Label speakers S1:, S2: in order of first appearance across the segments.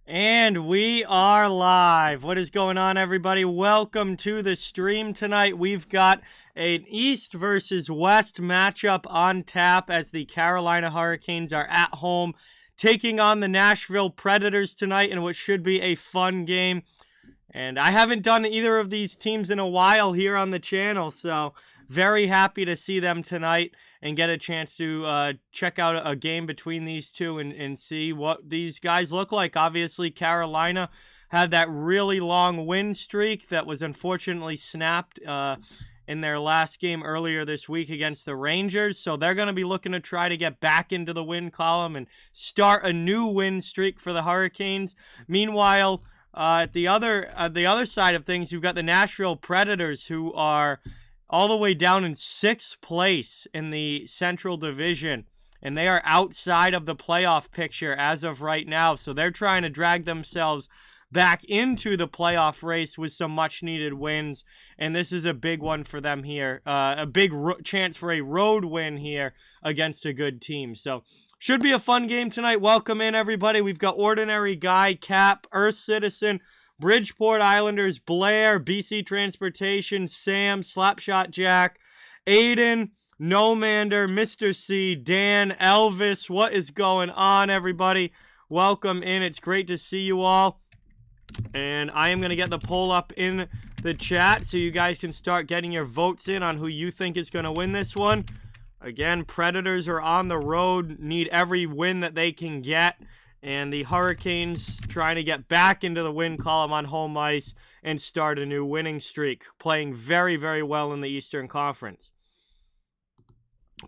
S1: And we are live. What is going on, everybody? Welcome to the stream tonight. We've got an East versus West matchup on tap as the Carolina Hurricanes are at home taking on the Nashville Predators tonight in what should be a fun game. And I haven't done either of these teams in a while here on the channel, so very happy to see them tonight and get a chance to check out a game between these two and see what these guys look like. Obviously, Carolina had that really long win streak that was unfortunately snapped in their last game earlier this week against the Rangers. So they're going to be looking to try to get back into the win column and start a new win streak for the Hurricanes. Meanwhile, at the other side of things, you've got the Nashville Predators, who are all the way down in 6th place in the Central Division, and they are outside of the playoff picture as of right now. So they're trying to drag themselves back into the playoff race with some much-needed wins, and this is a big one for them here. A big chance for a road win here against a good team. So should be a fun game tonight. Welcome in, everybody. We've got Ordinary Guy, Cap, Earth Citizen, Bridgeport Islanders, Blair, BC Transportation, Sam, Slapshot Jack, Aiden, Nomander, Mr. C, Dan, Elvis. What is going on, everybody? Welcome in. It's great to see you all. And I am going to get the poll up in the chat so you guys can start getting your votes in on who you think is going to win this one. Again, Predators are on the road, need every win that they can get. And the Hurricanes trying to get back into the win column on home ice and start a new winning streak, playing very, very well in the Eastern Conference.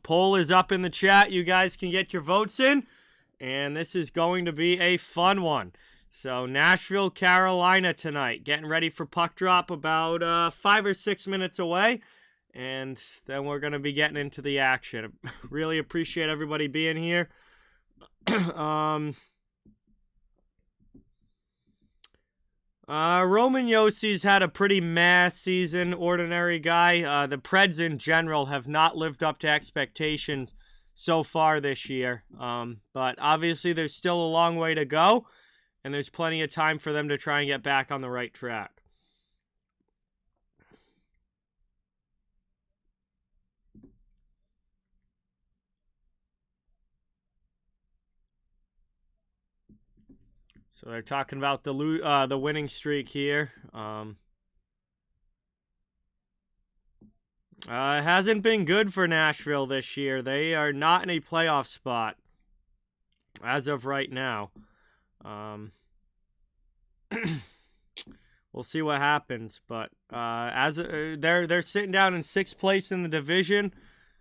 S1: Poll is up in the chat. You guys can get your votes in, and this is going to be a fun one. So Nashville, Carolina tonight, getting ready for puck drop about 5 or 6 minutes away, and then we're going to be getting into the action. Really appreciate everybody being here. Roman Yossi's had a pretty meh season, Ordinary Guy. The Preds in general have not lived up to expectations so far this year. But obviously there's still a long way to go, and there's plenty of time for them to try and get back on the right track. So they're talking about the winning streak here. It hasn't been good for Nashville this year. They are not in a playoff spot as of right now. We'll see what happens, but they're sitting down in 6th place in the division.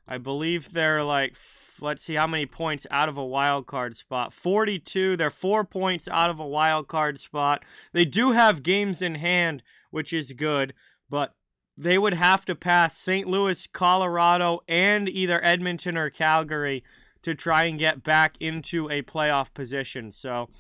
S1: I believe they're like, let's see how many points out of a wild card spot. 42. They're 4 points out of a wild card spot. They do have games in hand, which is good, but they would have to pass St. Louis, Colorado, and either Edmonton or Calgary to try and get back into a playoff position. So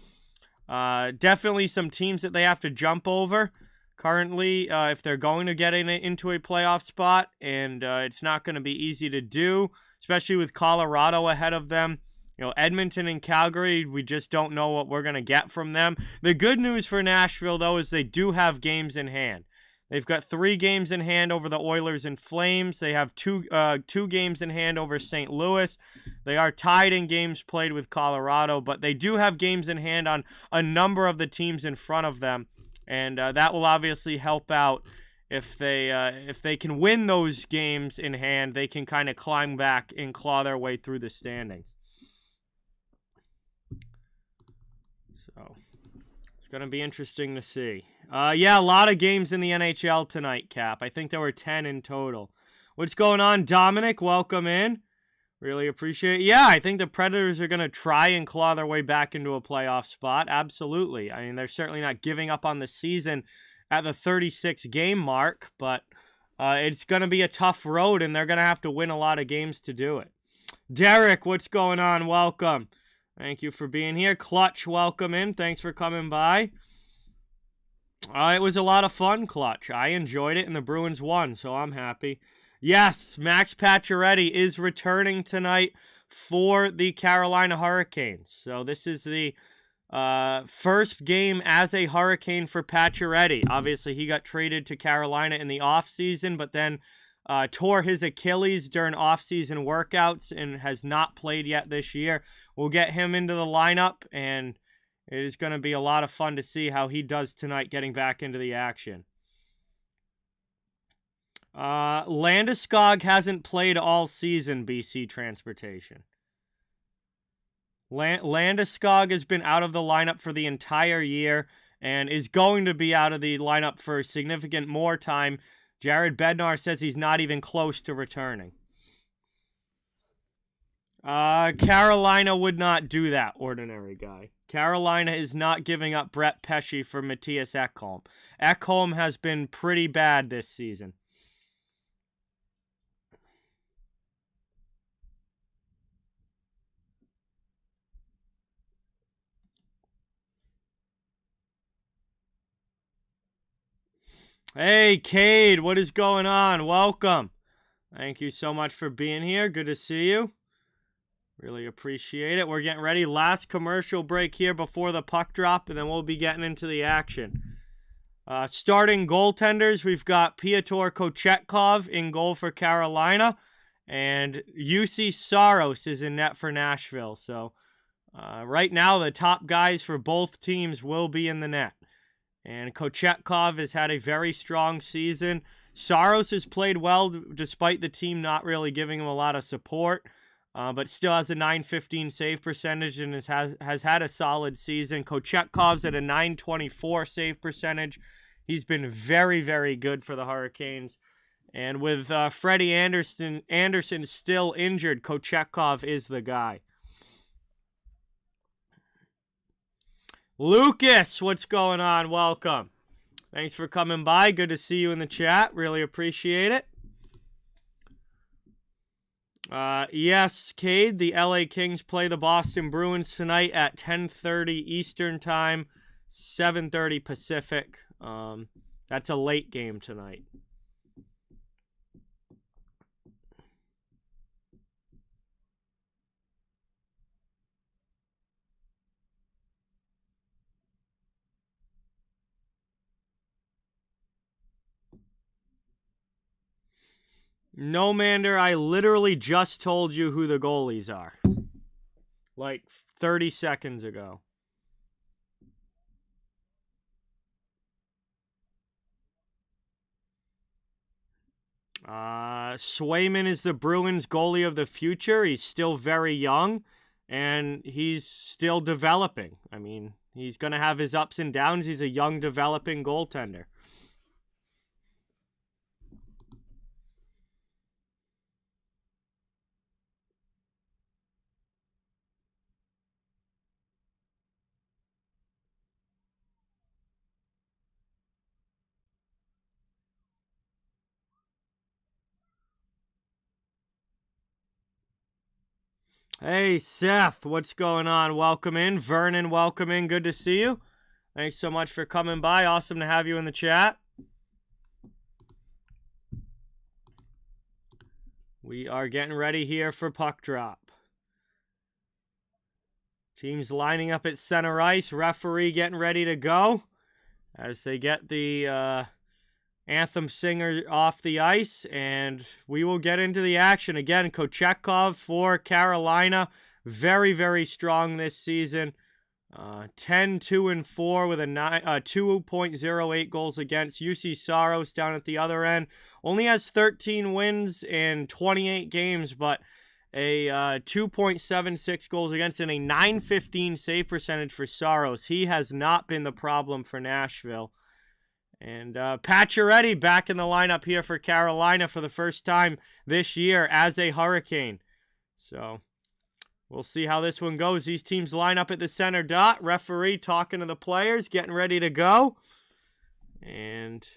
S1: definitely some teams that they have to jump over currently, if they're going to get into a playoff spot, and it's not going to be easy to do, especially with Colorado ahead of them. You know, Edmonton and Calgary, we just don't know what we're going to get from them. The good news for Nashville, though, is they do have games in hand. They've got 3 games in hand over the Oilers and Flames. They have two games in hand over St. Louis. They are tied in games played with Colorado, but they do have games in hand on a number of the teams in front of them. And that will obviously help out if they can win those games in hand. They can kind of climb back and claw their way through the standings. So it's going to be interesting to see. Yeah, a lot of games in the NHL tonight, Cap. I think there were 10 in total. What's going on, Dominic? Welcome in. Really appreciate it. Yeah, I think the Predators are going to try and claw their way back into a playoff spot. Absolutely. I mean, they're certainly not giving up on the season at the 36-game mark, but it's going to be a tough road, and they're going to have to win a lot of games to do it. Derek, what's going on? Welcome. Thank you for being here. Clutch, welcome in. Thanks for coming by. It was a lot of fun, Clutch. I enjoyed it, and the Bruins won, so I'm happy. Yes, Max Pacioretty is returning tonight for the Carolina Hurricanes. So this is the First game as a Hurricane for Pacioretty. Obviously, he got traded to Carolina in the offseason, but then tore his Achilles during offseason workouts and has not played yet this year. We'll get him into the lineup, and it is going to be a lot of fun to see how he does tonight getting back into the action. Landeskog hasn't played all season, BC Transportation. Landeskog has been out of the lineup for the entire year and is going to be out of the lineup for significant more time. Jared Bednar says he's not even close to returning. Carolina would not do that, ordinary guy. Carolina is not giving up Brett Pesce for Matthias Ekholm. Ekholm has been pretty bad this season. Hey, Cade, what is going on? Welcome. Thank you so much for being here. Good to see you. Really appreciate it. We're getting ready. Last commercial break here before the puck drop, and then we'll be getting into the action. Starting goaltenders, we've got Pyotr Kochetkov in goal for Carolina, and UC Saros is in net for Nashville. So right now, the top guys for both teams will be in the net. And Kochetkov has had a very strong season. Saros has played well despite the team not really giving him a lot of support, but still has a .915 save percentage and has had a solid season. Kochetkov's at a .924 save percentage. He's been very, very good for the Hurricanes. And with Freddie Anderson still injured, Kochetkov is the guy. Lucas, what's going on? Welcome. Thanks for coming by. Good to see you in the chat. Really appreciate it. Yes, Cade, the LA Kings play the Boston Bruins tonight at 10:30 Eastern Time, 7:30 Pacific. That's a late game tonight. No, Mander, I literally just told you who the goalies are. Like 30 seconds ago. Swayman is the Bruins goalie of the future. He's still very young, and he's still developing. I mean, he's going to have his ups and downs. He's a young, developing goaltender. Hey, Seth, what's going on? Welcome in. Vernon, welcome in. Good to see you. Thanks so much for coming by. Awesome to have you in the chat. We are getting ready here for puck drop. Teams lining up at center ice. Referee getting ready to go as they get the anthem singer off the ice, and we will get into the action. Again, Kochetkov for Carolina, very, very strong this season. 10-2-4 with a 2.08 goals against. UC Saros down at the other end only has 13 wins in 28 games, but a 2.76 goals against and a .915 save percentage for Saros. He has not been the problem for Nashville. And Pacioretty back in the lineup here for Carolina for the first time this year as a Hurricane. So we'll see how this one goes. These teams line up at the center dot. Referee talking to the players, getting ready to go. And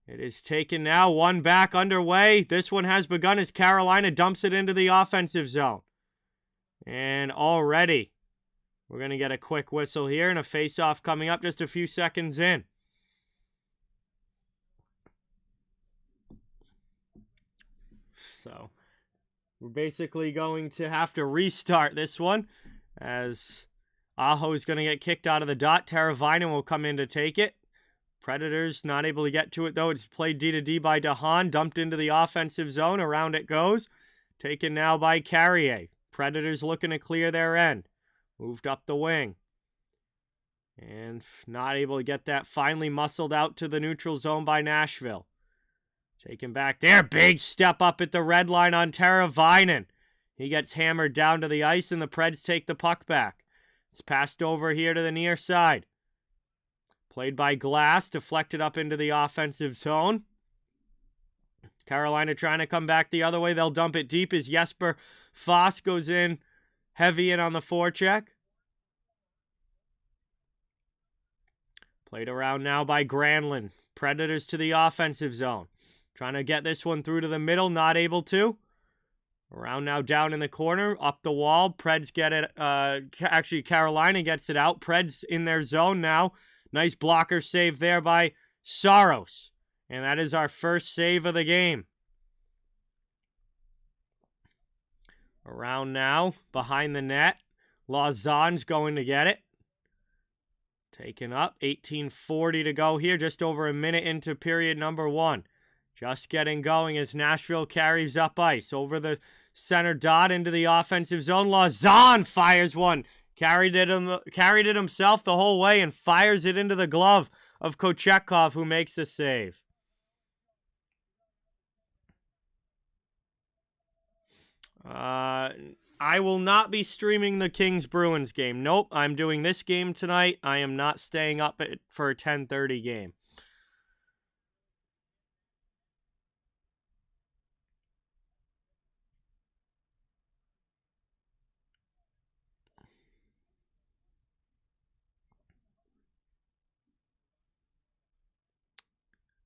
S1: it is taken now. One back underway. This one has begun as Carolina dumps it into the offensive zone. And already we're going to get a quick whistle here and a face-off coming up just a few seconds in. So we're basically going to have to restart this one. as Aho's going to get kicked out of the dot. Teravainen will come in to take it. Predators not able to get to it, though. It's played D to D by DeHaan. Dumped into the offensive zone. Around it goes. Taken now by Carrier. Predators looking to clear their end. Moved up the wing. And not able to get that. Finally muscled out to the neutral zone by Nashville. Taken back there. Big step up at the red line on Teravainen. He gets hammered down to the ice, and the Preds take the puck back. It's passed over here to the near side. Played by Glass, deflected up into the offensive zone. Carolina trying to come back the other way. They'll dump it deep as Jesper Foss goes in heavy in on the forecheck. Played around now by Granlund. Predators to the offensive zone. Trying to get this one through to the middle, not able to. Around now down in the corner, up the wall. Preds get it. Actually, Carolina gets it out. Preds in their zone now. Nice blocker save there by Saros. And that is our first save of the game. Around now, behind the net. Lauzon's going to get it. Taken up. 18:40 to go here. Just over a minute into period number 1. Just getting going as Nashville carries up ice. Over the center dot into the offensive zone. Lauzon fires one. Carried it himself the whole way and fires it into the glove of Kochetkov, who makes the save. I will not be streaming the Kings-Bruins game. Nope, I'm doing this game tonight. I am not staying up for a 10:30 game.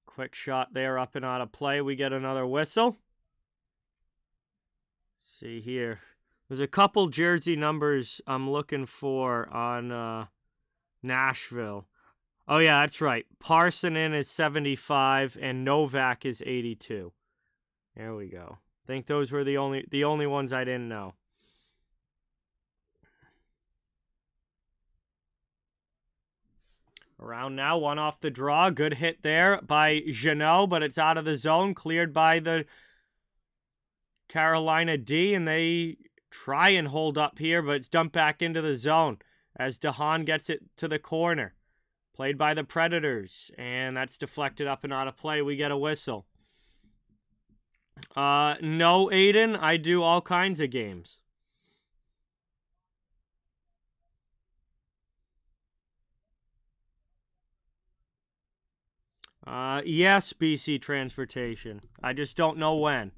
S1: Quick shot there, up and out of play. We get another whistle. See here. There's a couple jersey numbers I'm looking for on Nashville. Oh, yeah, that's right. Parsonen is 75 and Novak is 82. There we go. I think those were the only ones I didn't know. Around now, one off the draw. Good hit there by Jeannot, but it's out of the zone. Cleared by the Carolina D, and they try and hold up here, but it's dumped back into the zone as DeHaan gets it to the corner. Played by the Predators, and that's deflected up and out of play. We get a whistle. No, Aiden, I do all kinds of games. Yes, BC Transportation. I just don't know when.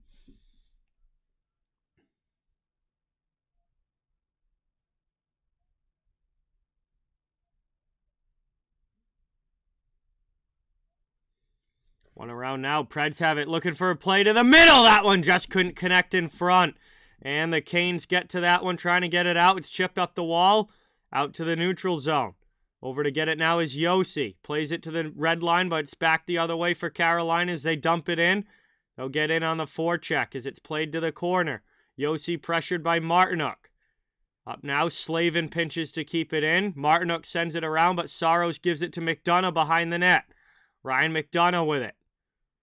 S1: One around now. Preds have it looking for a play to the middle. That one just couldn't connect in front. And the Canes get to that one, trying to get it out. It's chipped up the wall, out to the neutral zone. Over to get it now is Josi. Plays it to the red line, but it's back the other way for Carolina as they dump it in. They'll get in on the forecheck as it's played to the corner. Josi pressured by Martinook. Up now, Slavin pinches to keep it in. Martinook sends it around, but Saros gives it to McDonough behind the net. Ryan McDonough with it.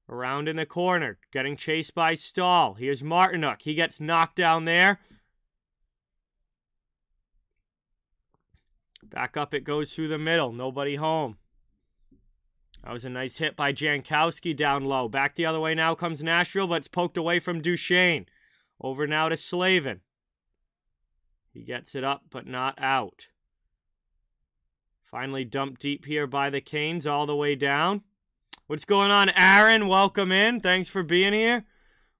S1: Around in the corner, getting chased by Stahl. Here's Martinook. He gets knocked down there. Back up it goes through the middle. Nobody home. That was a nice hit by Jankowski down low. Back the other way now comes Nashville, but it's poked away from Duchesne. Over now to Slavin. He gets it up, but not out. Finally dumped deep here by the Canes all the way down. What's going on, Aaron? Welcome in. Thanks for being here.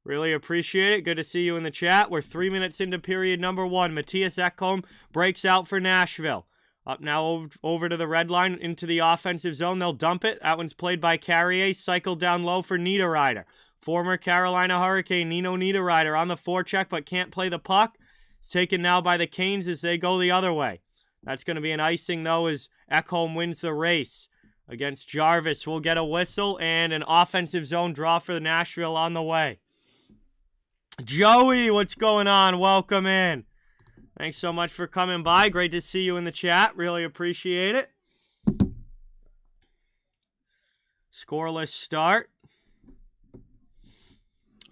S1: Really appreciate it. Good to see you in the chat. We're 3 minutes into period number 1. Matthias Ekholm breaks out for Nashville. Up now over to the red line into the offensive zone. They'll dump it. That one's played by Carrier. Cycled down low for Niederreiter. Former Carolina Hurricane Nino Niederreiter on the forecheck, but can't play the puck. It's taken now by the Canes as they go the other way. That's going to be an icing, though, as Ekholm wins the race against Jarvis. We'll get a whistle and an offensive zone draw for Nashville on the way. Joey, what's going on? Welcome in. Thanks so much for coming by. Great to see you in the chat. Really appreciate it. Scoreless start.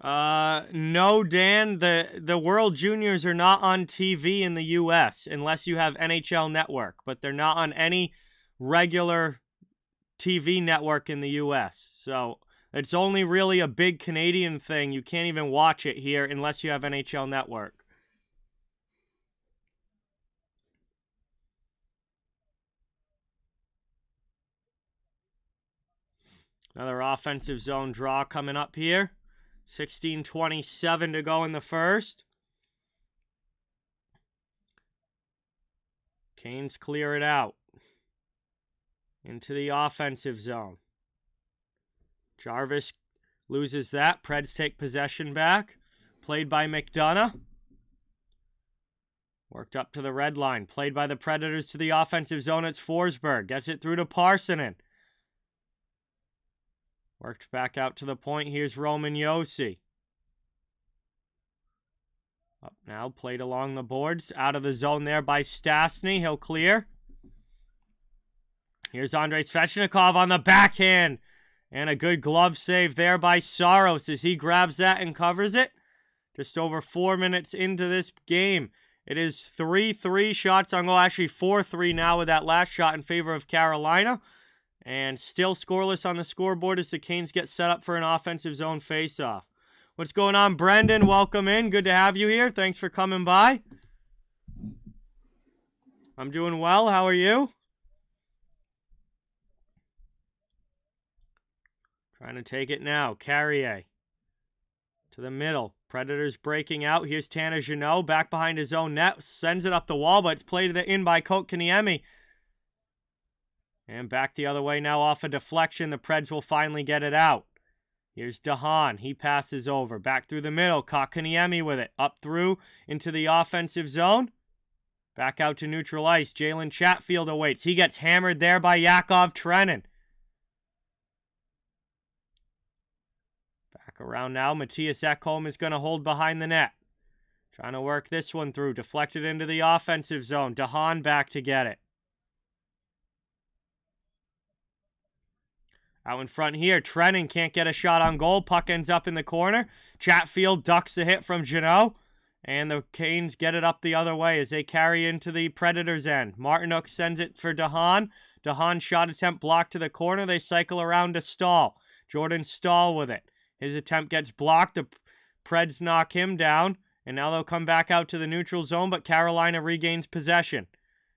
S1: No, Dan, the World Juniors are not on TV in the U.S. unless you have NHL Network, but they're not on any regular TV network in the U.S. So it's only really a big Canadian thing. You can't even watch it here unless you have NHL Network. Another offensive zone draw coming up here. 16:27 to go in the first. Canes clear it out. Into the offensive zone. Jarvis loses that. Preds take possession back. Played by McDonough. Worked up to the red line. Played by the Predators to the offensive zone. It's Forsberg. Gets it through to Parsonen. Worked back out to the point. Here's Roman Josi. Up now. Played along the boards. Out of the zone there by Stastny. He'll clear. Here's Andrei Svechnikov on the backhand. And a good glove save there by Saros as he grabs that and covers it. Just over 4 minutes into this game. It is 3-3 shots on goal. Actually 4-3 now with that last shot in favor of Carolina. And still scoreless on the scoreboard as the Canes get set up for an offensive zone faceoff. What's going on, Brendan? Welcome in. Good to have you here. Thanks for coming by. I'm doing well. How are you? Trying to take it now. Carrier to the middle. Predators breaking out. Here's Tanner Jeannot back behind his own net. Sends it up the wall, but it's played in by Kotkaniemi. And back the other way now off a deflection. The Preds will finally get it out. Here's DeHaan. He passes over. Back through the middle. Kotkaniemi with it. Up through into the offensive zone. Back out to neutral ice. Jalen Chatfield awaits. He gets hammered there by Yakov Trenin. Back around now. Matthias Ekholm is going to hold behind the net. Trying to work this one through. Deflected into the offensive zone. DeHaan back to get it. Out in front here, Trenin can't get a shot on goal. Puck ends up in the corner. Chatfield ducks the hit from Jeannot. And the Canes get it up the other way as they carry into the Predators' end. Martinook sends it for DeHaan. DeHaan shot attempt blocked to the corner. They cycle around to Stahl. Jordan Stahl with it. His attempt gets blocked. The Preds knock him down. And now they'll come back out to the neutral zone, but Carolina regains possession.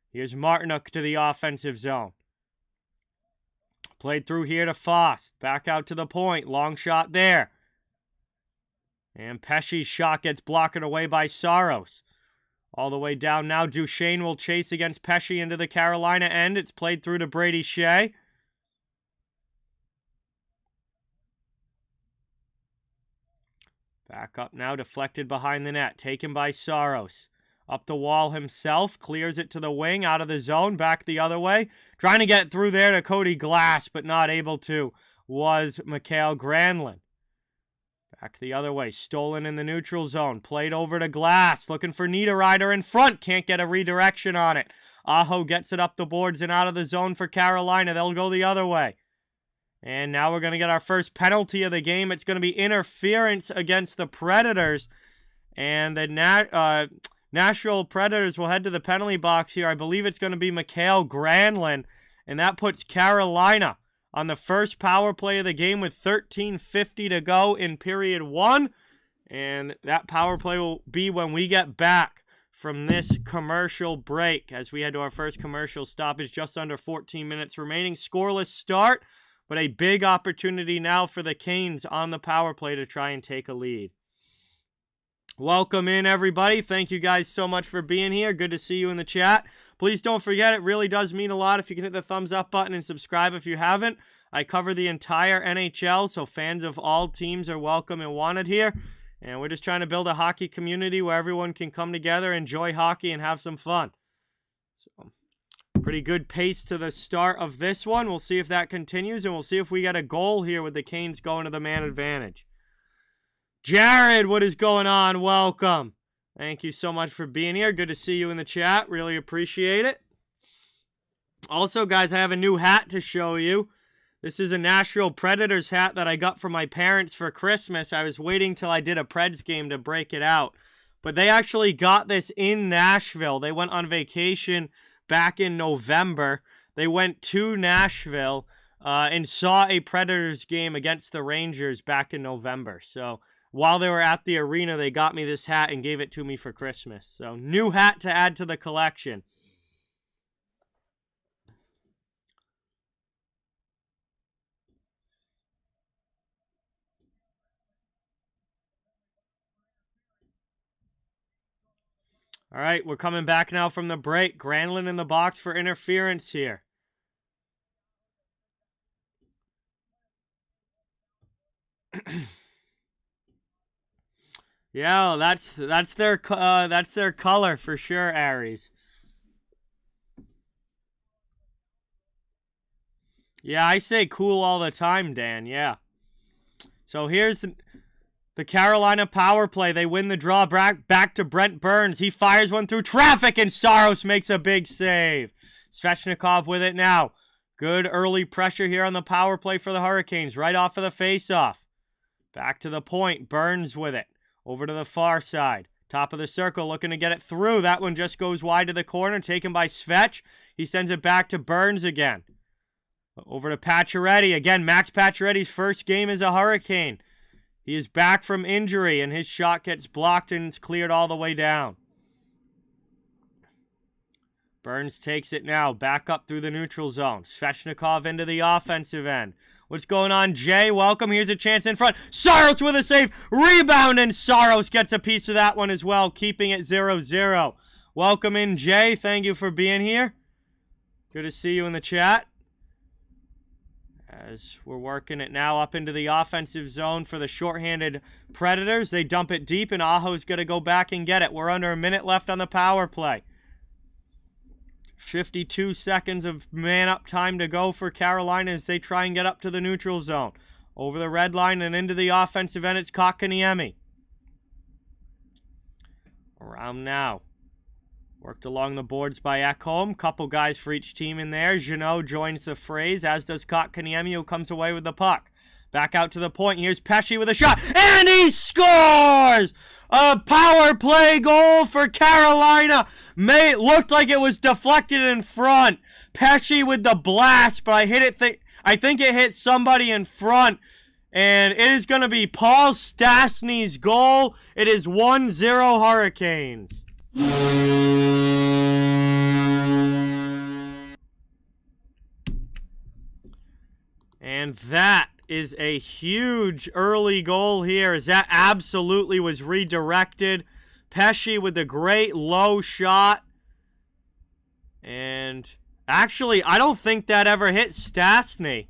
S1: Here's Martinook to the offensive zone. Played through here to Foss. Back out to the point. Long shot there. And Pesce's shot gets blocked away by Saros. All the way down now. Duchesne will chase against Pesce into the Carolina end. It's played through to Brady Shea. Back up now. Deflected behind the net. Taken by Saros. Up the wall himself, clears it to the wing, out of the zone, back the other way. Trying to get through there to Cody Glass, but not able to, was Mikael Granlund. Back the other way, stolen in the neutral zone, played over to Glass, looking for Niederreiter in front, can't get a redirection on it. Aho gets it up the boards and out of the zone for Carolina, they'll go the other way. And now we're going to get our first penalty of the game. It's going to be interference against the Predators, and the Nashville Predators will head to the penalty box here. I believe it's going to be Mikael Granlund. And that puts Carolina on the first power play of the game with 13:50 to go in period one. And that power play will be when we get back from this commercial break. As we head to our first commercial stoppage, just under 14 minutes remaining. Scoreless start, but a big opportunity now for the Canes on the power play to try and take a lead. Welcome in, everybody. Thank you guys so much for being here. Good to see you in the chat. Please don't forget, it really does mean a lot if you can hit the thumbs up button and subscribe if you haven't. I cover the entire NHL, so fans of all teams are welcome and wanted here. And we're just trying to build a hockey community where everyone can come together, enjoy hockey, and have some fun. So, pretty good pace to the start of this one. We'll see if that continues, and we'll see if we get a goal here with the Canes going to the man advantage. Jared, what is going on? Welcome. Thank you so much for being here. Good to see you in the chat. Really appreciate it. Also, guys, I have a new hat to show you. This is a Nashville Predators hat that I got from my parents for Christmas. I was waiting till I did a Preds game to break it out. But they actually got this in Nashville. They went on vacation back in November. They went to Nashville and saw a Predators game against the Rangers back in November. So while they were at the arena, they got me this hat and gave it to me for Christmas. So new hat to add to the collection. All right, we're coming back now from the break. Granlund in the box for interference here. Yeah, that's their color for sure, Aries. Yeah, I say cool all the time, Dan. Yeah. So here's the Carolina power play. They win the draw back to Brent Burns. He fires one through traffic, and Saros makes a big save. Svechnikov with it now. Good early pressure here on the power play for the Hurricanes. Right off of the faceoff. Back to the point. Burns with it. Over to the far side. Top of the circle, looking to get it through. That one just goes wide to the corner. Taken by Svech. He sends it back to Burns again. Over to Pacioretty. Again, Max Pacioretty's first game as a Hurricane. He is back from injury, and his shot gets blocked, and it's cleared all the way down. Burns takes it now. Back up through the neutral zone. Svechnikov into the offensive end. What's going on, Jay? Welcome. Here's a chance in front. Saros with a save. Rebound, and Saros gets a piece of that one as well, keeping it 0-0. Welcome in, Jay. Thank you for being here. Good to see you in the chat. As we're working it now up into the offensive zone for the shorthanded Predators. They dump it deep, and Aho's going to go back and get it. We're under a minute left on the power play. 52 seconds of man-up time to go for Carolina as they try and get up to the neutral zone. Over the red line and into the offensive end, it's Kotkaniemi. Around now. Worked along the boards by Ekholm. Couple guys for each team in there. Jeannot joins the phrase, as does Kotkaniemi, who comes away with the puck. Back out to the point. Here's Pesce with a shot. And he scores! A power play goal for Carolina. Looked like it was deflected in front. Pesce with the blast, but I think it hit somebody in front. And it is going to be Paul Stastny's goal. It is 1-0 Hurricanes. And that is a huge early goal here, as that absolutely was redirected. Pesce with the great low shot. And actually, I don't think that ever hit Stastny.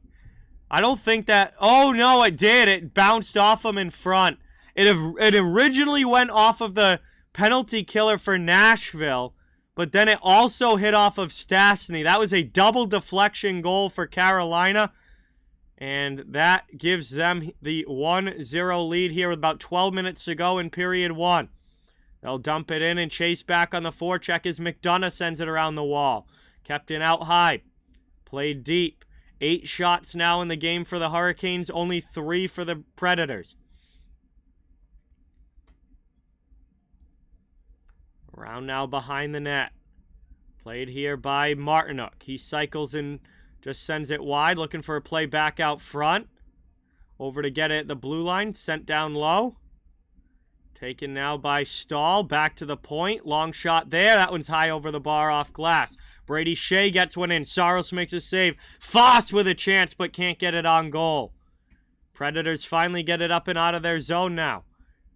S1: I don't think that... Oh, no, it did. It bounced off him in front. It originally went off of the penalty killer for Nashville, but then it also hit off of Stastny. That was a double deflection goal for Carolina, and that gives them the 1-0 lead here with about 12 minutes to go in period one. They'll dump it in and chase back on the forecheck as McDonough sends it around the wall. Kept in out high. Played deep. 8 shots now in the game for the Hurricanes, only 3 for the Predators. Around now behind the net. Played here by Martinook. He cycles and just sends it wide, looking for a play back out front. Over to get it at the blue line. Sent down low. Taken now by Stahl. Back to the point. Long shot there. That one's high over the bar off glass. Brady Shea gets one in. Saros makes a save. Foss with a chance but can't get it on goal. Predators finally get it up and out of their zone now.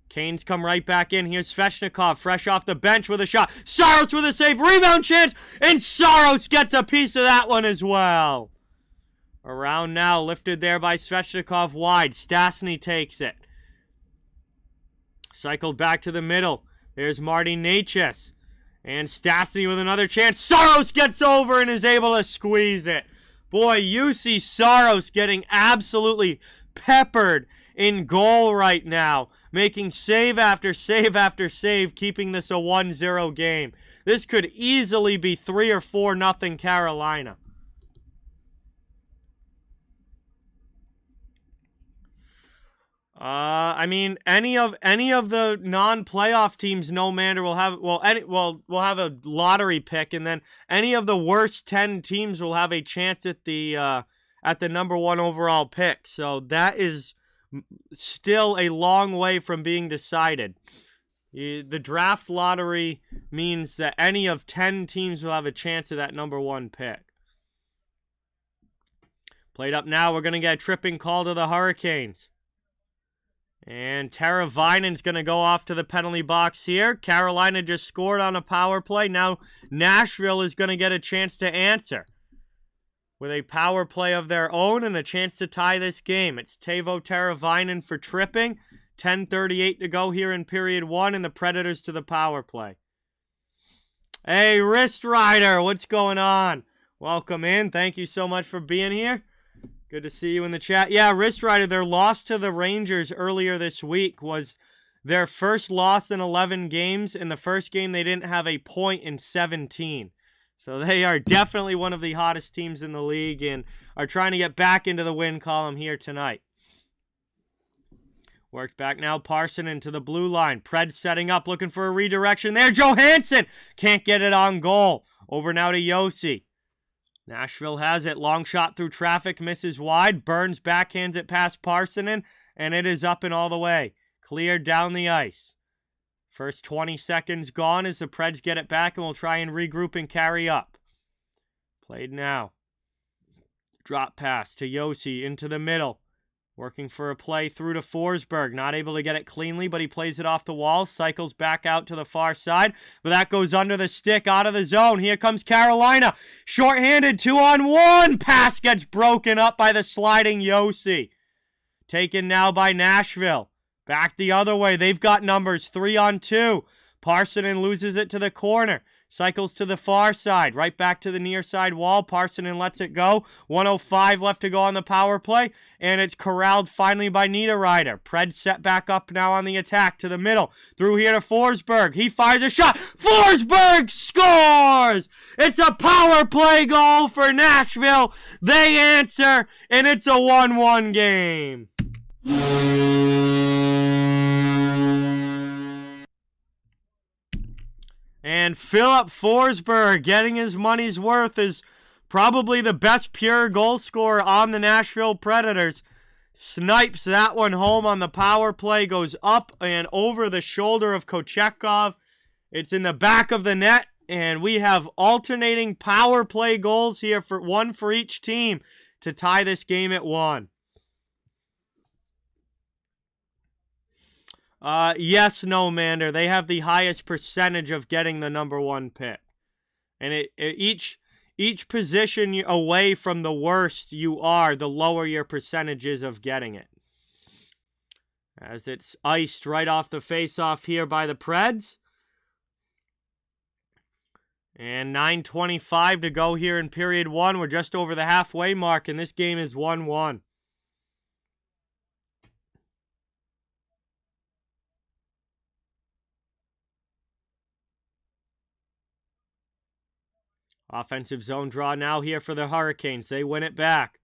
S1: Canes come right back in. Here's Svechnikov, fresh off the bench with a shot. Saros with a save. Rebound chance. And Saros gets a piece of that one as well. Around now. Lifted there by Svechnikov wide. Stastny takes it. Cycled back to the middle. There's Marty Necas. And Stastny with another chance. Saros gets over and is able to squeeze it. Boy, you see Saros getting absolutely peppered in goal right now, making save after save after save, keeping this a 1-0 game. This could easily be 3 or 4-0 Carolina. I mean, any of the non-playoff teams, no matter will have we'll have a lottery pick, and then any of the worst 10 teams will have a chance at the number 1 overall pick. So that is still a long way from being decided. The draft lottery means that any of 10 teams will have a chance at that number 1 pick. Played up now. We're gonna get a tripping call to the Hurricanes. And Teravainen's going to go off to the penalty box here. Carolina just scored on a power play. Now Nashville is going to get a chance to answer with a power play of their own and a chance to tie this game. It's Teuvo Teravainen for tripping. 10:38 to go here in period 1, and the Predators to the power play. Hey, Wrist Rider, what's going on? Welcome in. Thank you so much for being here. Good to see you in the chat. Yeah, Wrist Rider, their loss to the Rangers earlier this week was their first loss in 11 games. In the first game, they didn't have a point in 17. So they are definitely one of the hottest teams in the league and are trying to get back into the win column here tonight. Worked back now, Parson into the blue line. Pred setting up, looking for a redirection there. Johansson can't get it on goal. Over now to Josi. Nashville has it. Long shot through traffic. Misses wide. Burns backhands it past Parsonen. And it is up and all the way. Cleared down the ice. First 20 seconds gone as the Preds get it back and will try and regroup and carry up. Played now. Drop pass to Josi into the middle. Working for a play through to Forsberg. Not able to get it cleanly, but he plays it off the wall. Cycles back out to the far side. But that goes under the stick, out of the zone. Here comes Carolina. Shorthanded, 2-on-1. Pass gets broken up by the sliding Josi. Taken now by Nashville. Back the other way. They've got numbers. 3-on-2. Parsonen loses it to the corner. Cycles to the far side. Right back to the near side wall. Parsonen lets it go. 1:05 left to go on the power play. And it's corralled finally by Niederreiter. Pred set back up now on the attack to the middle. Through here to Forsberg. He fires a shot. Forsberg scores! It's a power play goal for Nashville. They answer, and it's a 1-1 game. And Philip Forsberg, getting his money's worth, is probably the best pure goal scorer on the Nashville Predators. Snipes that one home on the power play, goes up and over the shoulder of Kochetkov. It's in the back of the net, and we have alternating power play goals here, for one for each team, to tie this game at 1. Yes, no, Mander. They have the highest percentage of getting the number 1 pick. And each position away from the worst you are, the lower your percentage is of getting it. As it's iced right off the face-off here by the Preds. And 9:25 to go here in period 1. We're just over the halfway mark, and this game is 1-1. Offensive zone draw now here for the Hurricanes. They win it back.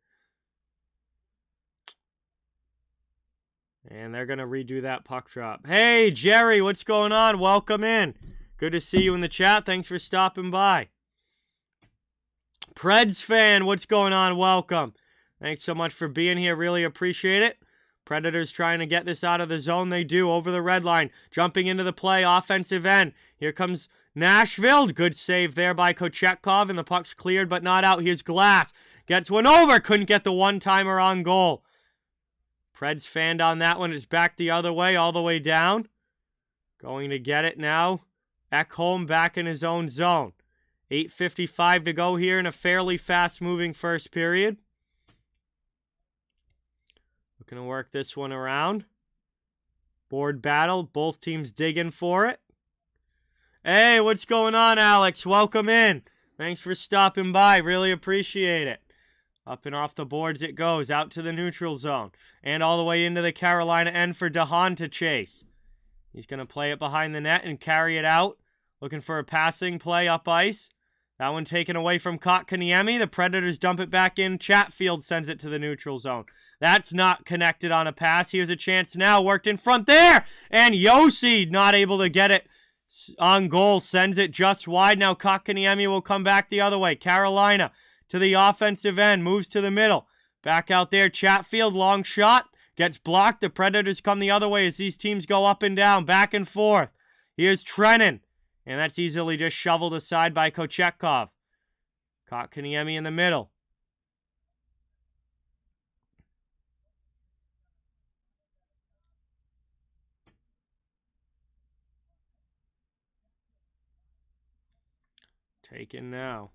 S1: And they're going to redo that puck drop. Hey, Gerry, what's going on? Welcome in. Good to see you in the chat. Thanks for stopping by. Preds fan, what's going on? Welcome. Thanks so much for being here. Really appreciate it. Predators trying to get this out of the zone. They do, over the red line. Jumping into the play, offensive end. Here comes Nashville. Good save there by Kochetkov, and the puck's cleared but not out. Here's Glass. Gets one over. Couldn't get the one-timer on goal. Preds fanned on that one. It's back the other way, all the way down. Going to get it now. Ekholm back in his own zone. 8:55 to go here in a fairly fast-moving first period. Looking to work this one around. Board battle. Both teams digging for it. Hey, what's going on, Alex? Welcome in. Thanks for stopping by. Really appreciate it. Up and off the boards it goes, out to the neutral zone. And all the way into the Carolina end for DeHaan to chase. He's going to play it behind the net and carry it out. Looking for a passing play up ice. That one taken away from Kotkaniemi. The Predators dump it back in. Chatfield sends it to the neutral zone. That's not connected on a pass. Here's a chance now. Worked in front there. And Josi not able to get it on goal. Sends it just wide. Now Kotkaniemi will come back the other way. Carolina to the offensive end. Moves to the middle. Back out there. Chatfield, long shot. Gets blocked. The Predators come the other way as these teams go up and down. Back and forth. Here's Trennan. And that's easily just shoveled aside by Kochetkov. Kotkaniemi in the middle. Taken now.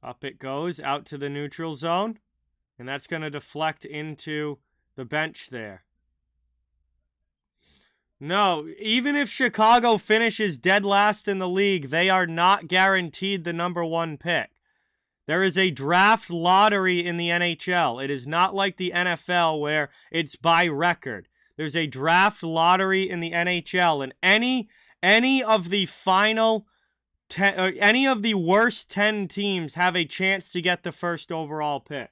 S1: Up it goes, out to the neutral zone. And that's going to deflect into the bench there. No, even if Chicago finishes dead last in the league, they are not guaranteed the #1 pick. There is a draft lottery in the NHL. It is not like the NFL where it's by record. There's a draft lottery in the NHL, and any of the final 10, any of the worst 10 teams have a chance to get the first overall pick.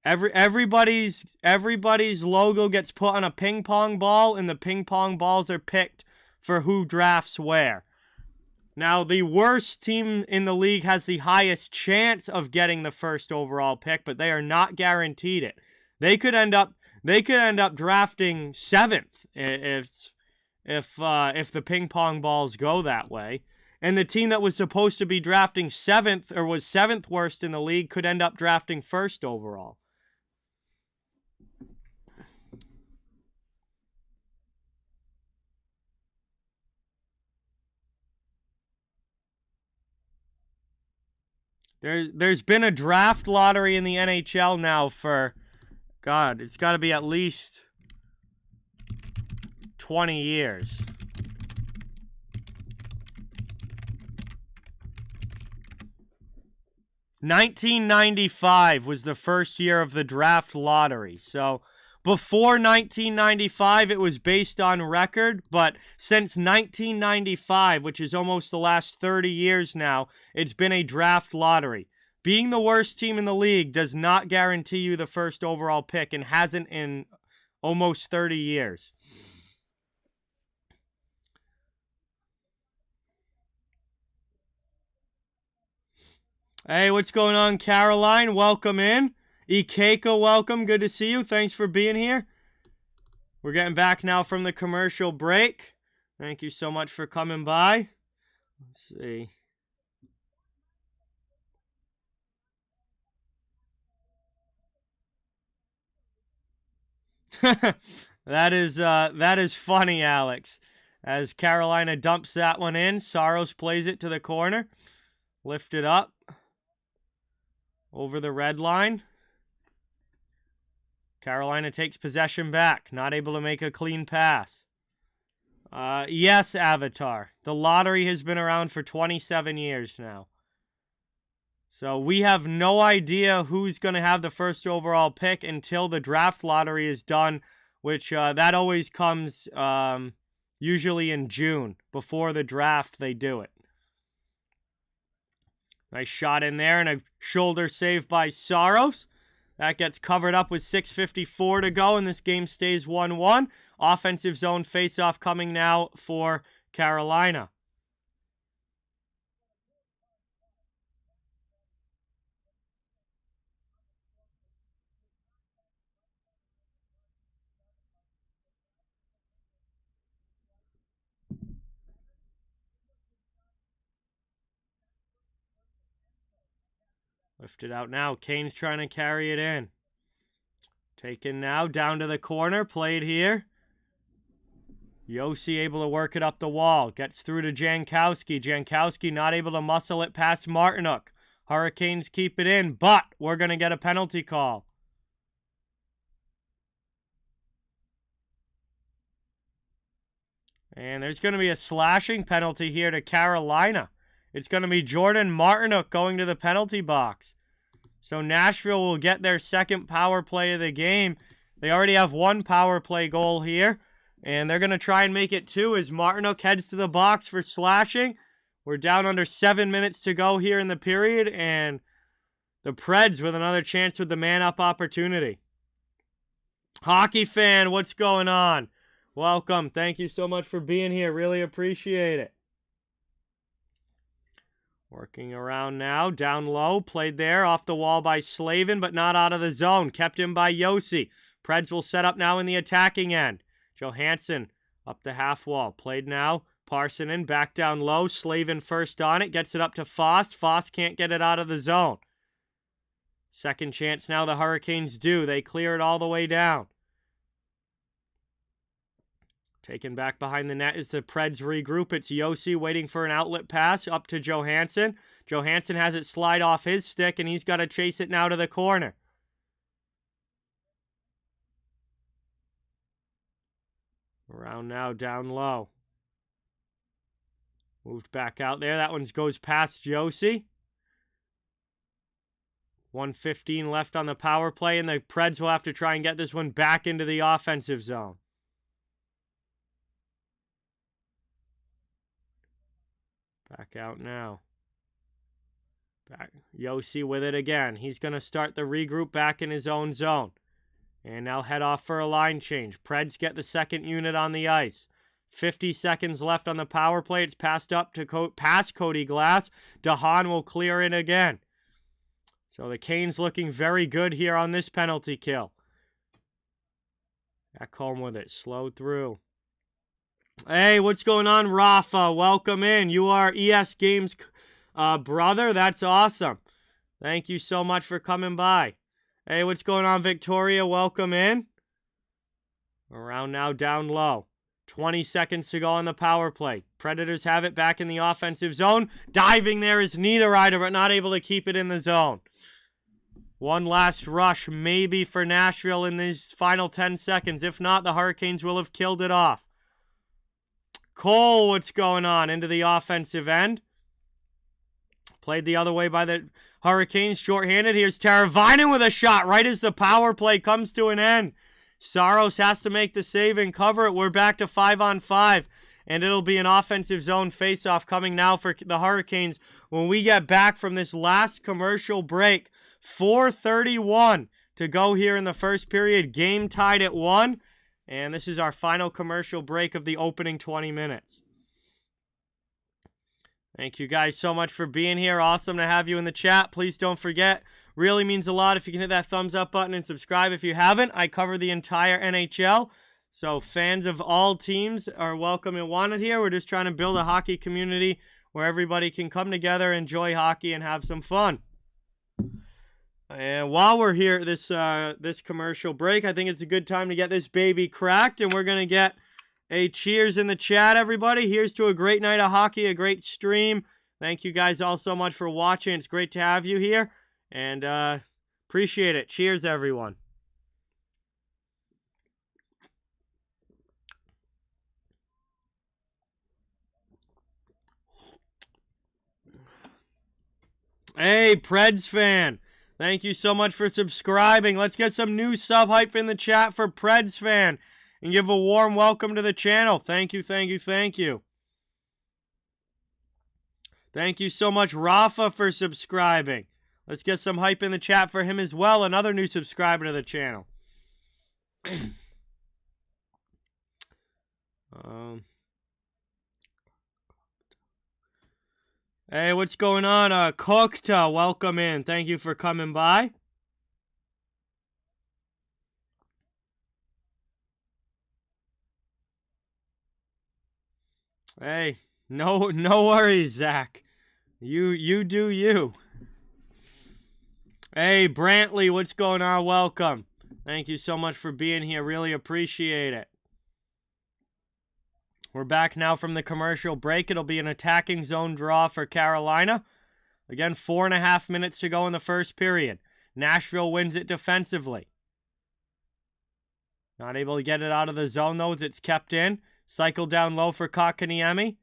S1: Everybody's logo gets put on a ping pong ball, and the ping pong balls are picked for who drafts where. Now, the worst team in the league has the highest chance of getting the first overall pick, but they are not guaranteed it. They could end up drafting 7th if the ping pong balls go that way. And the team that was supposed to be drafting 7th or was 7th worst in the league could end up drafting 1st overall. There's been a draft lottery in the NHL now for, God, it's got to be at least 20 years. $1995 was the first year of the draft lottery. So before 1995, it was based on record, but since 1995, which is almost the last 30 years now, it's been a draft lottery. Being the worst team in the league does not guarantee you the first overall pick and hasn't in almost 30 years. Hey, what's going on, Caroline? Welcome in. Ikeka, welcome. Good to see you. Thanks for being here. We're getting back now from the commercial break. Thank you so much for coming by. Let's see. That is funny, Alex. As Carolina dumps that one in, Saros plays it to the corner. Lift it up. Over the red line. Carolina takes possession back. Not able to make a clean pass. Yes, Avatar. The lottery has been around for 27 years now. So we have no idea who's going to have the first overall pick until the draft lottery is done, which that always comes usually in June. Before the draft, they do it. Nice shot in there and a shoulder save by Saros. That gets covered up with 6:54 to go, and this game stays 1-1. Offensive zone faceoff coming now for Carolina. Lifted out now. Kane's trying to carry it in. Taken now. Down to the corner. Played here. Josi able to work it up the wall. Gets through to Jankowski. Jankowski not able to muscle it past Martinook. Hurricanes keep it in, but we're going to get a penalty call. And there's going to be a slashing penalty here to Carolina. It's going to be Jordan Martinook going to the penalty box. So Nashville will get their second power play of the game. They already have one power play goal here. And they're going to try and make it two as Martinook heads to the box for slashing. We're down under 7 minutes to go here in the period. And the Preds with another chance with the man-up opportunity. Hockey fan, what's going on? Welcome. Thank you so much for being here. Really appreciate it. Working around now. Down low. Played there. Off the wall by Slavin, but not out of the zone. Kept in by Josi. Preds will set up now in the attacking end. Johansson up the half wall. Played now. Parsonen back down low. Slavin first on it. Gets it up to Fost. Fost can't get it out of the zone. Second chance now the Hurricanes do. They clear it all the way down. Taken back behind the net as the Preds regroup. It's Josi waiting for an outlet pass up to Johansson. Johansson has it slide off his stick, and he's got to chase it now to the corner. Around now, down low. Moved back out there. That one goes past Josi. 1:15 left on the power play, and the Preds will have to try and get this one back into the offensive zone. Back out now. Back. Josi with it again. He's going to start the regroup back in his own zone. And now head off for a line change. Preds get the second unit on the ice. 50 seconds left on the power play. It's passed up to past Cody Glass. DeHaan will clear it again. So the Canes looking very good here on this penalty kill. Back home with it. Slow through. Hey, what's going on, Rafa? Welcome in. You are ES Games brother. That's awesome. Thank you so much for coming by. Hey, what's going on, Victoria? Welcome in. Around now, down low. 20 seconds to go on the power play. Predators have it back in the offensive zone. Diving there is Niederreiter, but not able to keep it in the zone. One last rush, maybe for Nashville in these final 10 seconds. If not, the Hurricanes will have killed it off. Cole, what's going on? Into the offensive end. Played the other way by the Hurricanes. Short-handed. Here's Teravainen with a shot right as the power play comes to an end. Saros has to make the save and cover it. We're back to 5-on-5. And it'll be an offensive zone faceoff coming now for the Hurricanes when we get back from this last commercial break. 4:31 to go here in the first period. Game tied at 1. And this is our final commercial break of the opening 20 minutes. Thank you guys so much for being here. Awesome to have you in the chat. Please don't forget, really means a lot if you can hit that thumbs up button and subscribe if you haven't. I cover the entire NHL, so fans of all teams are welcome and wanted here. We're just trying to build a hockey community where everybody can come together, enjoy hockey, and have some fun. And while we're here, this commercial break, I think it's a good time to get this baby cracked. And we're going to get a cheers in the chat, everybody. Here's to a great night of hockey, a great stream. Thank you guys all so much for watching. It's great to have you here. And appreciate it. Cheers, everyone. Hey, Preds fan. Thank you so much for subscribing. Let's get some new sub hype in the chat for Preds fan and give a warm welcome to the channel. Thank you, thank you, thank you. Thank you so much, Rafa, for subscribing. Let's get some hype in the chat for him as well. Another new subscriber to the channel. Hey, what's going on? Kokta, welcome in. Thank you for coming by. Hey, no worries, Zach. You do you. Hey, Brantley, what's going on? Welcome. Thank you so much for being here. Really appreciate it. We're back now from the commercial break. It'll be an attacking zone draw for Carolina. Again, 4.5 minutes to go in the first period. Nashville wins it defensively. Not able to get it out of the zone, though, as it's kept in. Cycle down low for Kotkaniemi.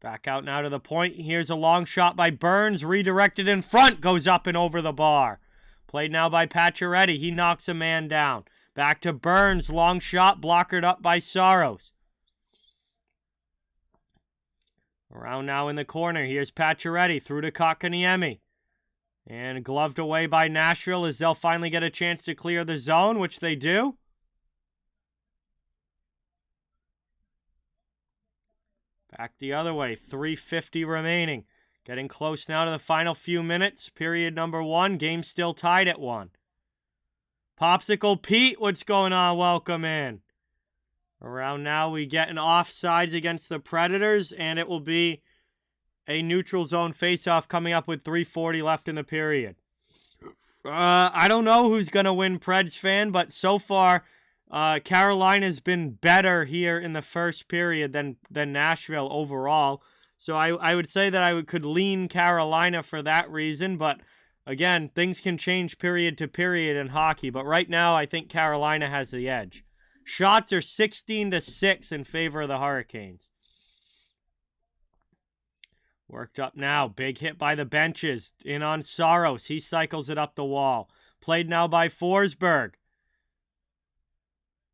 S1: Back out now to the point. Here's a long shot by Burns. Redirected in front. Goes up and over the bar. Played now by Pacioretty. He knocks a man down. Back to Burns. Long shot. Blockered up by Saros. Around now in the corner. Here's Pacioretty. Through to Kotkaniemi. And gloved away by Nashville as they'll finally get a chance to clear the zone, which they do. Back the other way, 3:50 remaining. Getting close now to the final few minutes. Period number 1. Game still tied at 1. Popsicle Pete, what's going on? Welcome in. Around now, we get an offsides against the Predators, and it will be a neutral zone faceoff coming up with 3:40 left in the period. I don't know who's going to win, Preds fan, but so far, Carolina's been better here in the first period than Nashville overall. So I would say that I could lean Carolina for that reason. But again, things can change period to period in hockey. But right now, I think Carolina has the edge. Shots are 16-6 in favor of the Hurricanes. Worked up now. Big hit by the benches. In on Saros. He cycles it up the wall. Played now by Forsberg.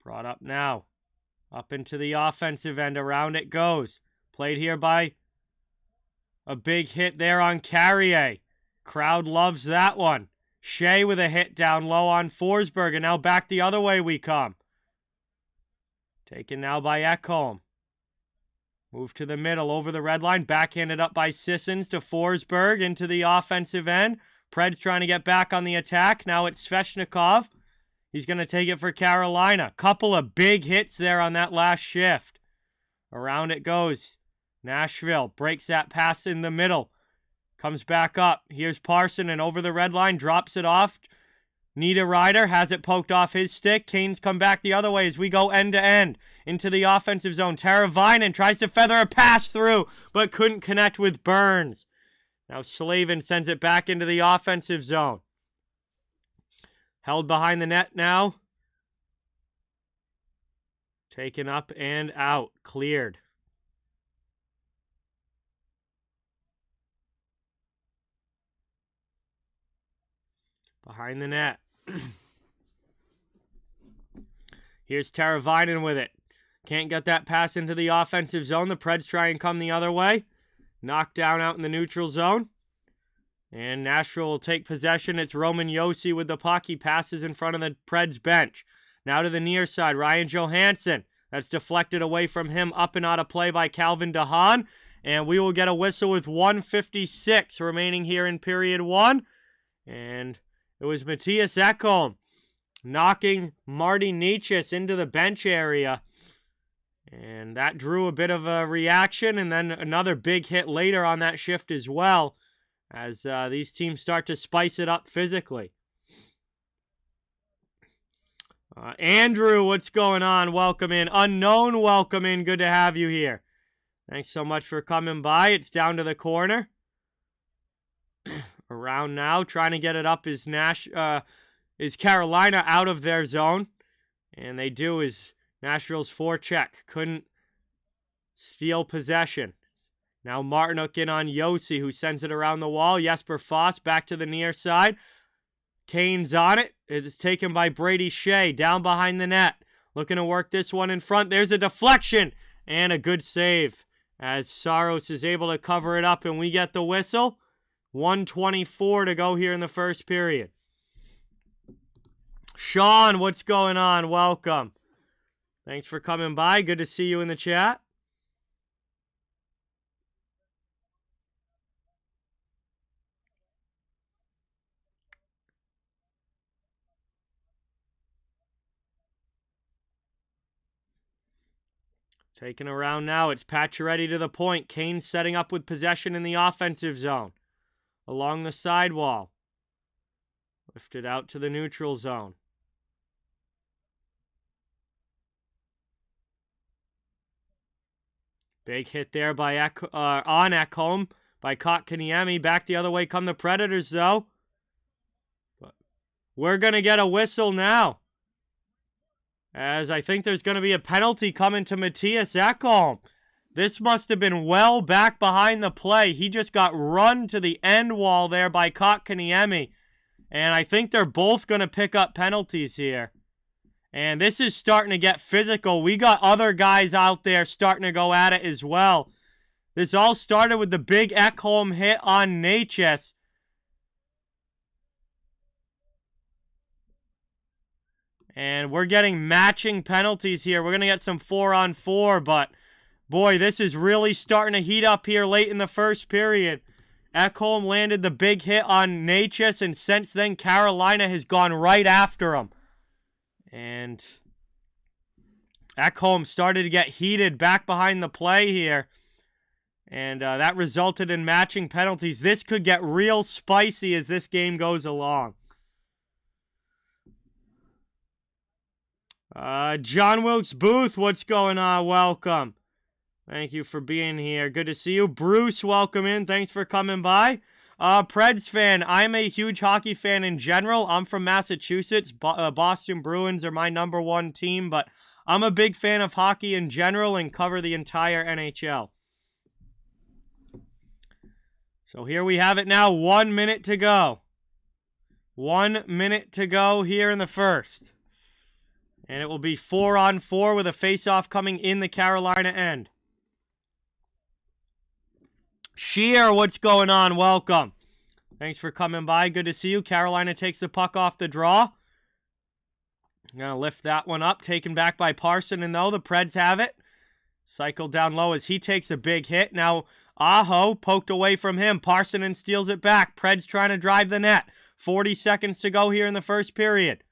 S1: Brought up now. Up into the offensive end. Around it goes. Played here by a big hit there on Carrier. Crowd loves that one. Shea with a hit down low on Forsberg. And now back the other way we come. Taken now by Ekholm. Move to the middle over the red line. Backhanded up by Sissons to Forsberg into the offensive end. Preds trying to get back on the attack. Now it's Svechnikov. He's going to take it for Carolina. Couple of big hits there on that last shift. Around it goes. Nashville breaks that pass in the middle. Comes back up. Here's Parson and over the red line. Drops it off. Niederreiter has it poked off his stick. Kane's come back the other way as we go end to end into the offensive zone. Teravainen tries to feather a pass through, but couldn't connect with Burns. Now Slavin sends it back into the offensive zone. Held behind the net now. Taken up and out. Cleared. Behind the net. Here's Teravainen with it. Can't get that pass into the offensive zone. The Preds try and come the other way. Knocked down out in the neutral zone. And Nashville will take possession. It's Roman Josi with the puck. He passes in front of the Preds bench. Now to the near side. Ryan Johansson. That's deflected away from him. Up and out of play by Calvin DeHaan. And we will get a whistle with 1:56 remaining here in period 1. And it was Matthias Ekholm knocking Marty Necas into the bench area. And that drew a bit of a reaction. And then another big hit later on that shift as well, as these teams start to spice it up physically. Andrew, what's going on? Welcome in. Unknown, welcome in. Good to have you here. Thanks so much for coming by. It's down to the corner. Around now, trying to get it up is Carolina out of their zone. And they do is Nashville's forecheck. Couldn't steal possession. Now Martinook in on Josi, who sends it around the wall. Jesper Foss back to the near side. Kane's on it. It is taken by Brady Shea down behind the net. Looking to work this one in front. There's a deflection and a good save as Saros is able to cover it up and we get the whistle. 1:24 to go here in the first period. Sean, what's going on? Welcome. Thanks for coming by. Good to see you in the chat. Taken around now. It's Pacioretty to the point. Kane setting up with possession in the offensive zone. Along the sidewall. Lifted out to the neutral zone. Big hit there by on Ekholm by Kotkaniemi. Back the other way come the Predators, though. But we're going to get a whistle now, as I think there's going to be a penalty coming to Matthias Ekholm. This must have been well back behind the play. He just got run to the end wall there by Kotkaniemi. And I think they're both going to pick up penalties here. And this is starting to get physical. We got other guys out there starting to go at it as well. This all started with the big Ekholm hit on Natchez. And we're getting matching penalties here. We're going to get some 4-on-4, but boy, this is really starting to heat up here late in the first period. Ekholm landed the big hit on Natchez, and since then, Carolina has gone right after him. And Ekholm started to get heated back behind the play here. And that resulted in matching penalties. This could get real spicy as this game goes along. John Wilkes Booth, what's going on? Welcome. Thank you for being here. Good to see you. Bruce, welcome in. Thanks for coming by. Preds fan, I'm a huge hockey fan in general. I'm from Massachusetts. Boston Bruins are my #1 team, but I'm a big fan of hockey in general and cover the entire NHL. So here we have it now. 1 minute to go. 1 minute to go here in the first. And it will be 4-on-4 with a face-off coming in the Carolina end. Shear, what's going on? Welcome. Thanks for coming by. Good to see you. Carolina takes the puck off the draw. I'm going to lift that one up. Taken back by Parson, and though the Preds have it. Cycle down low as he takes a big hit. Now, Aho poked away from him. Parson steals it back. Preds trying to drive the net. 40 seconds to go here in the first period.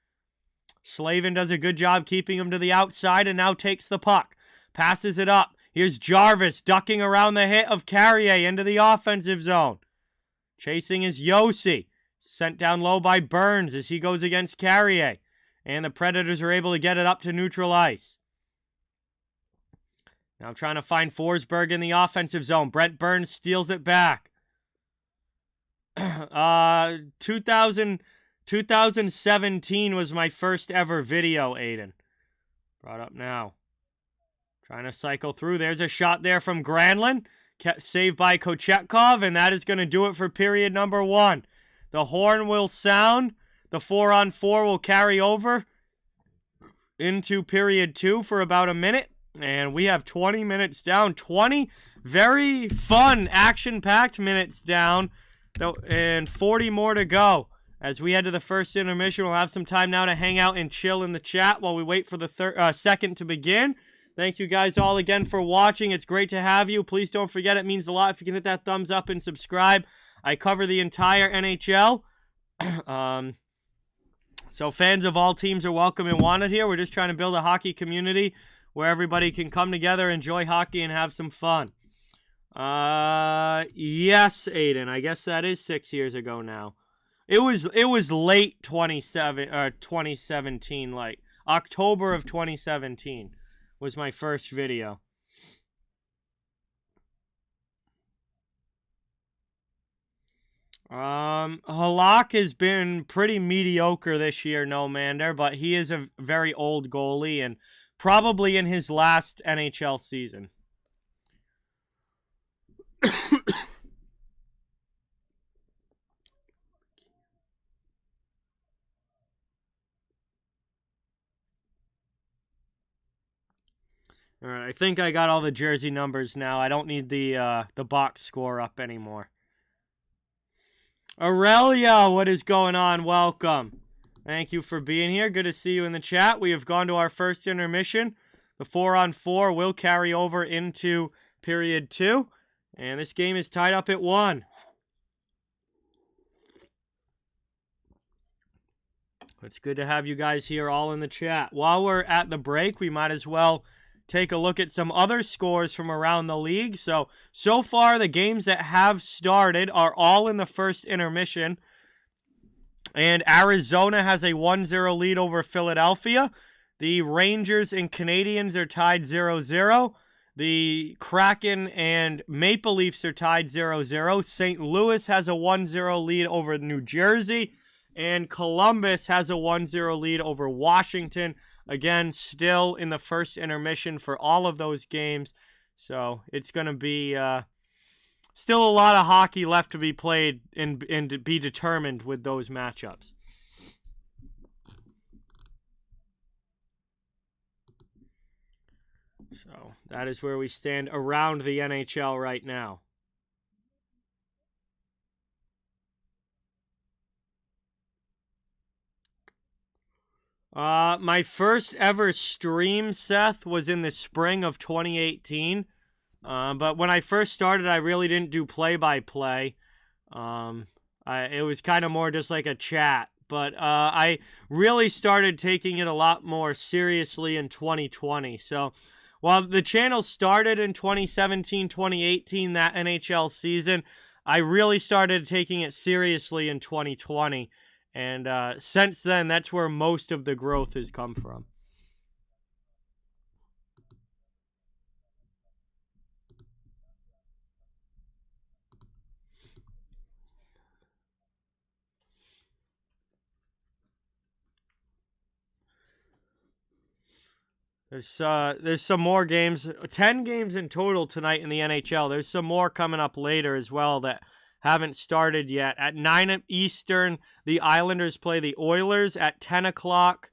S1: Slavin does a good job keeping him to the outside and now takes the puck. Passes it up. Here's Jarvis ducking around the hit of Carrier into the offensive zone. Chasing is Yossi. Sent down low by Burns as he goes against Carrier. And the Predators are able to get it up to neutral ice. Now trying to find Forsberg in the offensive zone. Brent Burns steals it back. 2017 was my first ever video, Aiden. Brought up now. Trying to cycle through. There's a shot there from Granlund. Saved by Kochetkov, and that is going to do it for period number 1. The horn will sound. The 4-on-4 will carry over into period 2 for about a minute. And we have 20 minutes down. 20 very fun, action-packed minutes down. And 40 more to go. As we head to the first intermission, we'll have some time now to hang out and chill in the chat while we wait for the second to begin. Thank you guys all again for watching. It's great to have you. Please don't forget, it means a lot if you can hit that thumbs up and subscribe. I cover the entire NHL. So fans of all teams are welcome and wanted here. We're just trying to build a hockey community where everybody can come together, enjoy hockey, and have some fun. Yes, Aiden. I guess that is 6 years ago now. It was late 2017, like October of 2017 was my first video. Halak has been pretty mediocre this year, no mander, but he is a very old goalie and probably in his last NHL season. All right, I think I got all the jersey numbers now. I don't need the box score up anymore. Aurelia, what is going on? Welcome. Thank you for being here. Good to see you in the chat. We have gone to our first intermission. The 4-on-4 will carry over into period 2. And this game is tied up at 1. It's good to have you guys here all in the chat. While we're at the break, we might as well take a look at some other scores from around the league. So far, the games that have started are all in the first intermission. And Arizona has a 1-0 lead over Philadelphia. The Rangers and Canadiens are tied 0-0. The Kraken and Maple Leafs are tied 0-0. St. Louis has a 1-0 lead over New Jersey. And Columbus has a 1-0 lead over Washington. Again, still in the first intermission for all of those games. So it's going to be still a lot of hockey left to be played and to be determined with those matchups. So that is where we stand around the NHL right now. My first ever stream, Seth, was in the spring of 2018. But when I first started, I really didn't do play-by-play. It was kind of more just like a chat. But I really started taking it a lot more seriously in 2020. So while the channel started in 2017, 2018, that NHL season, I really started taking it seriously in 2020. And since then, that's where most of the growth has come from. There's some more games, 10 games in total tonight in the NHL. There's some more coming up later as well that haven't started yet. At 9 Eastern, the Islanders play the Oilers. At 10 o'clock,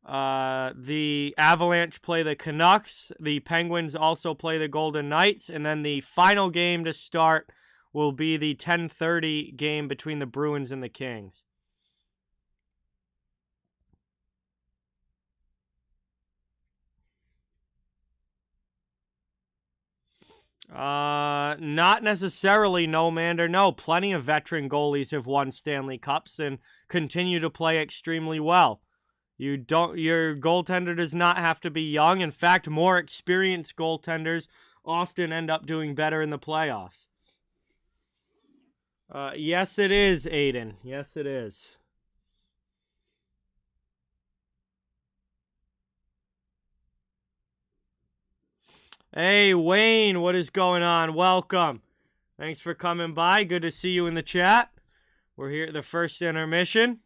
S1: the Avalanche play the Canucks. The Penguins also play the Golden Knights. And then the final game to start will be the 10:30 game between the Bruins and the Kings. Not necessarily, no, Mander. No, plenty of veteran goalies have won Stanley Cups and continue to play extremely well. Your goaltender does not have to be young. In fact, more experienced goaltenders often end up doing better in the playoffs. Yes, it is, Aiden. Yes, it is. Hey, Wayne, what is going on? Welcome. Thanks for coming by. Good to see you in the chat. We're here at the first intermission.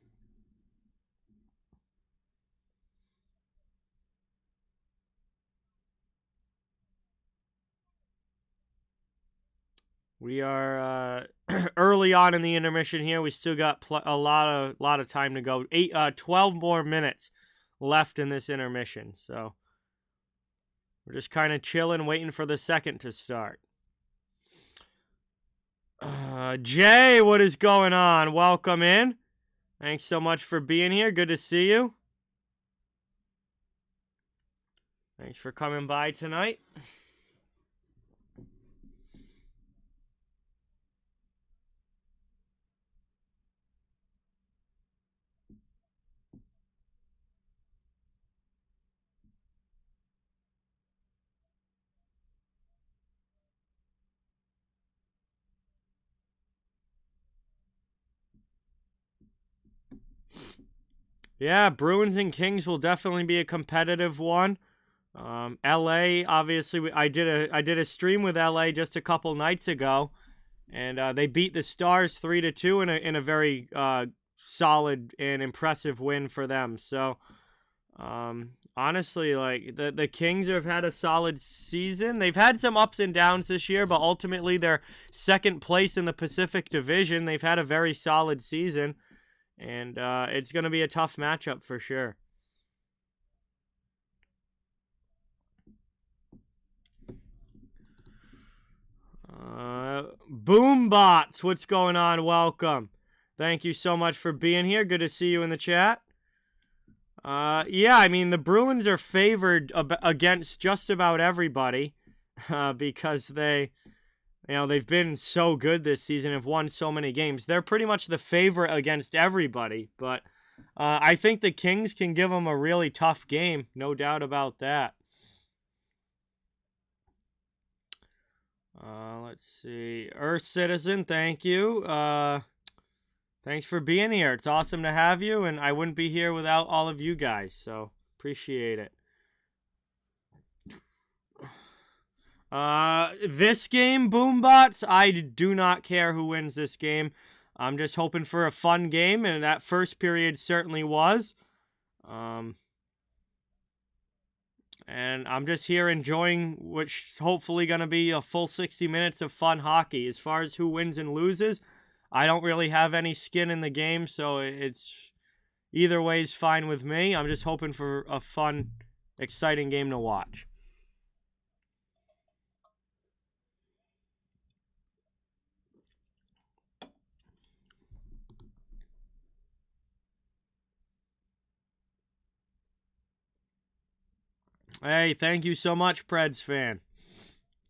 S1: We are early on in the intermission here. We still got a lot of time to go. 12 more minutes left in this intermission. So we're just kind of chilling, waiting for the second to start. Jay, what is going on? Welcome in. Thanks so much for being here. Good to see you. Thanks for coming by tonight. Yeah, Bruins and Kings will definitely be a competitive one. LA, obviously, I did a stream with LA just a couple nights ago, and they beat the Stars 3-2 in a very solid and impressive win for them. So, honestly, like the Kings have had a solid season. They've had some ups and downs this year, but ultimately they're second place in the Pacific Division. They've had a very solid season. And it's going to be a tough matchup for sure. Boombots, what's going on? Welcome. Thank you so much for being here. Good to see you in the chat. Yeah, I mean, the Bruins are favored against just about everybody because they've been so good this season, have won so many games. They're pretty much the favorite against everybody, but I think the Kings can give them a really tough game, no doubt about that. Let's see. Earth Citizen, thank you. Thanks for being here. It's awesome to have you, and I wouldn't be here without all of you guys, so appreciate it. This game, Boombots, I do not care who wins this game. I'm just hoping for a fun game, and that first period certainly was. And I'm just here enjoying which hopefully going to be a full 60 minutes of fun hockey. As far as who wins and loses, I don't really have any skin in the game, so it's either way is fine with me. I'm just hoping for a fun, exciting game to watch. Hey, thank you so much, Preds fan.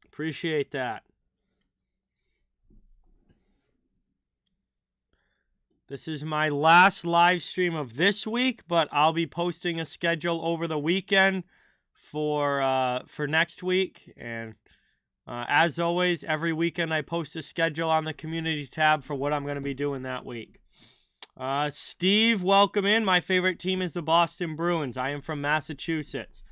S1: Appreciate that. This is my last live stream of this week, but I'll be posting a schedule over the weekend for next week. And as always, every weekend I post a schedule on the community tab for what I'm going to be doing that week. Steve, welcome in. My favorite team is the Boston Bruins. I am from Massachusetts.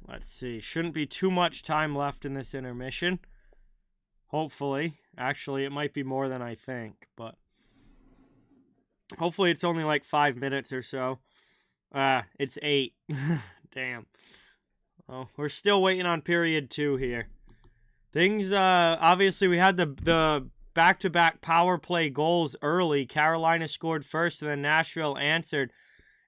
S1: Let's see. Shouldn't be too much time left in this intermission. Hopefully. Actually, it might be more than I think, but hopefully it's only like 5 minutes or so. It's 8. Damn. Oh, we're still waiting on period 2 here. Things, obviously we had the back-to-back power play goals early. Carolina scored first, and then Nashville answered.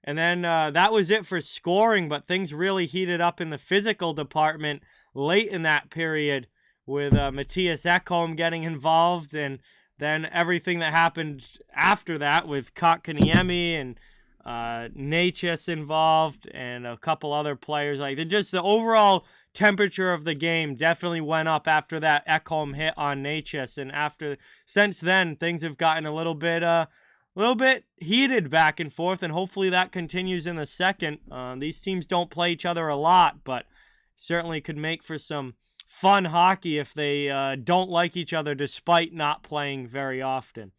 S1: And then that was it for scoring, but things really heated up in the physical department late in that period with Matthias Ekholm getting involved, and then everything that happened after that with Kotkaniemi and Necas involved and a couple other players. Like, just the overall temperature of the game definitely went up after that Ekholm hit on Necas, and since then things have gotten a little bit heated back and forth, and hopefully that continues in the second. These teams don't play each other a lot, but certainly could make for some fun hockey if they don't like each other despite not playing very often.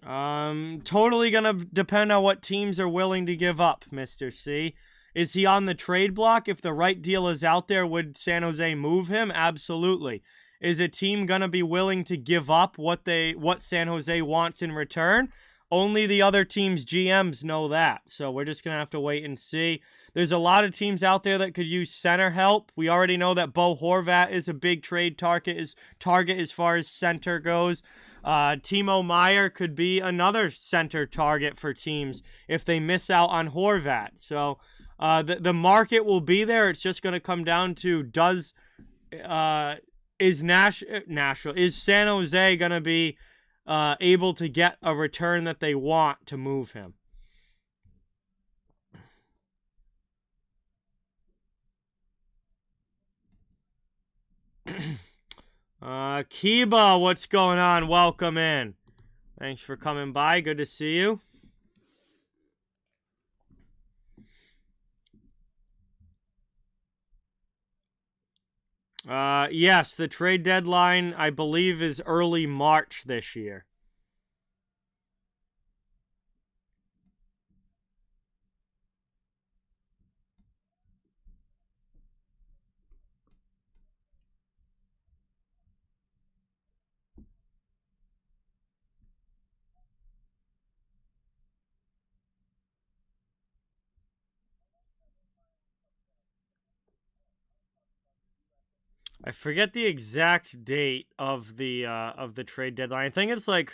S1: Totally gonna depend on what teams are willing to give up, Mr. C. Is he on the trade block? If the right deal is out there, would San Jose move him? Absolutely. Is a team going to be willing to give up what San Jose wants in return? Only the other team's GMs know that. So we're just going to have to wait and see. There's a lot of teams out there that could use center help. We already know that Bo Horvat is a big trade target as far as center goes. Timo Meier could be another center target for teams if they miss out on Horvat. So the market will be there. It's just going to come down to is San Jose going to be able to get a return that they want to move him? Kiba, what's going on? Welcome in. Thanks for coming by. Good to see you. Yes, the trade deadline, I believe, is early March this year. I forget the exact date of the trade deadline. I think it's like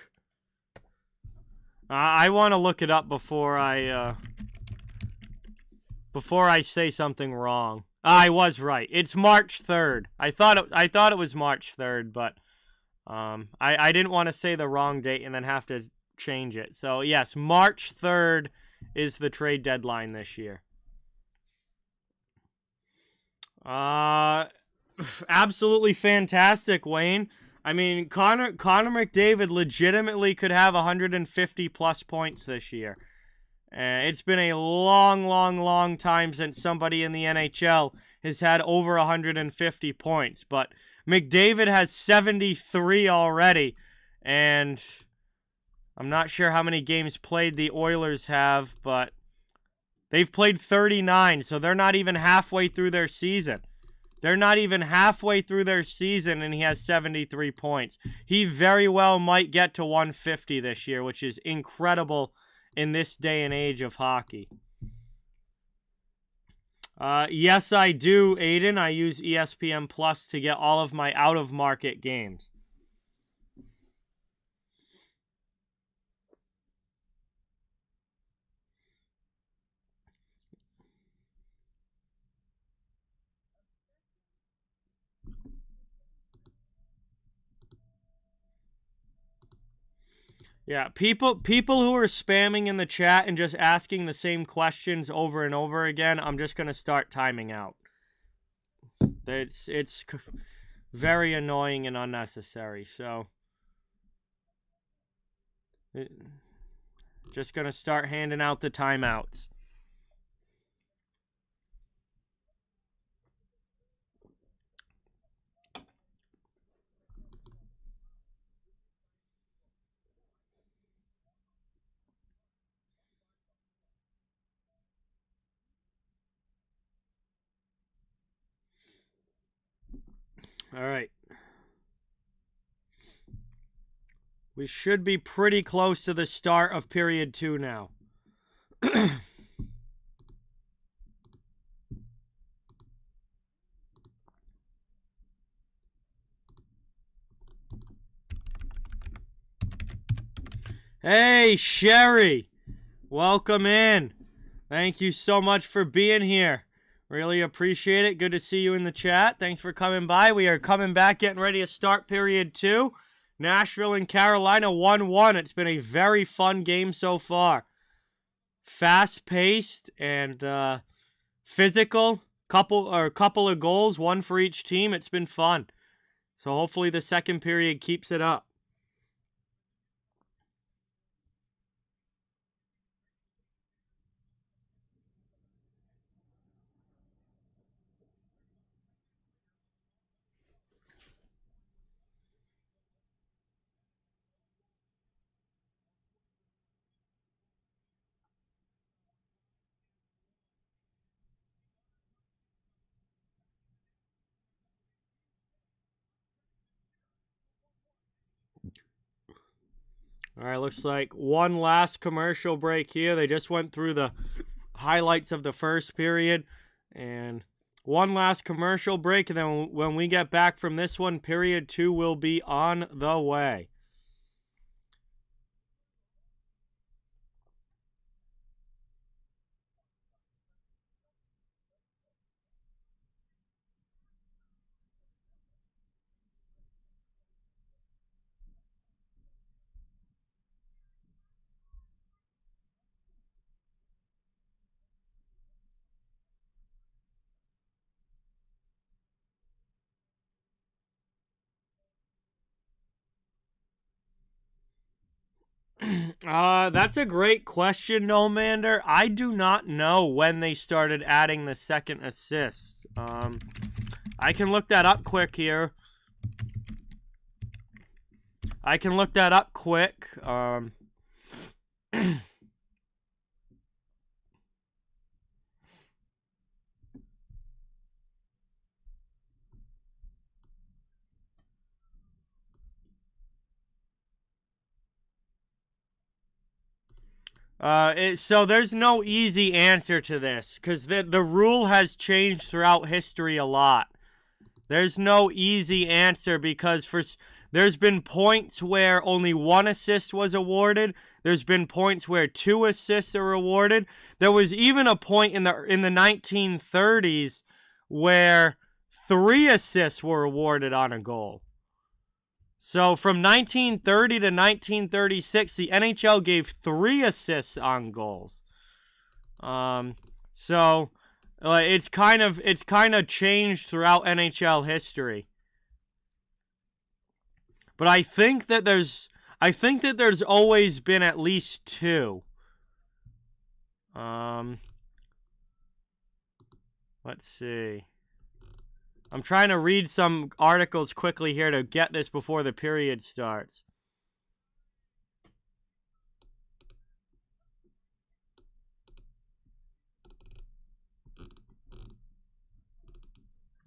S1: I want to look it up before I say something wrong. I was right. It's March 3rd. I thought it was March 3rd, but I didn't want to say the wrong date and then have to change it. So yes, March 3rd is the trade deadline this year. Absolutely fantastic, Wayne. I mean, Connor McDavid legitimately could have 150 plus points this year. It's been a long time since somebody in the NHL has had over 150 points. But McDavid has 73 already. And I'm not sure how many games played the Oilers have, but they've played 39, so they're not even halfway through their season. They're not even halfway through their season, and he has 73 points. He very well might get to 150 this year, which is incredible in this day and age of hockey. Yes, I do, Aiden. I use ESPN Plus to get all of my out-of-market games. Yeah, people who are spamming in the chat and just asking the same questions over and over again, I'm just going to start timing out. It's very annoying and unnecessary, so just going to start handing out the timeouts. All right. We should be pretty close to the start of period 2 now. Hey, Sherry. Welcome in. Thank you so much for being here. Really appreciate it. Good to see you in the chat. Thanks for coming by. We are coming back, getting ready to start period 2. Nashville and Carolina 1-1. It's been a very fun game so far. Fast-paced and physical. Couple of goals, one for each team. It's been fun. So hopefully the second period keeps it up. All right, looks like one last commercial break here. They just went through the highlights of the first period. And one last commercial break. And then when we get back from this one, period 2 will be on the way. That's a great question, Nomander. I do not know when they started adding the second assist. I can look that up quick here. I can look that up quick. So there's no easy answer to this because the rule has changed throughout history a lot. There's no easy answer because there's been points where only one assist was awarded. There's been points where 2 assists are awarded. There was even a point in the 1930s where 3 assists were awarded on a goal. So from 1930 to 1936, the NHL gave 3 assists on goals. So it's kind of changed throughout NHL history. But I think that there's always been at least 2. Let's see. I'm trying to read some articles quickly here to get this before the period starts.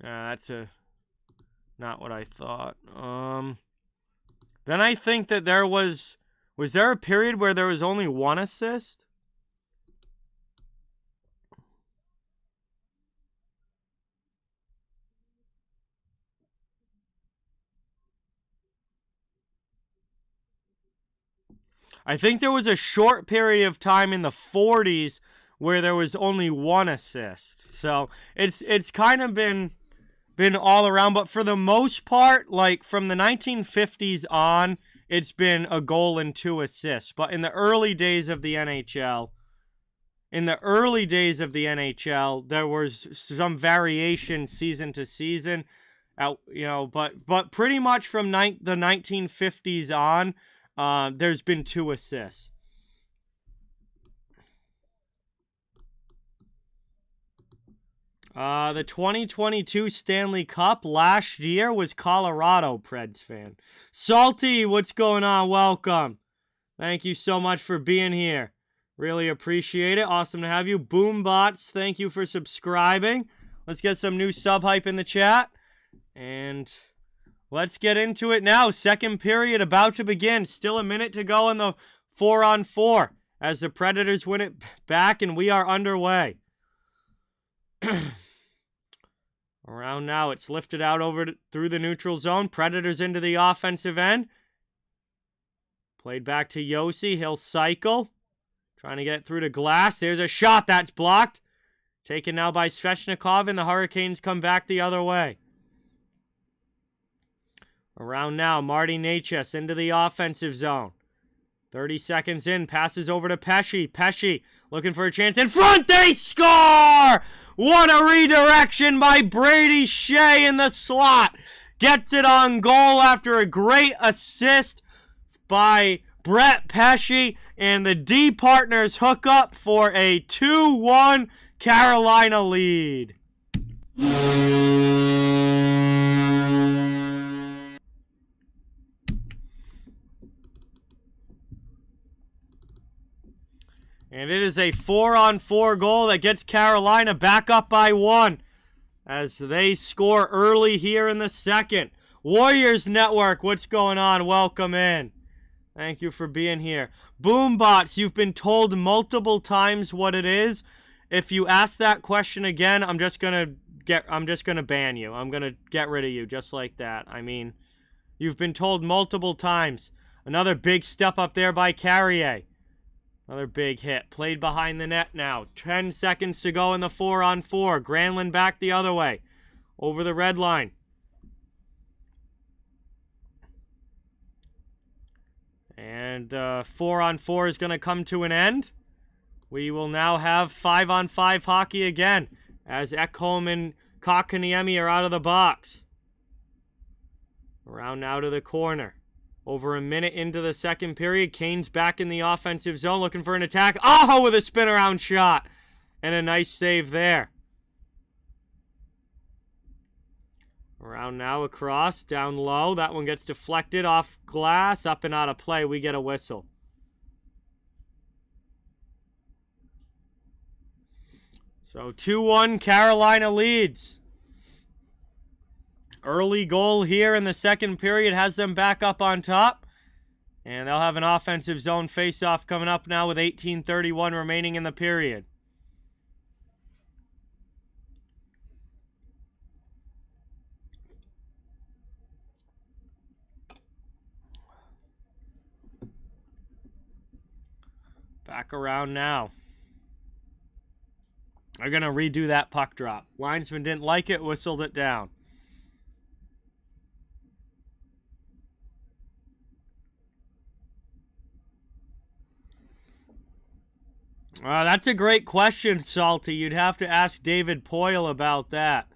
S1: That's not what I thought. Then I think that there was there a period where there was only one assist? I think there was a short period of time in the 40s where there was only one assist. So it's kind of been all around, but for the most part, like from the 1950s on, it's been a goal and 2 assists. But in the early days of the NHL, there was some variation season to season. But pretty much from the 1950s on, there's been 2 assists. The 2022 Stanley Cup last year was Colorado, Preds fan. Salty, what's going on? Welcome. Thank you so much for being here. Really appreciate it. Awesome to have you. Boombots, thank you for subscribing. Let's get some new sub hype in the chat. And let's get into it now. Second period about to begin. Still a minute to go in the 4-on-4 as the Predators win it back and we are underway. Around now, it's lifted out through the neutral zone. Predators into the offensive end. Played back to Yossi. He'll cycle. Trying to get it through to Glass. There's a shot that's blocked. Taken now by Svechnikov, and the Hurricanes come back the other way. Around now, Marty Necas into the offensive zone. 30 seconds in, passes over to Pesce. Pesce looking for a chance in front. They score! What a redirection by Brady Shea in the slot. Gets it on goal after a great assist by Brett Pesce. And the D partners hook up for a 2-1 Carolina lead. And it is a 4-on-4 goal that gets Carolina back up by 1 as they score early here in the second. Warriors Network, what's going on? Welcome in. Thank you for being here. Boombots, you've been told multiple times what it is. If you ask that question again, I'm just gonna ban you. I'm gonna get rid of you just like that. I mean, you've been told multiple times. Another big step up there by Carrier. Another big hit. Played behind the net now. 10 seconds to go in the 4-on-4. Granlund back the other way. Over the red line. And the 4-on-4 is going to come to an end. We will now have 5-on-5 hockey again as Ekholm and Kotkaniemi are out of the box. Around now to the corner. Over a minute into the second period, Kane's back in the offensive zone looking for an attack. Aho with a spin-around shot. And a nice save there. Around now across, down low. That one gets deflected off glass, up and out of play. We get a whistle. So 2-1 Carolina leads. Early goal here in the second period has them back up on top. And they'll have an offensive zone face-off coming up now with 18:31 remaining in the period. Back around now. They're going to redo that puck drop. Linesman didn't like it, whistled it down. That's a great question, Salty. You'd have to ask David Poyle about that.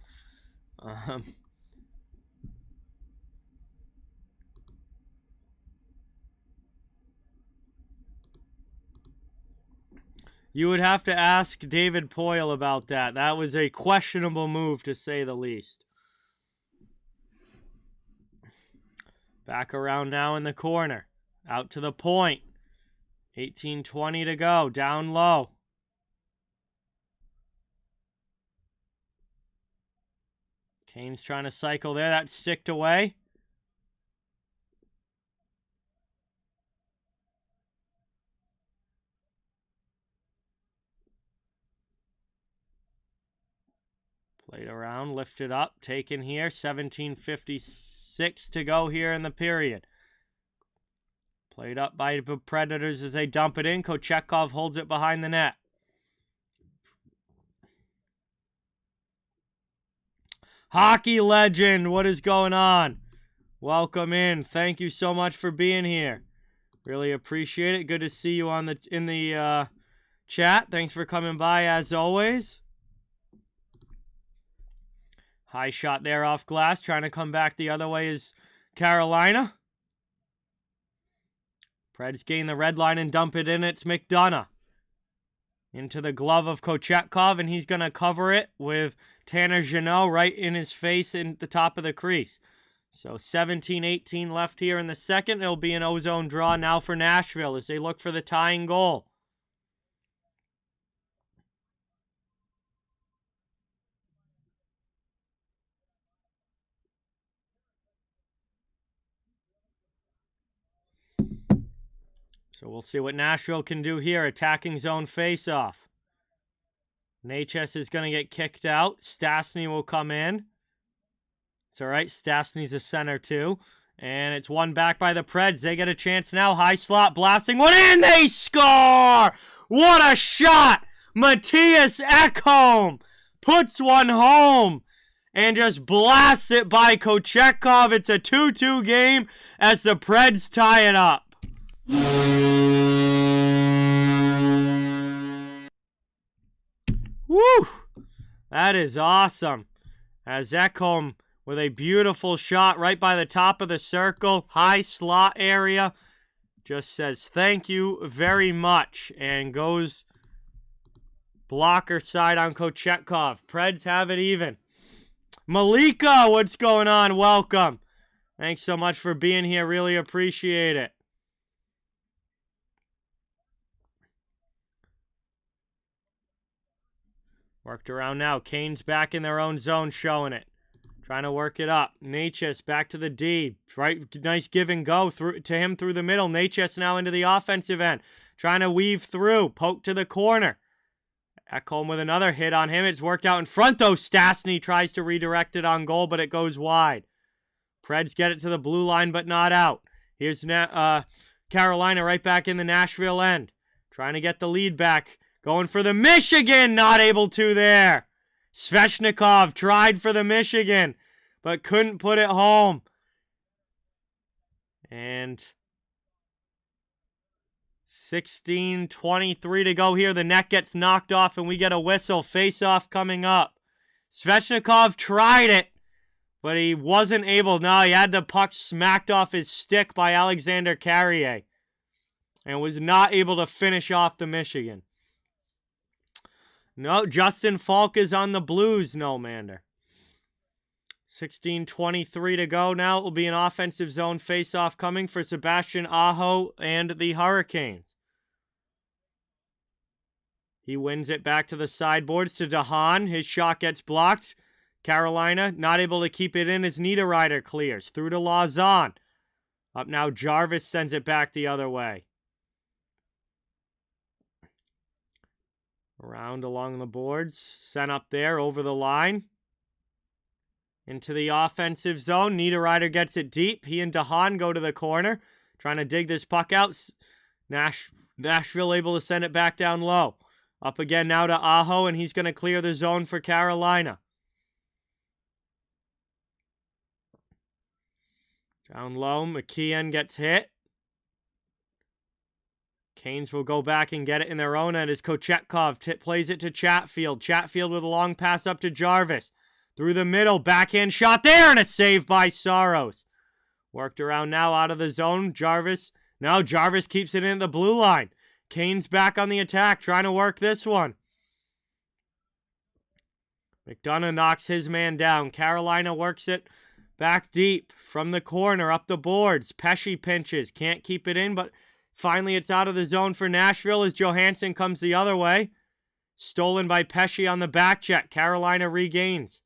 S1: You would have to ask David Poyle about that. That was a questionable move, to say the least. Back around now in the corner. Out to the point. 18:20 to go. Down low. Kane's trying to cycle there. That's sticked away. Played around, lifted up, taken here. 17:56 to go here in the period. Played up by the Predators as they dump it in. Kochetkov holds it behind the net. Hockey legend, what is going on? Welcome in. Thank you so much for being here. Really appreciate it. Good to see you in the chat. Thanks for coming by as always. High shot there off glass. Trying to come back the other way is Carolina. Preds gain the red line and dump it in. It's McDonough. Into the glove of Kochetkov, and he's going to cover it with Tanner Jeannot right in his face in the top of the crease. So 17:18 left here in the second. It'll be an O-zone draw now for Nashville as they look for the tying goal. So we'll see what Nashville can do here. Attacking zone face-off. Natchez is going to get kicked out. Stastny will come in. It's all right. Stastny's a center too. And it's one back by the Preds. They get a chance now. High slot blasting one in. They score! What a shot! Mattias Ekholm puts one home and just blasts it by Kochetkov. It's a 2-2 game as the Preds tie it up. Woo! That is awesome. As Ekholm with a beautiful shot right by the top of the circle, high slot area, just says thank you very much and goes blocker side on Kochetkov. Preds have it even. Malika, what's going on? Welcome. Thanks so much for being here. Really appreciate it. Worked around now. Kane's back in their own zone, showing it. Trying to work it up. Natchez back to the D. Right, nice give and go through to him through the middle. Natchez now into the offensive end. Trying to weave through. Poke to the corner. Ekholm with another hit on him. It's worked out in front, though. Stastny tries to redirect it on goal, but it goes wide. Preds get it to the blue line, but not out. Here's Carolina right back in the Nashville end. Trying to get the lead back. Going for the Michigan, not able to there. Svechnikov tried for the Michigan, but couldn't put it home. And 16:23 to go here. The net gets knocked off, and we get a whistle. Face-off coming up. Svechnikov tried it, but he wasn't able. No, he had the puck smacked off his stick by Alexander Carrier and was not able to finish off the Michigan. No, Justin Falk is on the Blues, no mander. 16:23 to go now. It will be an offensive zone face-off coming for Sebastian Aho and the Hurricanes. He wins it back to the sideboards to DeHaan. His shot gets blocked. Carolina not able to keep it in as Niederreiter clears. Through to Lauzon. Up now, Jarvis sends it back the other way. Around along the boards. Sent up there over the line. Into the offensive zone. Niederreiter gets it deep. He and DeHaan go to the corner. Trying to dig this puck out. Nashville able to send it back down low. Up again now to Aho, and he's going to clear the zone for Carolina. Down low, McKeon gets hit. Canes will go back and get it in their own end as Kochetkov plays it to Chatfield. Chatfield with a long pass up to Jarvis. Through the middle, backhand shot there, and a save by Saros. Worked around now out of the zone. Jarvis keeps it in the blue line. Canes back on the attack, trying to work this one. McDonough knocks his man down. Carolina works it back deep from the corner, up the boards. Pesce pinches, can't keep it in, but finally it's out of the zone for Nashville as Johansson comes the other way. Stolen by Pesce on the back check. Carolina regains.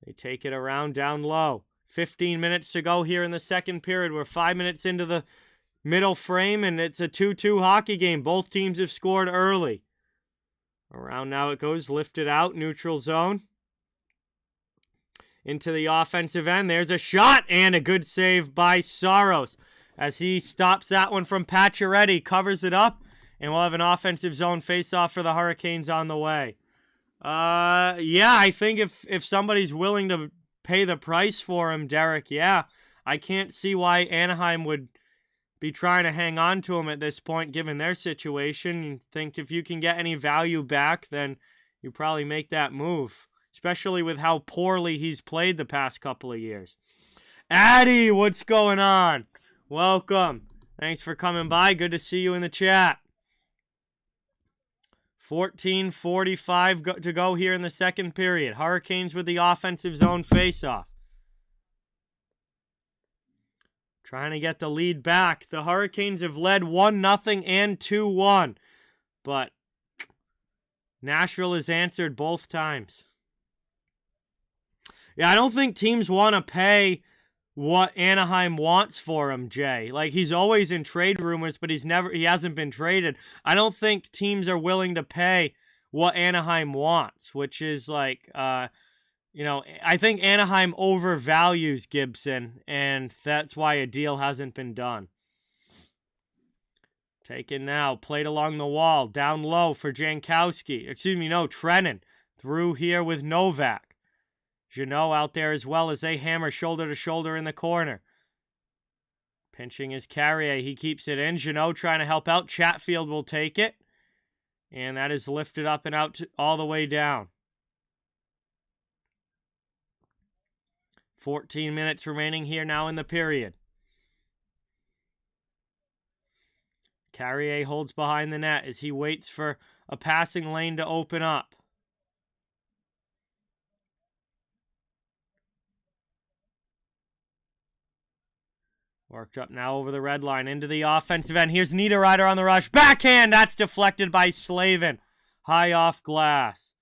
S1: They take it around down low. 15 minutes to go here in the second period. We're 5 minutes into the middle frame, and it's a 2-2 hockey game. Both teams have scored early. Around now it goes, lifted out, neutral zone. Into the offensive end. There's a shot and a good save by Saros as he stops that one from Pacioretty, covers it up, and we'll have an offensive zone face-off for the Hurricanes on the way. Yeah, I think if somebody's willing to pay the price for him, Derek, yeah, I can't see why Anaheim would be trying to hang on to him at this point, given their situation. You think if you can get any value back, then you probably make that move, especially with how poorly he's played the past couple of years. Addy, what's going on? Welcome. Thanks for coming by. Good to see you in the chat. 14:45 to go here in the second period. Hurricanes with the offensive zone faceoff. Trying to get the lead back. The Hurricanes have led 1-0 and 2-1. But Nashville has answered both times. Yeah, I don't think teams want to pay what Anaheim wants for him, Jay. Like, he's always in trade rumors, but he hasn't been traded. I don't think teams are willing to pay what Anaheim wants, which is like, I think Anaheim overvalues Gibson, and that's why a deal hasn't been done. Taken now, played along the wall, down low for Jankowski. Trennan through here with Novak. Jeannot out there as well as they hammer shoulder to shoulder in the corner. Pinching is Carrier. He keeps it in. Jeannot trying to help out. Chatfield will take it. And that is lifted up and out all the way down. 14 minutes remaining here now in the period. Carrier holds behind the net as he waits for a passing lane to open up. Worked up now over the red line into the offensive end. Here's Niederreiter on the rush. Backhand! That's deflected by Slavin. High off glass.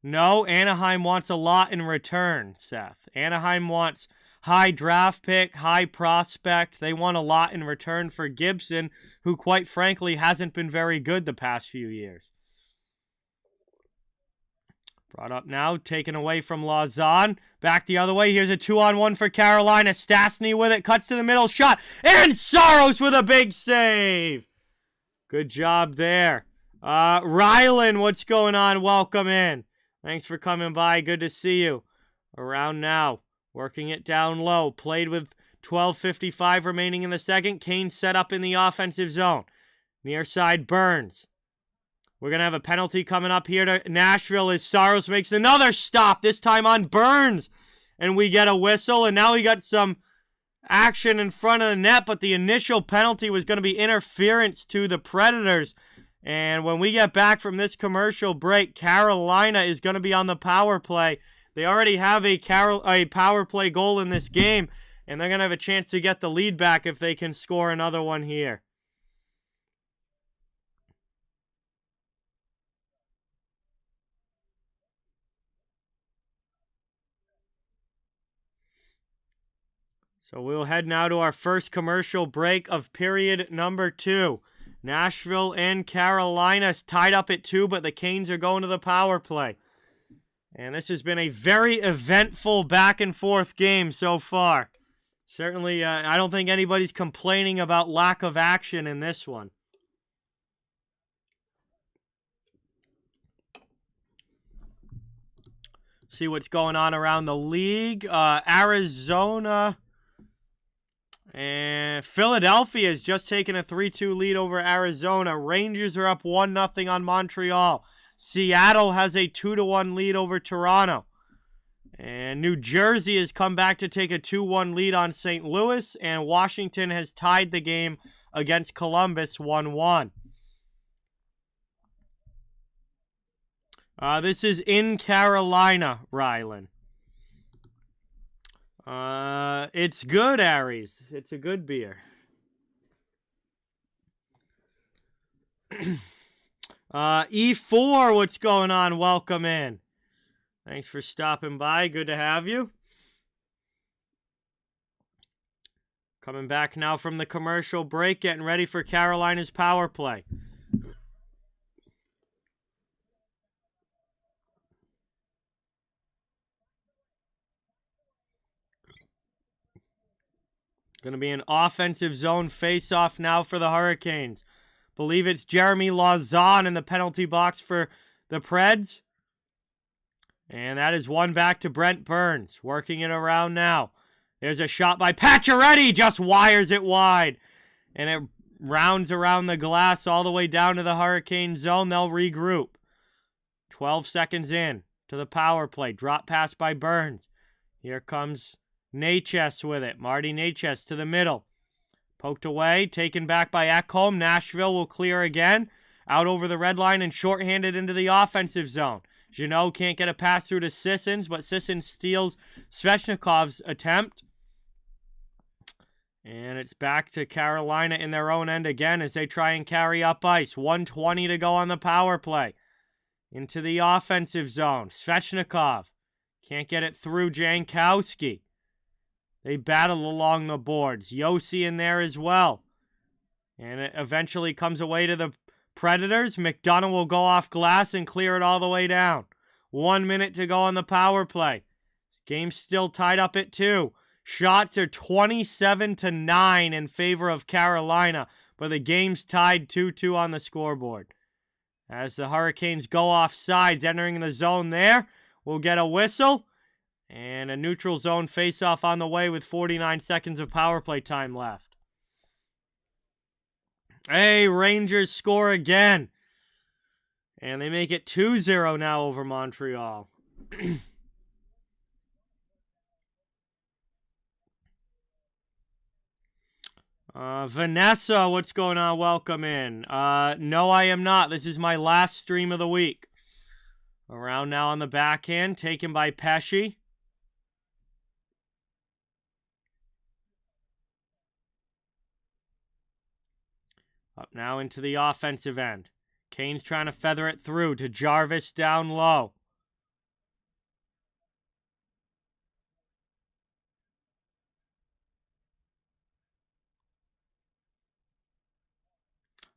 S1: No, Anaheim wants a lot in return, Seth. Anaheim wants high draft pick, high prospect. They want a lot in return for Gibson, who quite frankly hasn't been very good the past few years. Brought up now, taken away from Lauzon. Back the other way. Here's a 2-on-1 for Carolina. Stastny with it. Cuts to the middle. Shot. And Saros with a big save. Good job there. Rylan, what's going on? Welcome in. Thanks for coming by. Good to see you. Around now. Working it down low. Played with 12:55 remaining in the second. Kane set up in the offensive zone. Near side Burns. We're going to have a penalty coming up here to Nashville as Saros makes another stop, this time on Burns. And we get a whistle, and now we got some action in front of the net, but the initial penalty was going to be interference to the Predators. And when we get back from this commercial break, Carolina is going to be on the power play. They already have a power play goal in this game, and they're going to have a chance to get the lead back if they can score another one here. So we'll head now to our first commercial break of period number 2. Nashville and Carolina tied up at 2, but the Canes are going to the power play. And this has been a very eventful back-and-forth game so far. Certainly, I don't think anybody's complaining about lack of action in this one. See what's going on around the league. Arizona and Philadelphia has just taken a 3-2 lead over Arizona. Rangers are up 1-0 on Montreal. Seattle has a 2-1 lead over Toronto. And New Jersey has come back to take a 2-1 lead on St. Louis. And Washington has tied the game against Columbus 1-1. This is in Carolina, Rylan. It's good, Aries. It's a good beer. E4, what's going on? Welcome in. Thanks for stopping by. Good to have you. Coming back now from the commercial break, getting ready for Carolina's power play. Going to be an offensive zone face-off now for the Hurricanes. Believe it's Jeremy Lauzon in the penalty box for the Preds. And that is one back to Brent Burns. Working it around now. There's a shot by Pacioretty. Just wires it wide. And it rounds around the glass all the way down to the Hurricane zone. They'll regroup. 12 seconds in to the power play. Drop pass by Burns. Here comes Necas with it. Marty Necas to the middle. Poked away. Taken back by Ekholm. Nashville will clear again. Out over the red line and shorthanded into the offensive zone. Jeannot can't get a pass through to Sissons, but Sissons steals Svechnikov's attempt. And it's back to Carolina in their own end again as they try and carry up ice. 1:20 to go on the power play. Into the offensive zone. Svechnikov can't get it through Jankowski. They battle along the boards. Yossi in there as well. And it eventually comes away to the Predators. McDonough will go off glass and clear it all the way down. 1 minute to go on the power play. Game's still tied up at 2. Shots are 27-9 in favor of Carolina, but the game's tied 2-2 on the scoreboard. As the Hurricanes go off sides, entering the zone there, we'll get a whistle. And a neutral zone face-off on the way with 49 seconds of power play time left. Hey, Rangers score again. And they make it 2-0 now over Montreal. Vanessa, what's going on? Welcome in. No, I am not. This is my last stream of the week. Around now on the backhand, taken by Pesci. Up now into the offensive end. Kane's trying to feather it through to Jarvis down low.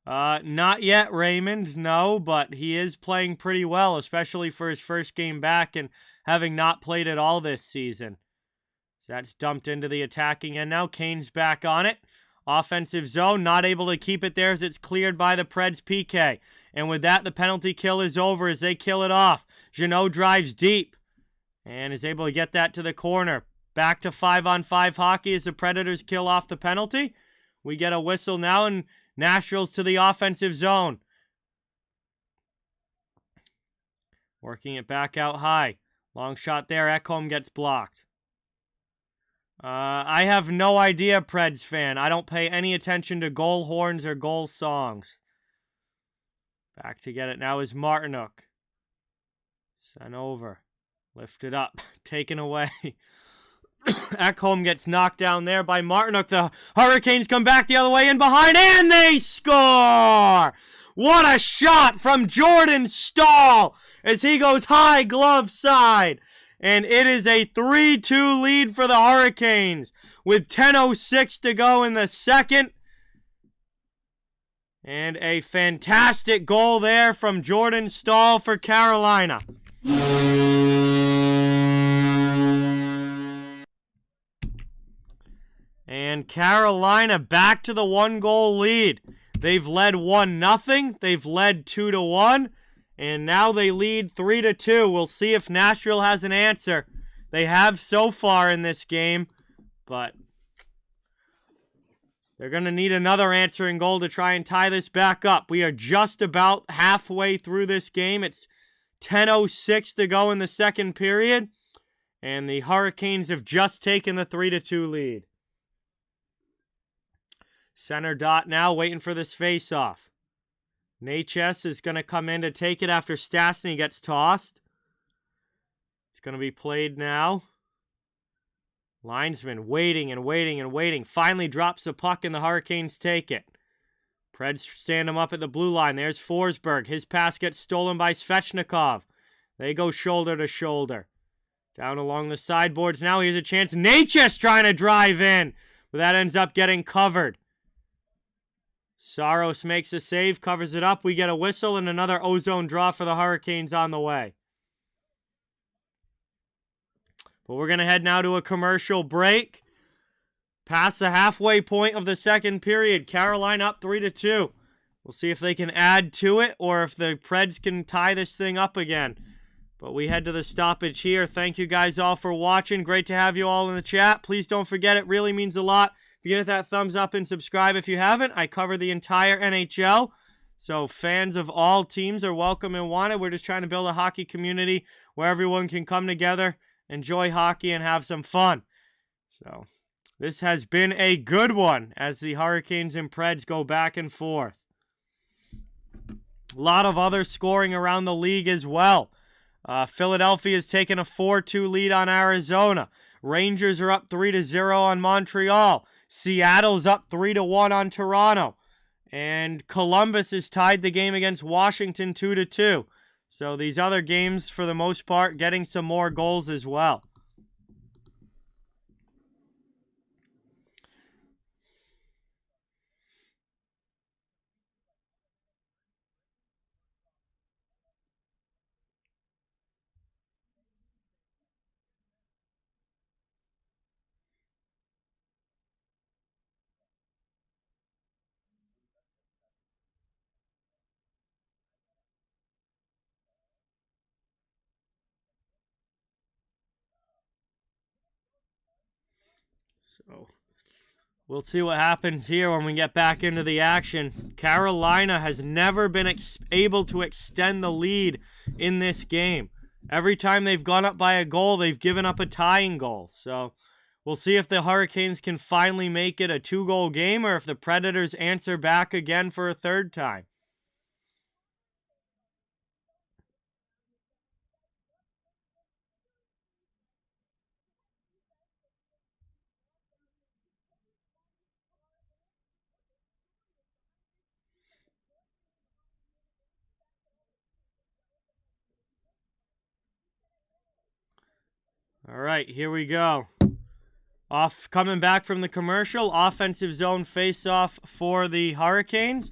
S1: Not yet, Raymond, no, but he is playing pretty well, especially for his first game back and having not played at all this season. So that's dumped into the attacking end now. Kane's back on it. Offensive zone, not able to keep it there as it's cleared by the Preds PK. And with that, the penalty kill is over as they kill it off. Jeannot drives deep and is able to get that to the corner. Back to 5-on-5 hockey as the Predators kill off the penalty. We get a whistle now, and Nashville's to the offensive zone. Working it back out high. Long shot there. Ekholm gets blocked. I have no idea, Preds fan. I don't pay any attention to goal horns or goal songs. Back to get it now is Martinook. Sent over. Lifted up. Taken away. Ekholm gets knocked down there by Martinook. The Hurricanes come back the other way in behind, and they score! What a shot from Jordan Staal as he goes high glove side. And it is a 3-2 lead for the Hurricanes with 10:06 to go in the second. And a fantastic goal there from Jordan Staal for Carolina. And Carolina back to the 1-goal lead. They've led 1-0. They've led 2-1. And now they lead 3-2. We'll see if Nashville has an answer. They have so far in this game, but they're going to need another answering goal to try and tie this back up. We are just about halfway through this game. It's 10:06 to go in the second period, and the Hurricanes have just taken the 3-2 lead. Center dot now, waiting for this face-off. Necas is going to come in to take it after Stastny gets tossed. It's going to be played now. Linesman waiting and waiting and waiting. Finally drops the puck and the Hurricanes take it. Preds stand him up at the blue line. There's Forsberg. His pass gets stolen by Svechnikov. They go shoulder to shoulder. Down along the sideboards now. Here's a chance. Necas trying to drive in, but that ends up getting covered. Saros makes a save, covers it up. We get a whistle and another ozone draw for the Hurricanes on the way. But we're going to head now to a commercial break. Past the halfway point of the second period. Carolina up 3-2. We'll see if they can add to it or if the Preds can tie this thing up again. But we head to the stoppage here. Thank you guys all for watching. Great to have you all in the chat. Please don't forget, it really means a lot if you get that thumbs up and subscribe if you haven't. I cover the entire NHL, so fans of all teams are welcome and wanted. We're just trying to build a hockey community where everyone can come together, enjoy hockey, and have some fun. So this has been a good one as the Hurricanes and Preds go back and forth. A lot of other scoring around the league as well. Philadelphia has taken a 4-2 lead on Arizona. Rangers are up 3-0 on Montreal. Seattle's up 3-1 on Toronto. And Columbus has tied the game against Washington 2-2. So these other games, for the most part, getting some more goals as well. So we'll see what happens here when we get back into the action. Carolina has never been able to extend the lead in this game. Every time they've gone up by a goal, they've given up a tying goal. So we'll see if the Hurricanes can finally make it a 2-goal game or if the Predators answer back again for a third time. All right, here we go. Coming back from the commercial, offensive zone face-off for the Hurricanes.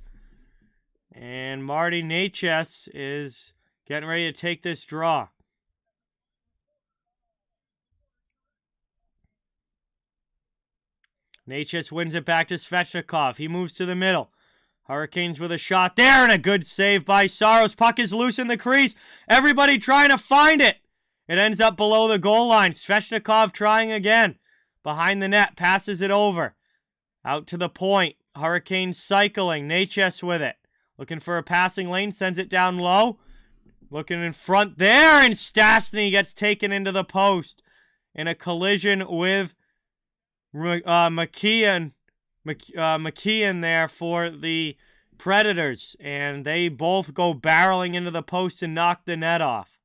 S1: And Marty Necas is getting ready to take this draw. Necas wins it back to Svechnikov. He moves to the middle. Hurricanes with a shot there and a good save by Saros. Puck is loose in the crease. Everybody trying to find it. It ends up below the goal line. Svechnikov trying again. Behind the net, passes it over. Out to the point. Hurricanes cycling. Necas with it. Looking for a passing lane. Sends it down low. Looking in front there. And Stastny gets taken into the post. In a collision with McKeon there for the Predators. And they both go barreling into the post and knock the net off.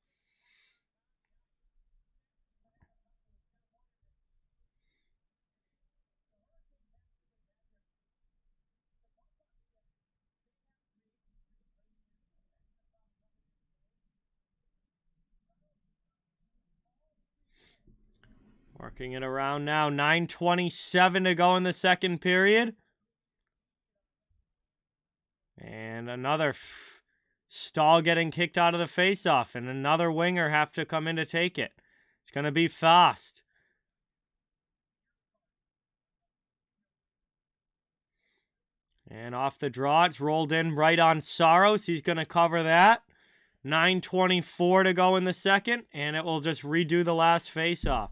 S1: Working it around now. 9:27 to go in the second period. And another Stahl getting kicked out of the faceoff. And another winger have to come in to take it. It's going to be fast. And off the draw, it's rolled in right on Saros. He's going to cover that. 9:24 to go in the second. And it will just redo the last faceoff.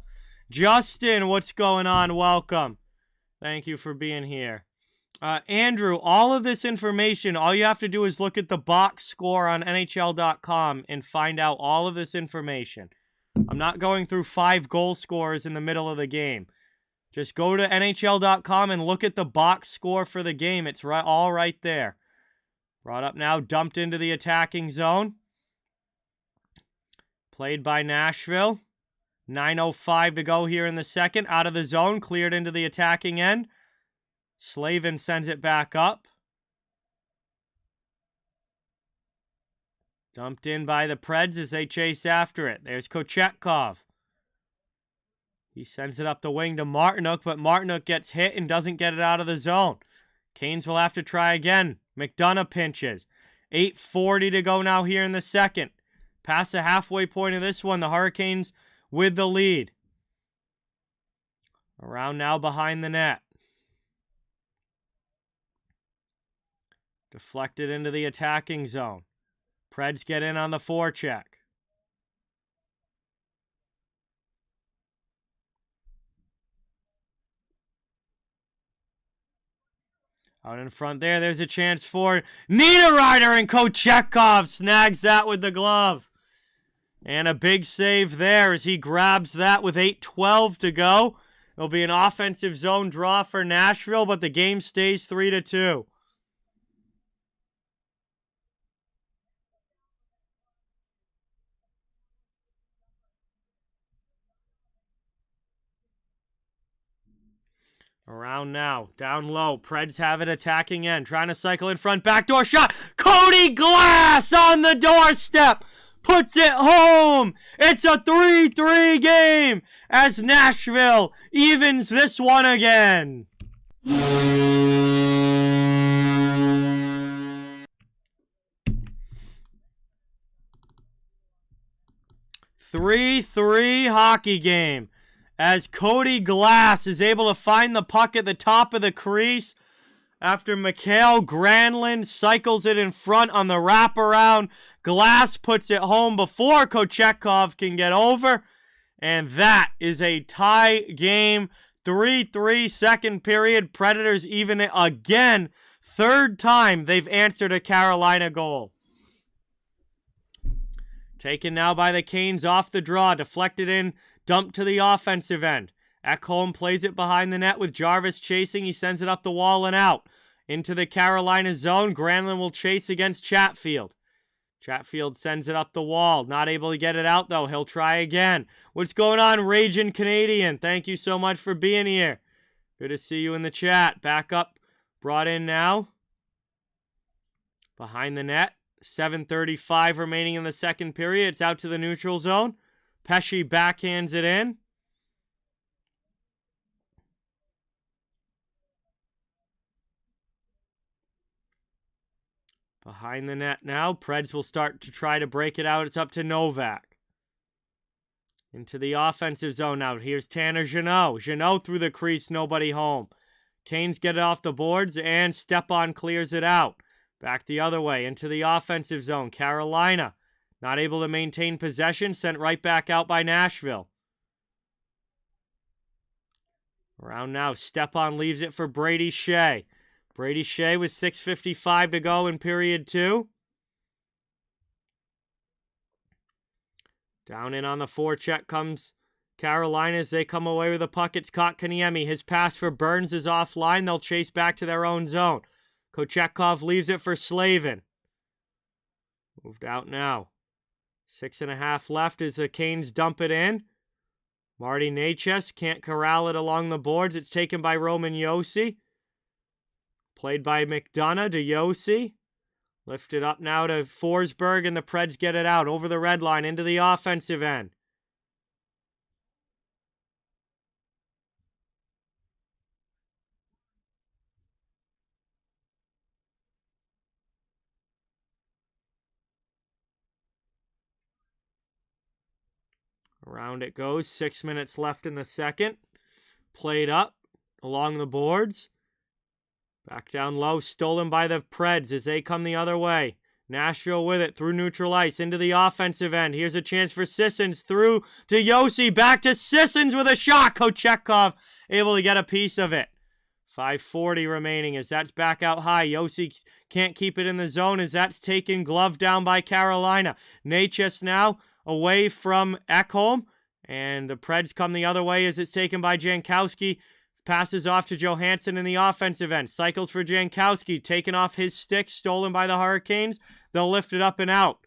S1: Justin, what's going on? Welcome. Thank you for being here. Andrew, all of this information, all you have to do is look at the box score on NHL.com and find out all of this information. I'm not going through 5 goal scorers in the middle of the game. Just go to NHL.com and look at the box score for the game. It's all right there. Brought up now, dumped into the attacking zone. Played by Nashville. 9:05 to go here in the second. Out of the zone, cleared into the attacking end. Slavin sends it back up. Dumped in by the Preds as they chase after it. There's Kochetkov. He sends it up the wing to Martinook, but Martinook gets hit and doesn't get it out of the zone. Canes will have to try again. McDonough pinches. 8:40 to go now here in the second. Past the halfway point of this one, the Hurricanes with the lead. Around now behind the net. Deflected into the attacking zone. Preds get in on the forecheck. Out in front there's a chance for Niederreiter, and Kochetkov snags that with the glove. And a big save there as he grabs that with 8:12 to go. It'll be an offensive zone draw for Nashville, but the game stays 3-2. Around now, down low. Preds have it attacking end. Trying to cycle in front. Backdoor shot. Cody Glass on the doorstep. Puts it home. It's a 3-3 game as Nashville evens this one again. 3-3 hockey game. As Cody Glass is able to find the puck at the top of the crease after Mikael Granlund cycles it in front on the wraparound. Glass puts it home before Kochetkov can get over, and that is a tie game. 3-3 second period. Predators even it again. Third time they've answered a Carolina goal. Taken now by the Canes off the draw, deflected in, dumped to the offensive end. Ekholm plays it behind the net with Jarvis chasing. He sends it up the wall and out. Into the Carolina zone. Granlund will chase against Chatfield. Chatfield sends it up the wall. Not able to get it out, though. He'll try again. What's going on, Raging Canadian? Thank you so much for being here. Good to see you in the chat. Back up. Brought in now. Behind the net. 7:35 remaining in the second period. It's out to the neutral zone. Pesce backhands it in. Behind the net now. Preds will start to try to break it out. It's up to Novak. Into the offensive zone now. Here's Tanner Jeannot. Jeannot through the crease. Nobody home. Canes get it off the boards and Stepan clears it out. Back the other way into the offensive zone. Carolina not able to maintain possession. Sent right back out by Nashville. Around now. Stepan leaves it for Brady Shea. Brady Shea with 6:55 to go in period 2. Down in on the forecheck comes Carolina as they come away with the puck. It's Kotkaniemi. His pass for Burns is offline. They'll chase back to their own zone. Kochetkov leaves it for Slavin. Moved out now. 6.5 left as the Canes dump it in. Marty Necas can't corral it along the boards. It's taken by Roman Josi. Played by McDonough to Josi. Lifted up now to Forsberg, and the Preds get it out over the red line into the offensive end. Around it goes. 6 minutes left in the second. Played up along the boards. Back down low. Stolen by the Preds as they come the other way. Nashville with it through neutral ice into the offensive end. Here's a chance for Sissons through to Josi. Back to Sissons with a shot. Kochetkov able to get a piece of it. 5:40 remaining as that's back out high. Josi can't keep it in the zone as that's taken glove down by Carolina. Necas now away from Ekholm, and the Preds come the other way as it's taken by Jankowski. Passes off to Johansson in the offensive end. Cycles for Jankowski. Taken off his stick. Stolen by the Hurricanes. They'll lift it up and out.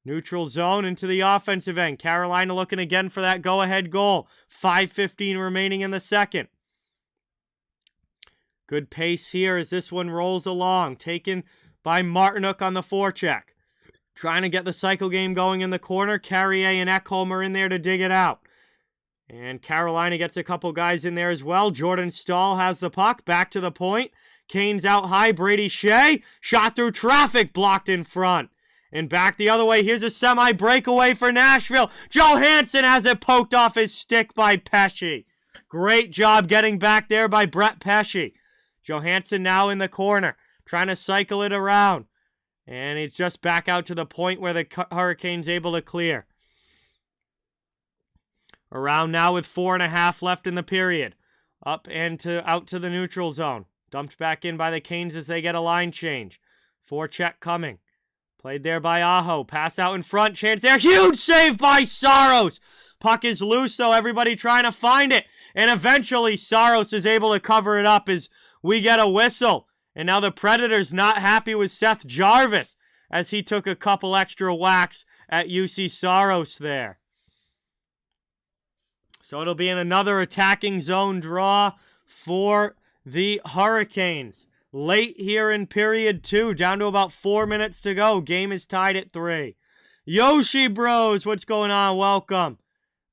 S1: Neutral zone into the offensive end. Carolina looking again for that go-ahead goal. 5:15 remaining in the second. Good pace here as this one rolls along. Taken by Martinook on the forecheck. trying to get the cycle game going in the corner. Carrier and Ekholm are in there to dig it out. And Carolina gets a couple guys in there as well. Jordan Stahl has the puck. Back to the point. Kane's out high. Brady Shea. Shot through traffic. Blocked in front. And back the other way. Here's a semi-breakaway for Nashville. Johansson has it poked off his stick by Pesce. Great job getting back there by Brett Pesce. Johansson now in the corner. Trying to cycle it around. And it's just back out to the point where the Hurricanes able to clear. Around now with 4.5 left in the period. Up and out to the neutral zone. Dumped back in by the Canes as they get a line change. Forecheck coming. Played there by Aho. Pass out in front. Chance there. Huge save by Saros. Puck is loose, though. Everybody trying to find it. And eventually Saros is able to cover it up as we get a whistle. And now the Predators not happy with Seth Jarvis as he took a couple extra whacks at UC Saros there. So it'll be in another attacking zone draw for the Hurricanes. Late here in period 2, down to about 4 minutes to go. Game is tied at 3. Yoshi Bros, what's going on? Welcome.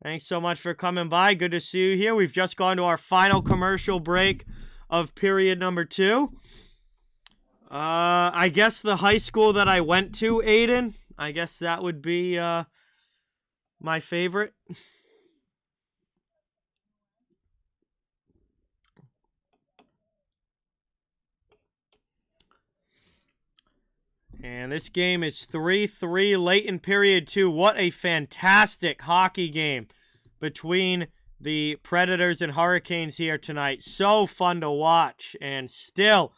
S1: Thanks so much for coming by. Good to see you here. We've just gone to our final commercial break of period number 2. I guess the high school that I went to, Aiden, I guess that would be my favorite. And this game is 3-3 late in period 2. What a fantastic hockey game between the Predators and Hurricanes here tonight. So fun to watch, and still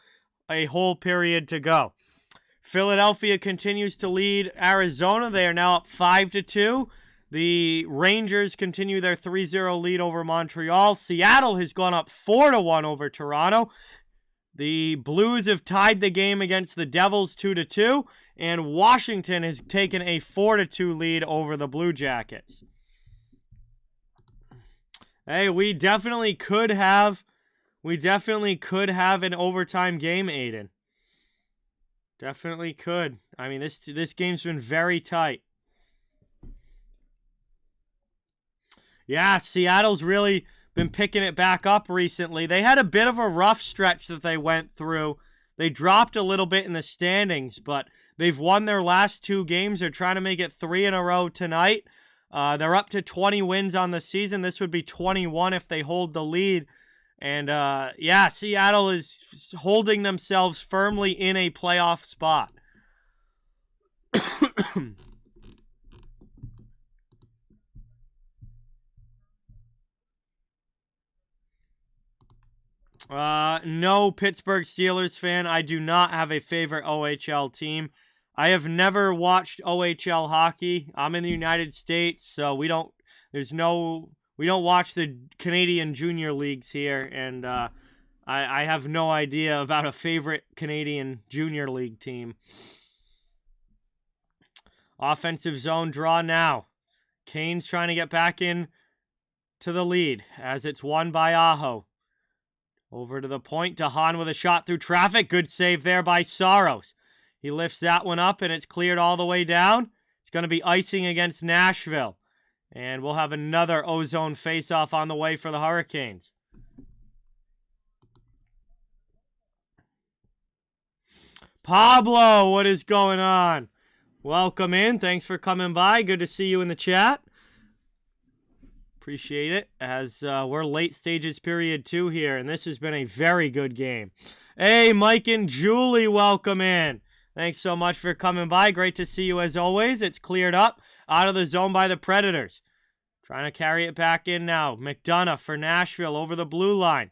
S1: a whole period to go. Philadelphia continues to lead Arizona. They are now up 5-2. The Rangers continue their 3-0 lead over Montreal. Seattle has gone up 4-1 over Toronto. The Blues have tied the game against the Devils 2-2, and Washington has taken a 4-2 lead over the Blue Jackets. Hey, we definitely could have an overtime game, Aiden. Definitely could. I mean, this game's been very tight. Yeah, Seattle's really been picking it back up recently. They had a bit of a rough stretch that they went through. They dropped a little bit in the standings, but they've won their last 2 games. They're trying to make it 3 in a row tonight. They're up to 20 wins on the season. This would be 21 if they hold the lead. And, yeah, Seattle is holding themselves firmly in a playoff spot. No Pittsburgh Steelers fan. I do not have a favorite OHL team. I have never watched OHL hockey. I'm in the United States, so we don't watch the Canadian junior leagues here, and I have no idea about a favorite Canadian junior league team. Offensive zone draw now. Canes trying to get back in to the lead as it's won by Aho. Over to the point. Dahan with a shot through traffic. Good save there by Saros. He lifts that one up, and it's cleared all the way down. It's going to be icing against Nashville. And we'll have another ozone face-off on the way for the Hurricanes. Pablo, what is going on? Welcome in. Thanks for coming by. Good to see you in the chat. Appreciate it, as we're late stages period 2 here, and this has been a very good game. Hey, Mike and Julie, welcome in. Thanks so much for coming by. Great to see you as always. It's cleared up out of the zone by the Predators. Trying to carry it back in now. McDonough for Nashville over the blue line.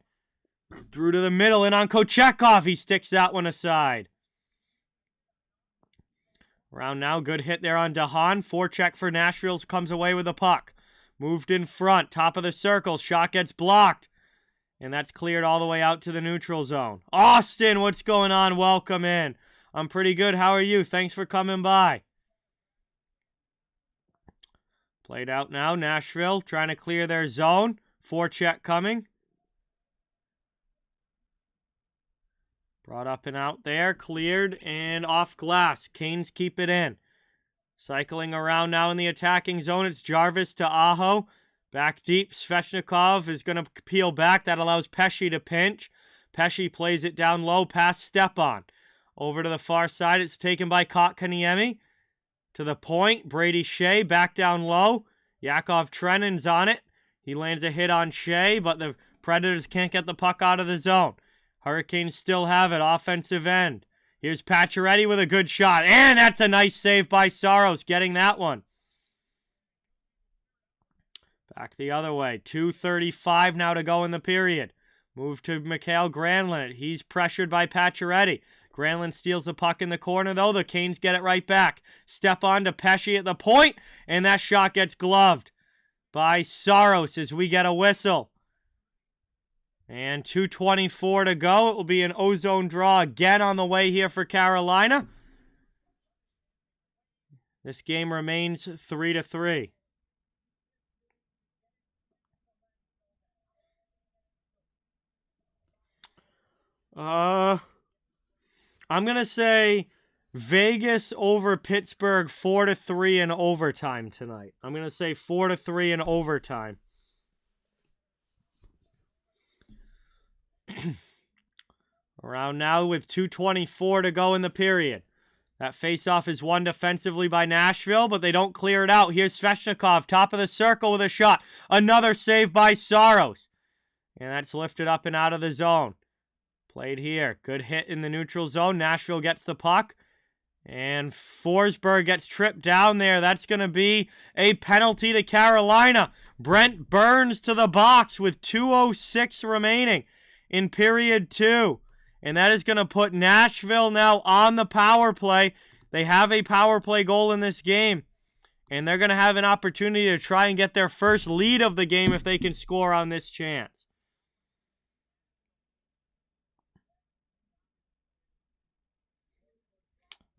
S1: Through to the middle and on Kochetkov. He sticks that one aside. Around now, good hit there on Dahan. Forecheck for Nashville comes away with the puck. Moved in front, top of the circle. Shot gets blocked. And that's cleared all the way out to the neutral zone. Austin, what's going on? Welcome in. I'm pretty good. How are you? Thanks for coming by. Played out now. Nashville trying to clear their zone. Forecheck coming. Brought up and out there. Cleared and off glass. Canes keep it in. Cycling around now in the attacking zone. It's Jarvis to Aho. Back deep. Svechnikov is going to peel back. That allows Pesce to pinch. Pesce plays it down low past Stepan. Over to the far side. It's taken by Kotkaniemi. To the point. Brady Shea back down low. Yakov Trennin's on it. He lands a hit on Shea, but the Predators can't get the puck out of the zone. Hurricanes still have it. Offensive end. Here's Pacioretty with a good shot. And that's a nice save by Saros, getting that one. Back the other way. 2:35 now to go in the period. Move to Mikael Granlund. He's pressured by Pacioretty. Granlund steals the puck in the corner, though. The Canes get it right back. Step on to Pesce at the point, and that shot gets gloved by Saros as we get a whistle. And 2:24 to go. It will be an ozone draw again on the way here for Carolina. This game remains 3-3. I'm going to say Vegas over Pittsburgh 4-3 in overtime tonight. I'm going to say 4-3 in overtime. Around now with 2:24 to go in the period. That faceoff is won defensively by Nashville, but they don't clear it out. Here's Svechnikov, top of the circle with a shot. Another save by Saros. And that's lifted up and out of the zone. Played here. Good hit in the neutral zone. Nashville gets the puck. And Forsberg gets tripped down there. That's going to be a penalty to Carolina. Brent Burns to the box with 2:06 remaining in period 2. And that is going to put Nashville now on the power play. They have a power play goal in this game. And they're going to have an opportunity to try and get their first lead of the game if they can score on this chance.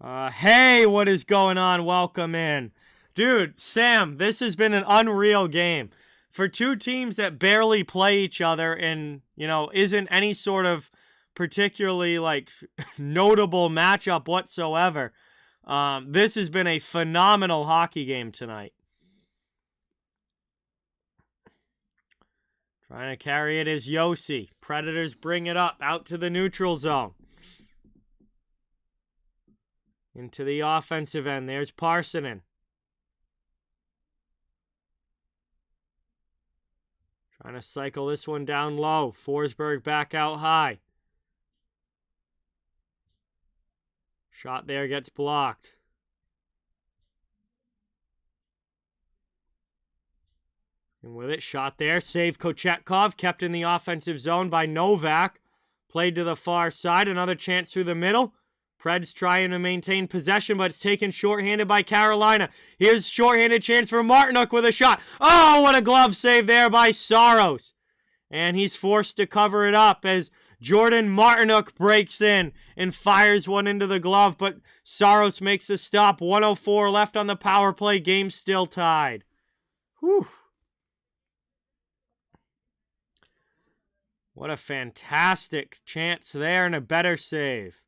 S1: Hey, what is going on? Welcome in. Dude, Sam, this has been an unreal game. For two teams that barely play each other and, isn't any sort of particularly, notable matchup whatsoever, this has been a phenomenal hockey game tonight. Trying to carry it is Yossi. Predators bring it up out to the neutral zone. Into the offensive end. There's Parsonen. Trying to cycle this one down low. Forsberg back out high. Shot there gets blocked. And with it, shot there. Save Kochetkov. Kept in the offensive zone by Novak. Played to the far side. Another chance through the middle. Preds trying to maintain possession, but it's taken shorthanded by Carolina. Here's shorthanded chance for Martinook with a shot. Oh, what a glove save there by Saros. And he's forced to cover it up as Jordan Martinook breaks in and fires one into the glove, but Saros makes a stop. 1:04 left on the power play. Game still tied. Whew. What a fantastic chance there and a better save.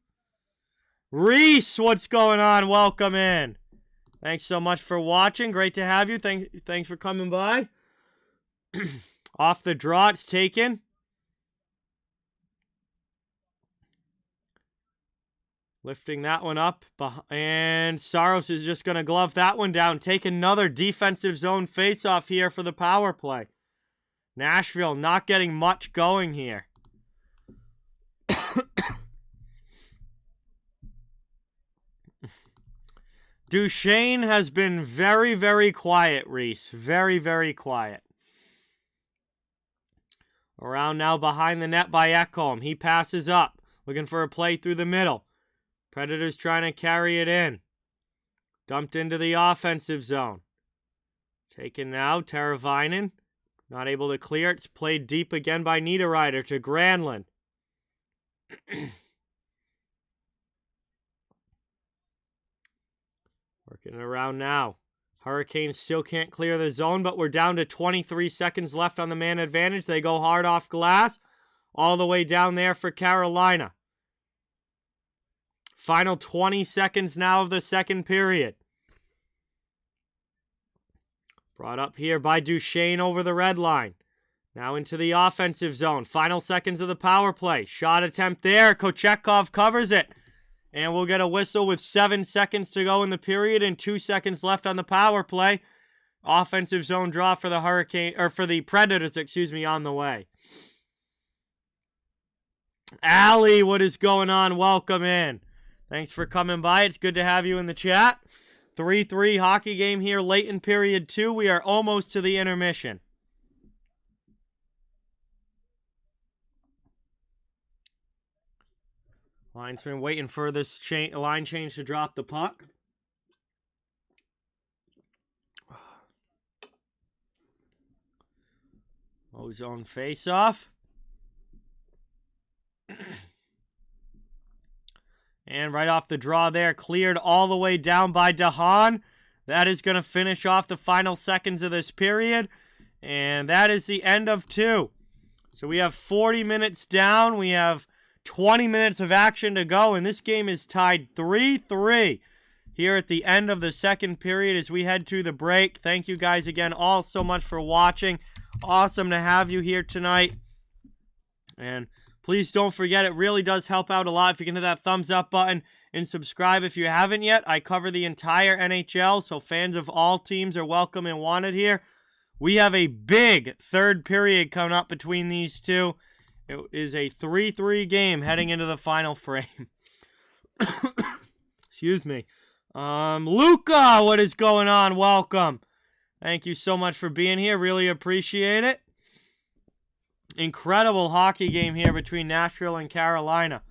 S1: Reese, what's going on? Welcome in. Thanks so much for watching. Great to have you. Thanks for coming by. Off the draw, it's taken. Lifting that one up. And Saros is just going to glove that one down. Take another defensive zone faceoff here for the power play. Nashville not getting much going here. Duchesne has been very, very quiet, Reese. Very, very quiet. Around now behind the net by Ekholm. He passes up. Looking for a play through the middle. Predators trying to carry it in. Dumped into the offensive zone. Taken now. Teravainen. Not able to clear it. It's played deep again by Niederreiter to Granlund. Working it around now. Hurricanes still can't clear the zone, but we're down to 23 seconds left on the man advantage. They go hard off glass. All the way down there for Carolina. Final 20 seconds now of the second period. Brought up here by Duchesne over the red line. Now into the offensive zone. Final seconds of the power play. Shot attempt there. Kochetkov covers it. And we'll get a whistle with 7 seconds to go in the period and 2 seconds left on the power play. Offensive zone draw for the Predators, on the way. Allie, what is going on? Welcome in. Thanks for coming by. It's good to have you in the chat. 3-3 hockey game here late in period 2. We are almost to the intermission. Linesman waiting for this line change to drop the puck. Ozone face-off. And right off the draw there, cleared all the way down by DeHaan. That is going to finish off the final seconds of this period. And that is the end of 2. So we have 40 minutes down. We have 20 minutes of action to go, and this game is tied 3-3 here at the end of the second period as we head to the break. Thank you guys again all so much for watching. Awesome to have you here tonight. And please don't forget, it really does help out a lot if you can hit that thumbs up button and subscribe if you haven't yet. I cover the entire NHL, so fans of all teams are welcome and wanted here. We have a big third period coming up between these two. It is a 3-3 game heading into the final frame. Excuse me. Luca, what is going on? Welcome. Thank you so much for being here. Really appreciate it. Incredible hockey game here between Nashville and Carolina.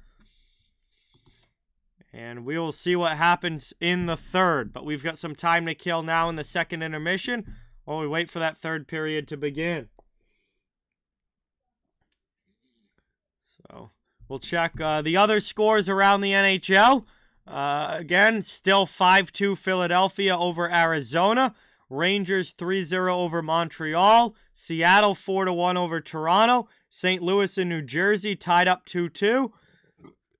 S1: And we will see what happens in the third. But we've got some time to kill now in the second intermission while we wait for that third period to begin. So we'll check the other scores around the NHL. Again, still 5-2 Philadelphia over Arizona. Rangers 3-0 over Montreal. Seattle 4-1 over Toronto. St. Louis and New Jersey tied up 2-2.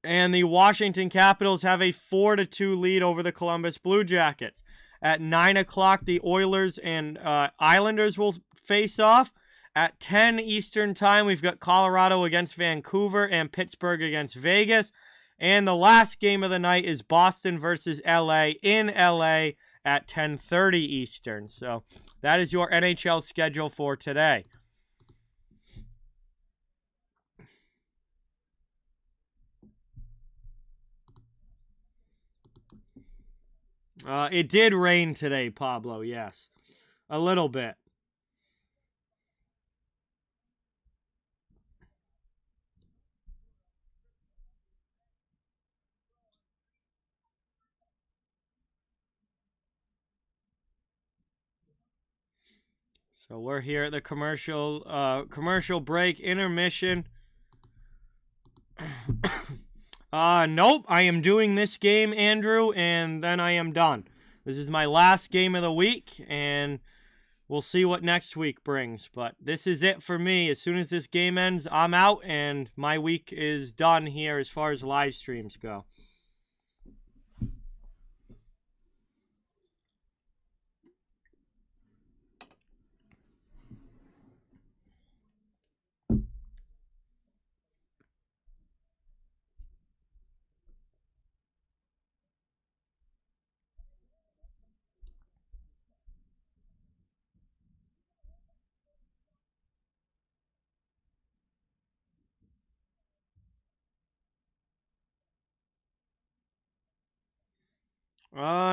S1: And the Washington Capitals have a 4-2 lead over the Columbus Blue Jackets. At 9 o'clock, the Oilers and Islanders will face off. At 10 Eastern Time, we've got Colorado against Vancouver and Pittsburgh against Vegas. And the last game of the night is Boston versus LA in LA at 10:30 Eastern. So that is your NHL schedule for today. It did rain today, Pablo, yes. A little bit. So we're here at the commercial break, intermission. Nope, I am doing this game, Andrew, and then I am done. This is my last game of the week, and we'll see what next week brings. But this is it for me. As soon as this game ends, I'm out, and my week is done here as far as live streams go.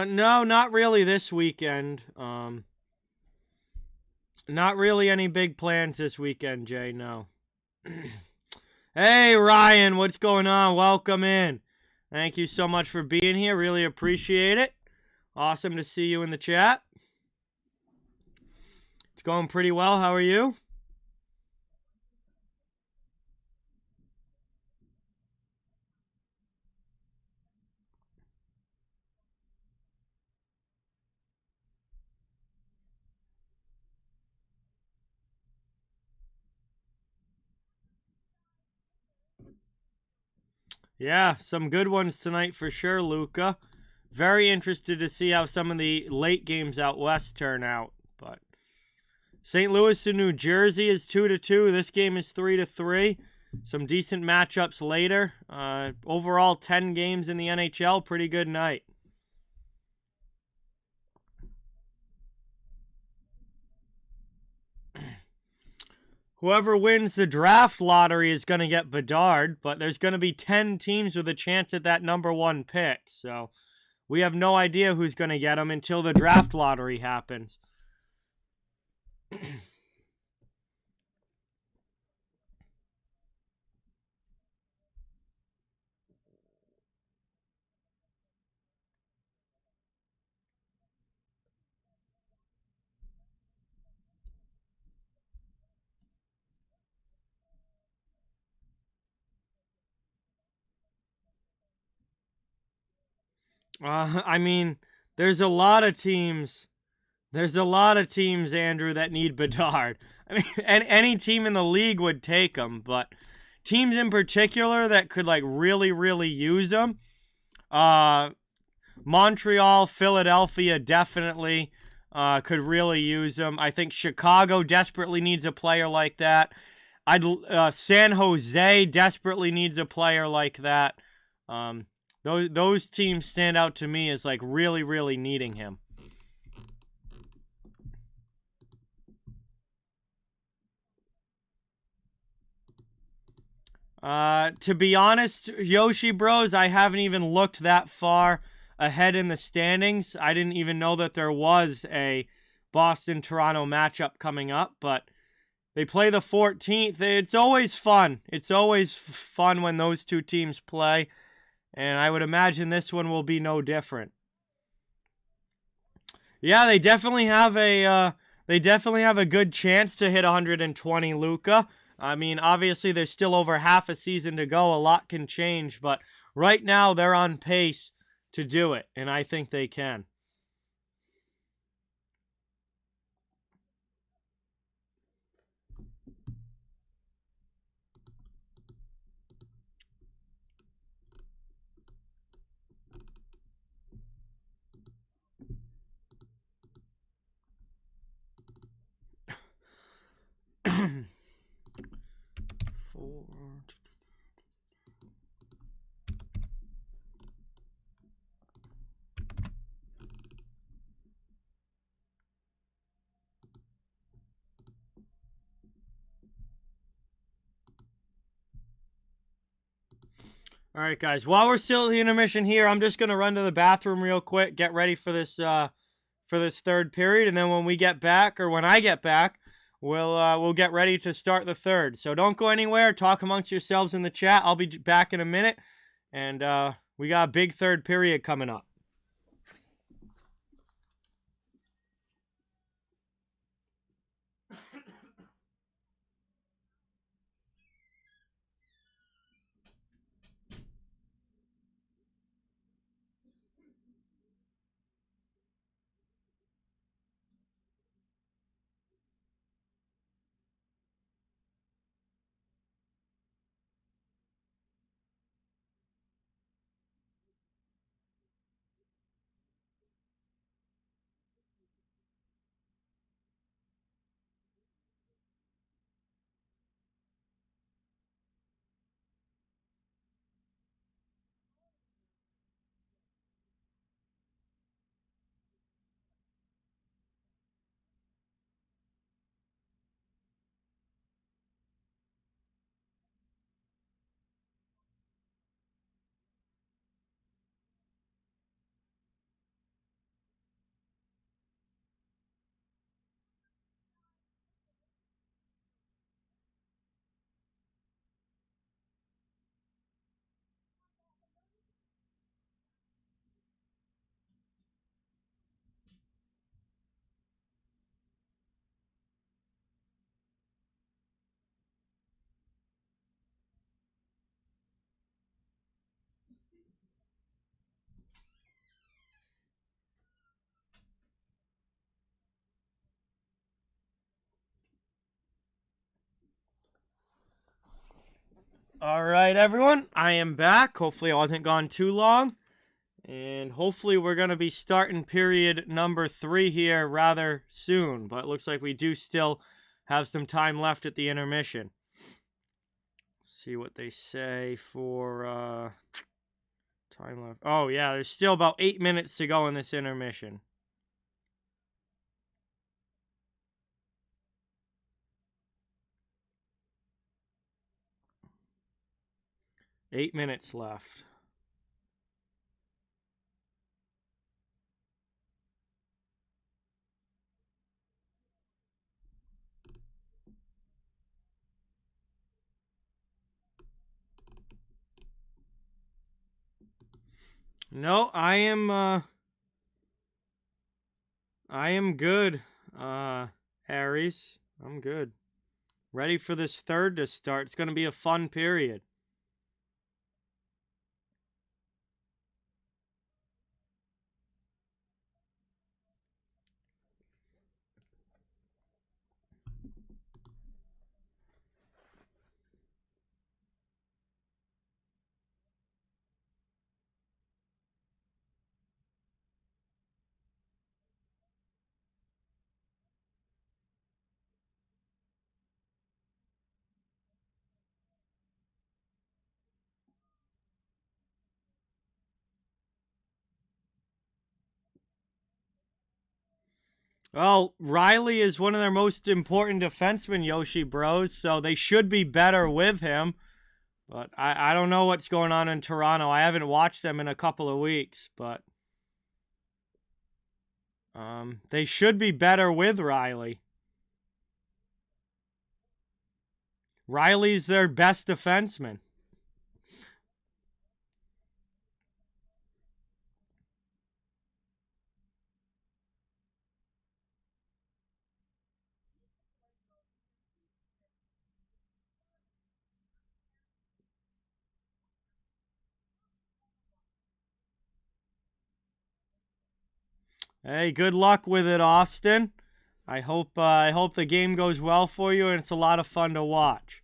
S1: No, not really this weekend. Not really any big plans this weekend, Jay, no. Hey, Ryan, what's going on? Welcome in. Thank you so much for being here. Really appreciate it. Awesome to see you in the chat. It's going pretty well. How are you? Yeah, some good ones tonight for sure, Luca. Very interested to see how some of the late games out west turn out. But St. Louis to New Jersey is 2-2. This game is 3-3. Some decent matchups later. Overall, 10 games in the NHL. Pretty good night. Whoever wins the draft lottery is going to get Bedard, but there's going to be 10 teams with a chance at that number 1 pick. So we have no idea who's going to get him until the draft lottery happens. I mean, there's a lot of teams. There's a lot of teams, Andrew, that need Bedard. I mean, and any team in the league would take him, but teams in particular that could like really, really use him. Montreal, Philadelphia definitely could really use him. I think Chicago desperately needs a player like that. San Jose desperately needs a player like that. Those teams stand out to me as like really, really needing him. To be honest, Yoshi Bros, I haven't even looked that far ahead in the standings. I didn't even know that there was a Boston-Toronto matchup coming up, but they play the 14th. It's always fun. It's always fun when those two teams play, and I would imagine this one will be no different. Yeah, they definitely have a good chance to hit 120, Luka. I mean, obviously there's still over half a season to go. A lot can change, but right now they're on pace to do it, and I think they can. All right, guys. While we're still at the intermission here, I'm just gonna run to the bathroom real quick, get ready for this third period, and then when we get back, or when I get back, we'll get ready to start the third. So don't go anywhere. Talk amongst yourselves in the chat. I'll be back in a minute, and we got a big third period coming up. All right, everyone. I am back. Hopefully I wasn't gone too long. And hopefully we're going to be starting period number 3 here rather soon. But it looks like we do still have some time left at the intermission. See what they say for time left. Oh, yeah, there's still about 8 minutes to go in this intermission. Eight minutes left. No, I am good, Harry's. I'm good. Ready for this third to start. It's going to be a fun period. Well, Riley is one of their most important defensemen, Yoshi Bros, so they should be better with him. But I don't know what's going on in Toronto. I haven't watched them in a couple of weeks, but they should be better with Riley. Riley's their best defenseman. Hey, good luck with it, Austin. I hope the game goes well for you and it's a lot of fun to watch.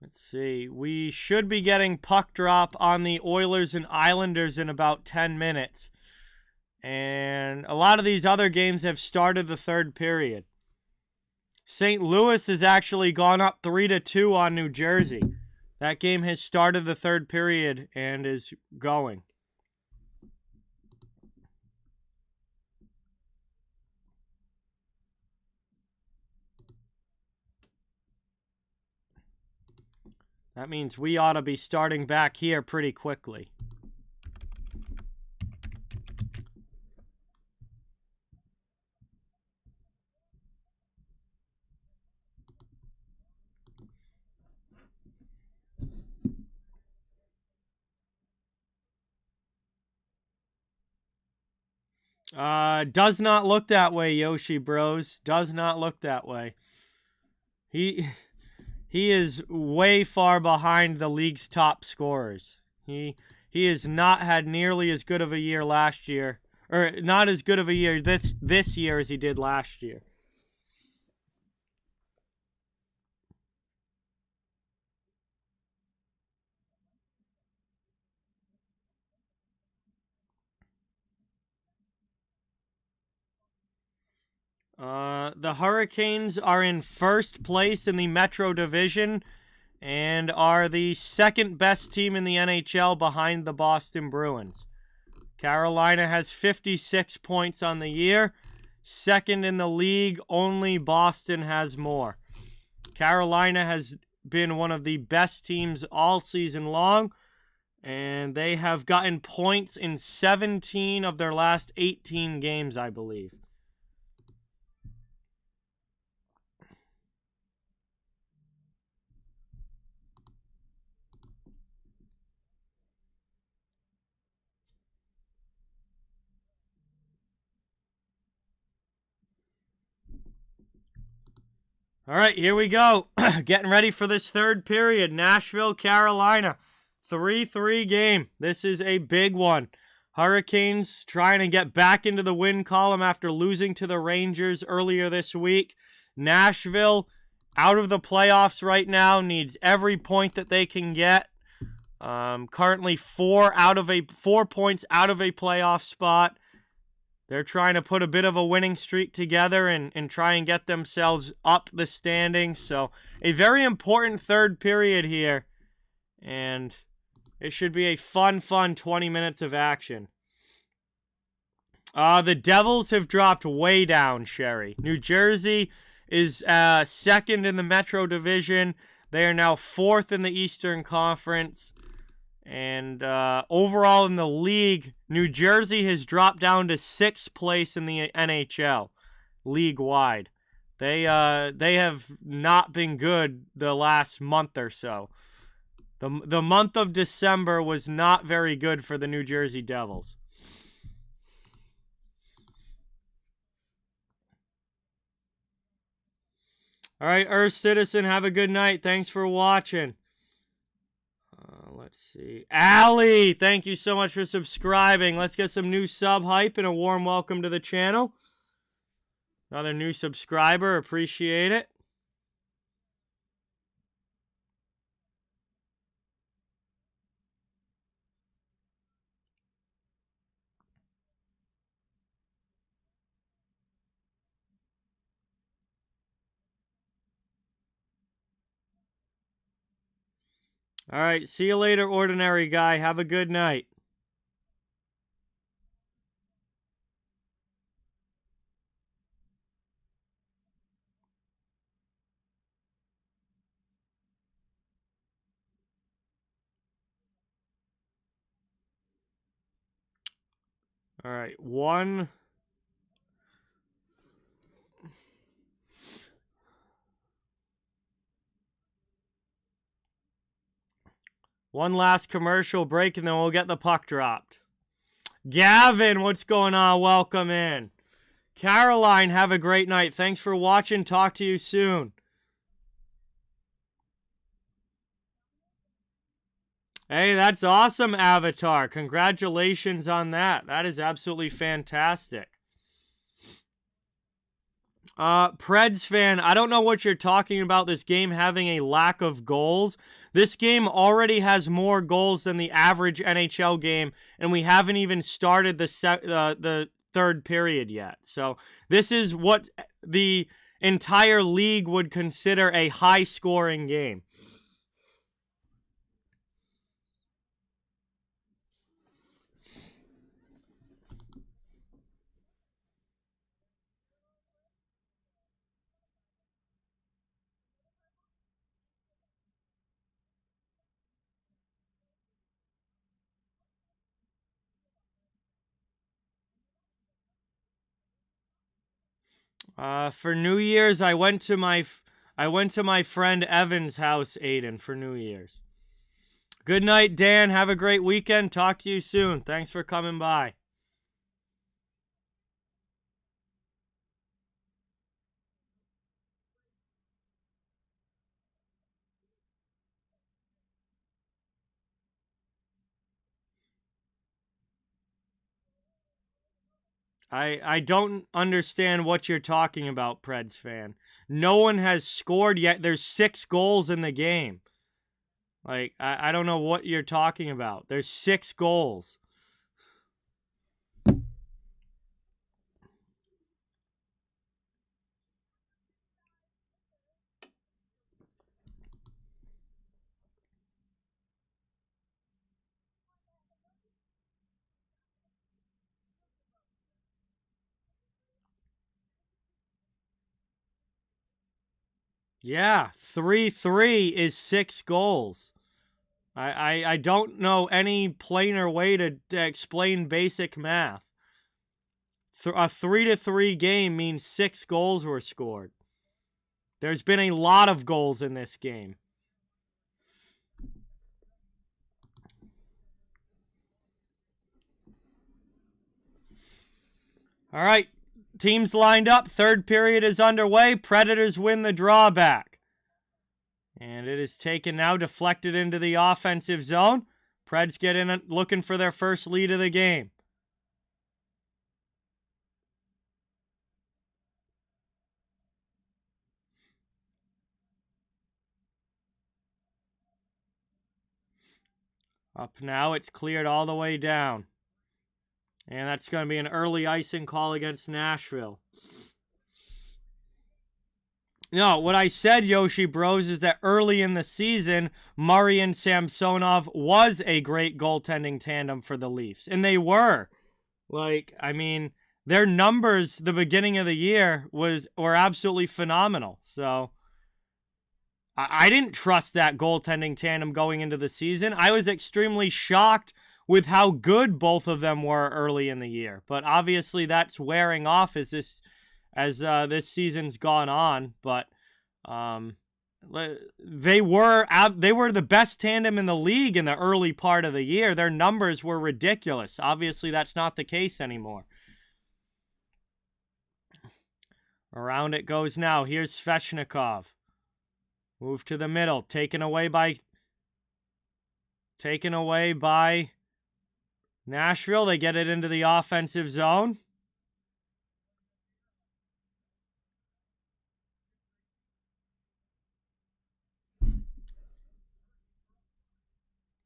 S1: Let's see. We should be getting puck drop on the Oilers and Islanders in about 10 minutes. And a lot of these other games have started the third period. St. Louis has actually gone up 3-2 on New Jersey. That game has started the third period and is going. That means we ought to be starting back here pretty quickly. Does not look that way, Yoshi Bros. Does not look that way. He is way far behind the league's top scorers. He has not had nearly as good of a year last year, or not as good of a year this year as he did last year. The Hurricanes are in first place in the Metro Division and are the second best team in the NHL behind the Boston Bruins. Carolina has 56 points on the year. Second in the league, only Boston has more. Carolina has been one of the best teams all season long, and they have gotten points in 17 of their last 18 games, I believe. All right, here we go. Getting ready for this third period. Nashville, Carolina. 3-3 game. This is a big one. Hurricanes trying to get back into the win column after losing to the Rangers earlier this week. Nashville, out of the playoffs right now, needs every point that they can get. Currently 4 points out of a playoff spot. They're trying to put a bit of a winning streak together and try and get themselves up the standings. So a very important third period here. And it should be a fun 20 minutes of action. The Devils have dropped way down, Sherry. New Jersey is second in the Metro Division. They are now 4th in the Eastern Conference. And overall in the league, New Jersey has dropped down to 6th place in the NHL, league-wide. They have not been good the last month or so. The month of December was not very good for the New Jersey Devils. All right, Earth Citizen, have a good night. Thanks for watching. Let's see. Allie, thank you so much for subscribing. Let's get some new sub hype and a warm welcome to the channel. Another new subscriber. Appreciate it. All right, see you later, Ordinary Guy. Have a good night. All right, one last commercial break, and then we'll get the puck dropped. Gavin, what's going on? Welcome in. Caroline, have a great night. Thanks for watching. Talk to you soon. Hey, that's awesome, Avatar. Congratulations on that. That is absolutely fantastic. Preds fan, I don't know what you're talking about, this game having a lack of goals. This game already has more goals than the average NHL game, and we haven't even started the third period yet. So this is what the entire league would consider a high-scoring game. For New Year's, I went to my friend Evan's house, Aiden, for New Year's. Good night, Dan. Have a great weekend. Talk to you soon. Thanks for coming by. I don't understand what you're talking about, Preds fan. No one has scored yet. There's 6 goals in the game. Like, I don't know what you're talking about. There's 6 goals. Yeah, 3-3 is 6 goals. I don't know any plainer way to explain basic math. A 3-3 game means 6 goals were scored. There's been a lot of goals in this game. All right, teams lined up. Third period is underway. Predators win the drawback. And it is taken now, deflected into the offensive zone. Preds get in looking for their first lead of the game. Up now, it's cleared all the way down. And that's going to be an early icing call against Nashville. No, what I said, Yoshi Bros, is that early in the season, Murray and Samsonov was a great goaltending tandem for the Leafs. And they were. Like, I mean, their numbers the beginning of the year were absolutely phenomenal. So, I didn't trust that goaltending tandem going into the season. I was extremely shocked with how good both of them were early in the year. But obviously, that's wearing off as this season's gone on. But they were the best tandem in the league in the early part of the year. Their numbers were ridiculous. Obviously, that's not the case anymore. Around it goes now. Here's Svechnikov. Move to the middle. Taken away by Nashville. They get it into the offensive zone.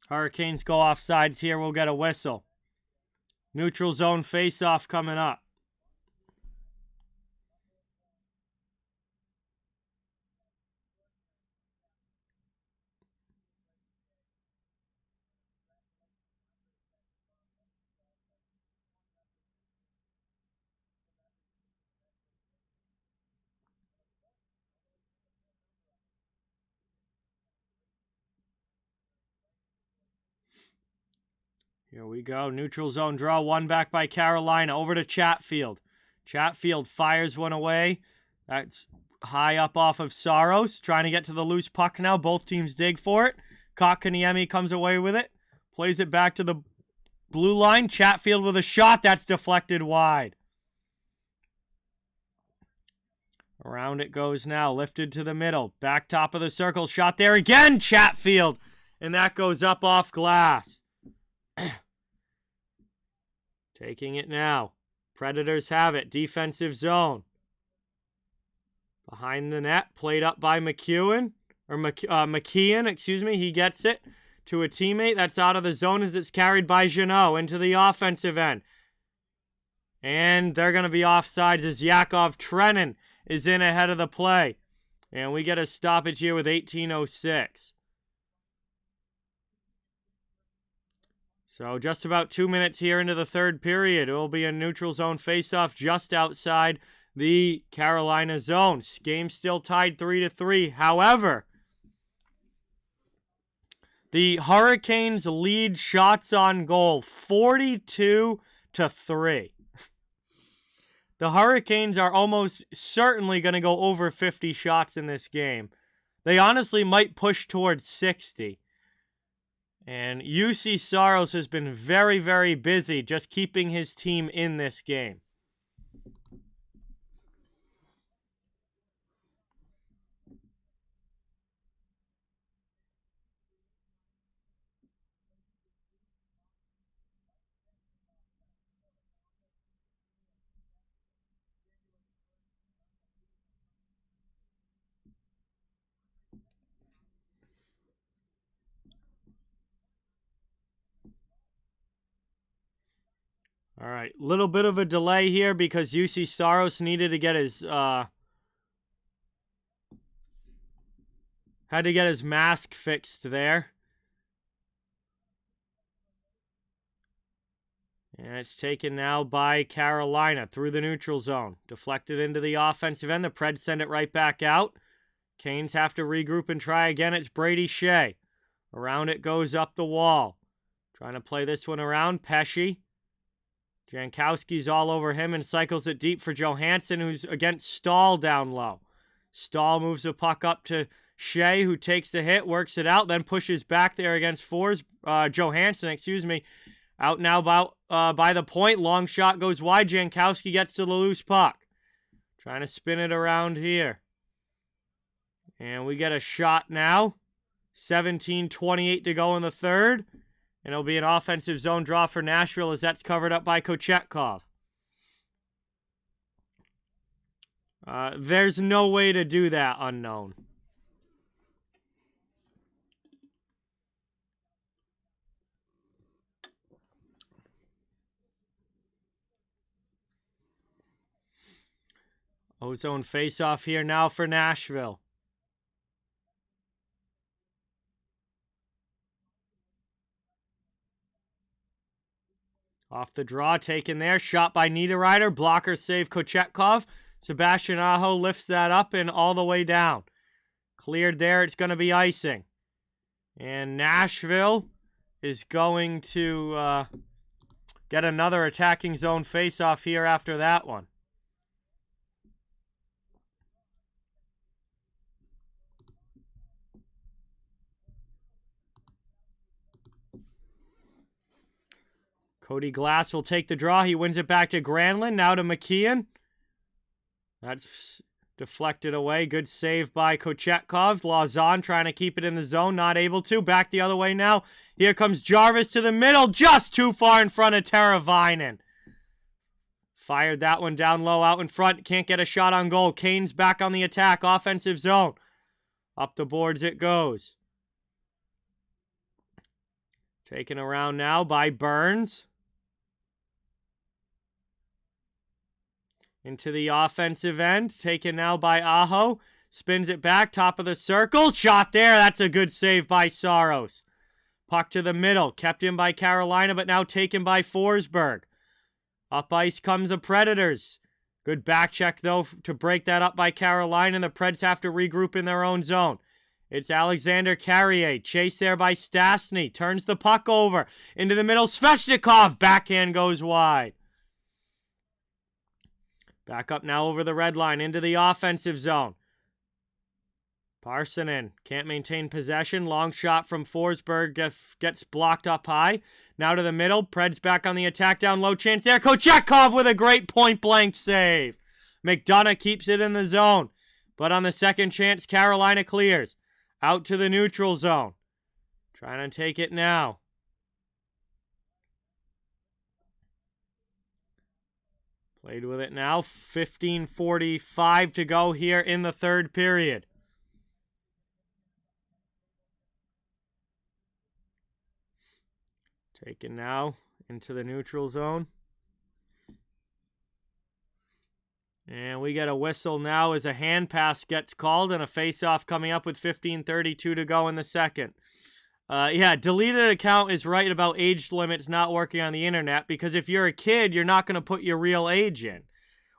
S1: Hurricanes go off sides here. We'll get a whistle. Neutral zone face-off coming up. Here we go. Neutral zone draw. One back by Carolina. Over to Chatfield. Chatfield fires one away. That's high up off of Saros. Trying to get to the loose puck now. Both teams dig for it. Kotkaniemi comes away with it. Plays it back to the blue line. Chatfield with a shot. That's deflected wide. Around it goes now. Lifted to the middle. Back top of the circle. Shot there again. Chatfield. And that goes up off glass. Taking it now. Predators have it. Defensive zone. Behind the net. Played up by McKeon. Excuse me. He gets it to a teammate. That's out of the zone as it's carried by Jeannot into the offensive end. And they're going to be offsides as Yakov Trenin is in ahead of the play. And we get a stoppage here with 18:06. So just about 2 minutes here into the third period. It will be a neutral zone faceoff just outside the Carolina zone. Game still tied 3-3. However, the Hurricanes lead shots on goal 42-3. The Hurricanes are almost certainly going to go over 50 shots in this game. They honestly might push towards 60. And UC Saros has been very, very busy just keeping his team in this game. All right, little bit of a delay here because UC Saros needed to get his had to get his mask fixed there. And it's taken now by Carolina through the neutral zone. Deflected into the offensive end. The Preds send it right back out. Canes have to regroup and try again. It's Brady Shea. Around it goes up the wall. Trying to play this one around. Pesce. Jankowski's all over him and cycles it deep for Johansson, who's against Stahl down low. Stahl moves the puck up to Shea, who takes the hit, works it out, then pushes back there against Johansson, out now by the point. Long shot goes wide. Jankowski gets to the loose puck. Trying to spin it around here. And we get a shot now. 17:28 to go in the third. And it'll be an offensive zone draw for Nashville as that's covered up by Kochetkov. There's no way to do that, unknown. Ozone face-off here now for Nashville. Off the draw, taken there. Shot by Niederreiter. Blocker save Kochetkov. Sebastian Aho lifts that up and all the way down. Cleared there. It's going to be icing. And Nashville is going to get another attacking zone face-off here after that one. Cody Glass will take the draw. He wins it back to Granlund. Now to McKeon. That's deflected away. Good save by Kochetkov. Lauzon trying to keep it in the zone. Not able to. Back the other way now. Here comes Jarvis to the middle. Just too far in front of Teravainen. Fired that one down low out in front. Can't get a shot on goal. Kane's back on the attack. Offensive zone. Up the boards it goes. Taken around now by Burns. Into the offensive end. Taken now by Aho. Spins it back. Top of the circle. Shot there. That's a good save by Saros. Puck to the middle. Kept in by Carolina, but now taken by Forsberg. Up ice comes the Predators. Good back check, though, to break that up by Carolina. And the Preds have to regroup in their own zone. It's Alexander Carrier. Chased there by Stastny. Turns the puck over. Into the middle. Svechnikov. Backhand goes wide. Back up now over the red line into the offensive zone. Parsonen can't maintain possession. Long shot from Forsberg gets blocked up high. Now to the middle. Preds back on the attack down low. Chance there. Kochetkov with a great point-blank save. McDonough keeps it in the zone. But on the second chance, Carolina clears. Out to the neutral zone. Trying to take it now. Played with it now. 15:45 to go here in the third period. Taken now into the neutral zone. And we get a whistle now as a hand pass gets called and a face-off coming up with 15:32 to go in the second. Yeah, deleted account is right about age limits not working on the internet, because if you're a kid, you're not going to put your real age in.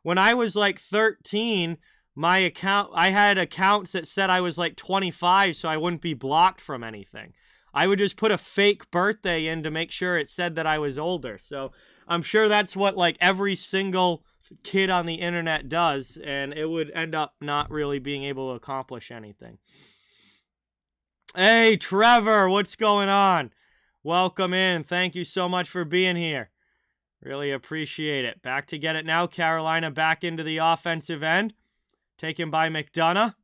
S1: When I was like 13, I had accounts that said I was like 25 so I wouldn't be blocked from anything. I would just put a fake birthday in to make sure it said that I was older. So I'm sure that's what like every single kid on the internet does, and it would end up not really being able to accomplish anything. Hey, Trevor, what's going on? Welcome in. Thank you so much for being here. Really appreciate it. Back to get it now. Carolina back into the offensive end. Taken by McDonough.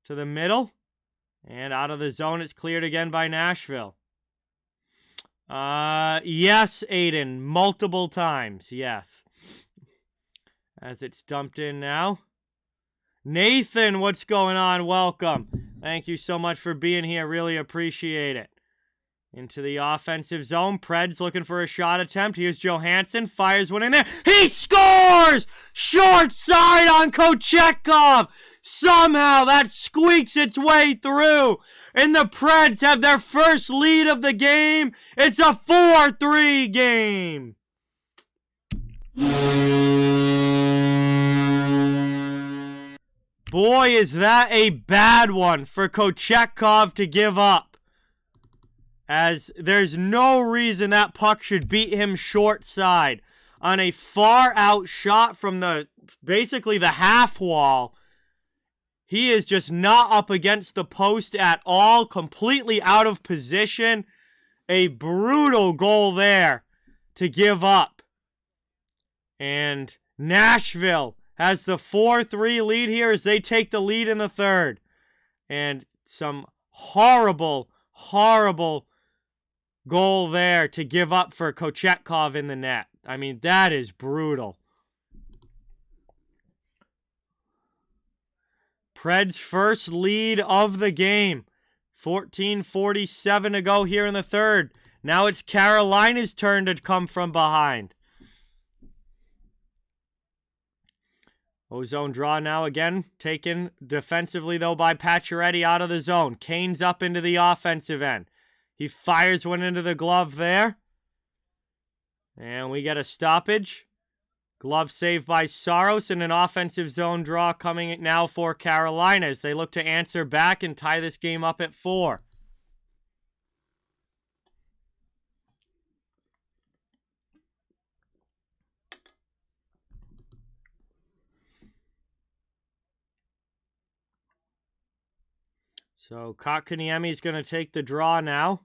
S1: To the middle. And out of the zone, it's cleared again by Nashville. Yes, Aiden. Multiple times. Yes. As it's dumped in now. Nathan, what's going on? Welcome. Thank you so much for being here. Really appreciate it. Into the offensive zone. Preds looking for a shot attempt. Here's Johansson. Fires one in there. He scores! Short side on Kochetkov. Somehow that squeaks its way through. And the Preds have their first lead of the game. It's a 4-3 game. Boy, is that a bad one for Kochetkov to give up. As there's no reason that puck should beat him short side on a far out shot from basically the half wall. He is just not up against the post at all, completely out of position. A brutal goal there to give up. And Nashville has the 4-3 lead here as they take the lead in the third. And some horrible, horrible goal there to give up for Kochetkov in the net. I mean, that is brutal. Preds' first lead of the game. 14:47 to go here in the third. Now it's Carolina's turn to come from behind. Ozone draw now again. Taken defensively, though, by Pacioretty out of the zone. Kane's up into the offensive end. He fires one into the glove there. And we get a stoppage. Glove saved by Saros, and an offensive zone draw coming now for Carolina as they look to answer back and tie this game up at 4. So Kotkaniemi's going to take the draw now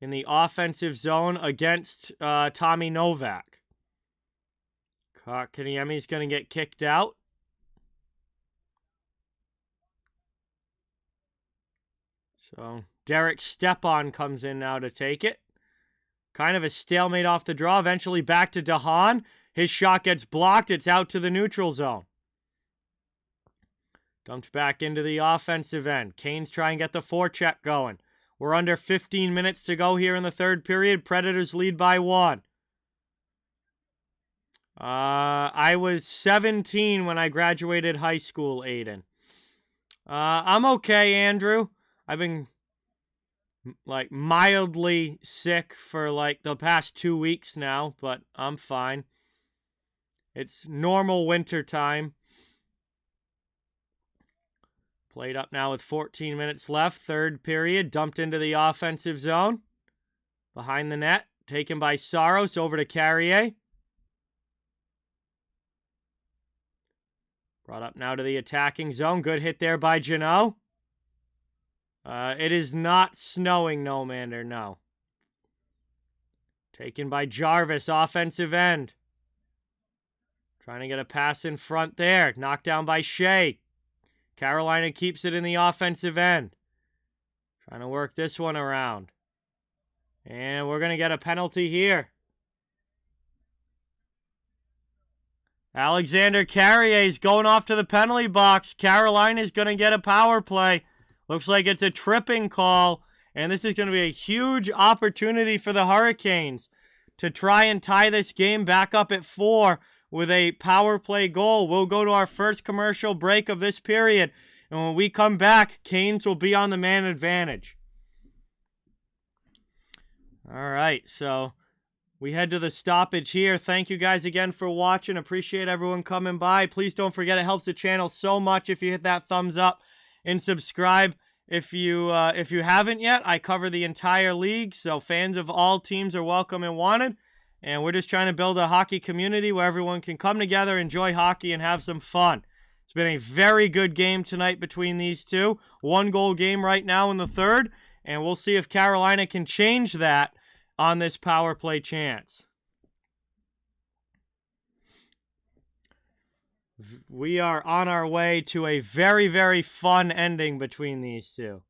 S1: in the offensive zone against Tommy Novak. Kotkaniemi's going to get kicked out. So Derek Stepan comes in now to take it. Kind of a stalemate off the draw. Eventually back to DeHaan. His shot gets blocked. It's out to the neutral zone. Dumped back into the offensive end. Canes try and get the forecheck going. We're under 15 minutes to go here in the third period. Predators lead by 1. I was 17 when I graduated high school, Aiden. I'm okay, Andrew. I've been like mildly sick for like the past 2 weeks now, but I'm fine. It's normal winter time. Played up now with 14 minutes left. Third period, dumped into the offensive zone. Behind the net, taken by Saros over to Carrier. Brought up now to the attacking zone. Good hit there by Jeannot. It is not snowing, no, Mander, no. Taken by Jarvis, offensive end. Trying to get a pass in front there. Knocked down by Shea. Carolina keeps it in the offensive end. Trying to work this one around. And we're going to get a penalty here. Alexander Carrier is going off to the penalty box. Carolina's going to get a power play. Looks like it's a tripping call. And this is going to be a huge opportunity for the Hurricanes to try and tie this game back up at 4 with a power play goal. We'll go to our first commercial break of this period. And when we come back, Canes will be on the man advantage. All right, so we head to the stoppage here. Thank you guys again for watching. Appreciate everyone coming by. Please don't forget, it helps the channel so much if you hit that thumbs up and subscribe. If you haven't yet, I cover the entire league, so fans of all teams are welcome and wanted. And we're just trying to build a hockey community where everyone can come together, enjoy hockey, and have some fun. It's been a very good game tonight between these two. 1-goal game right now in the third. And we'll see if Carolina can change that on this power play chance. We are on our way to a very, very fun ending between these two.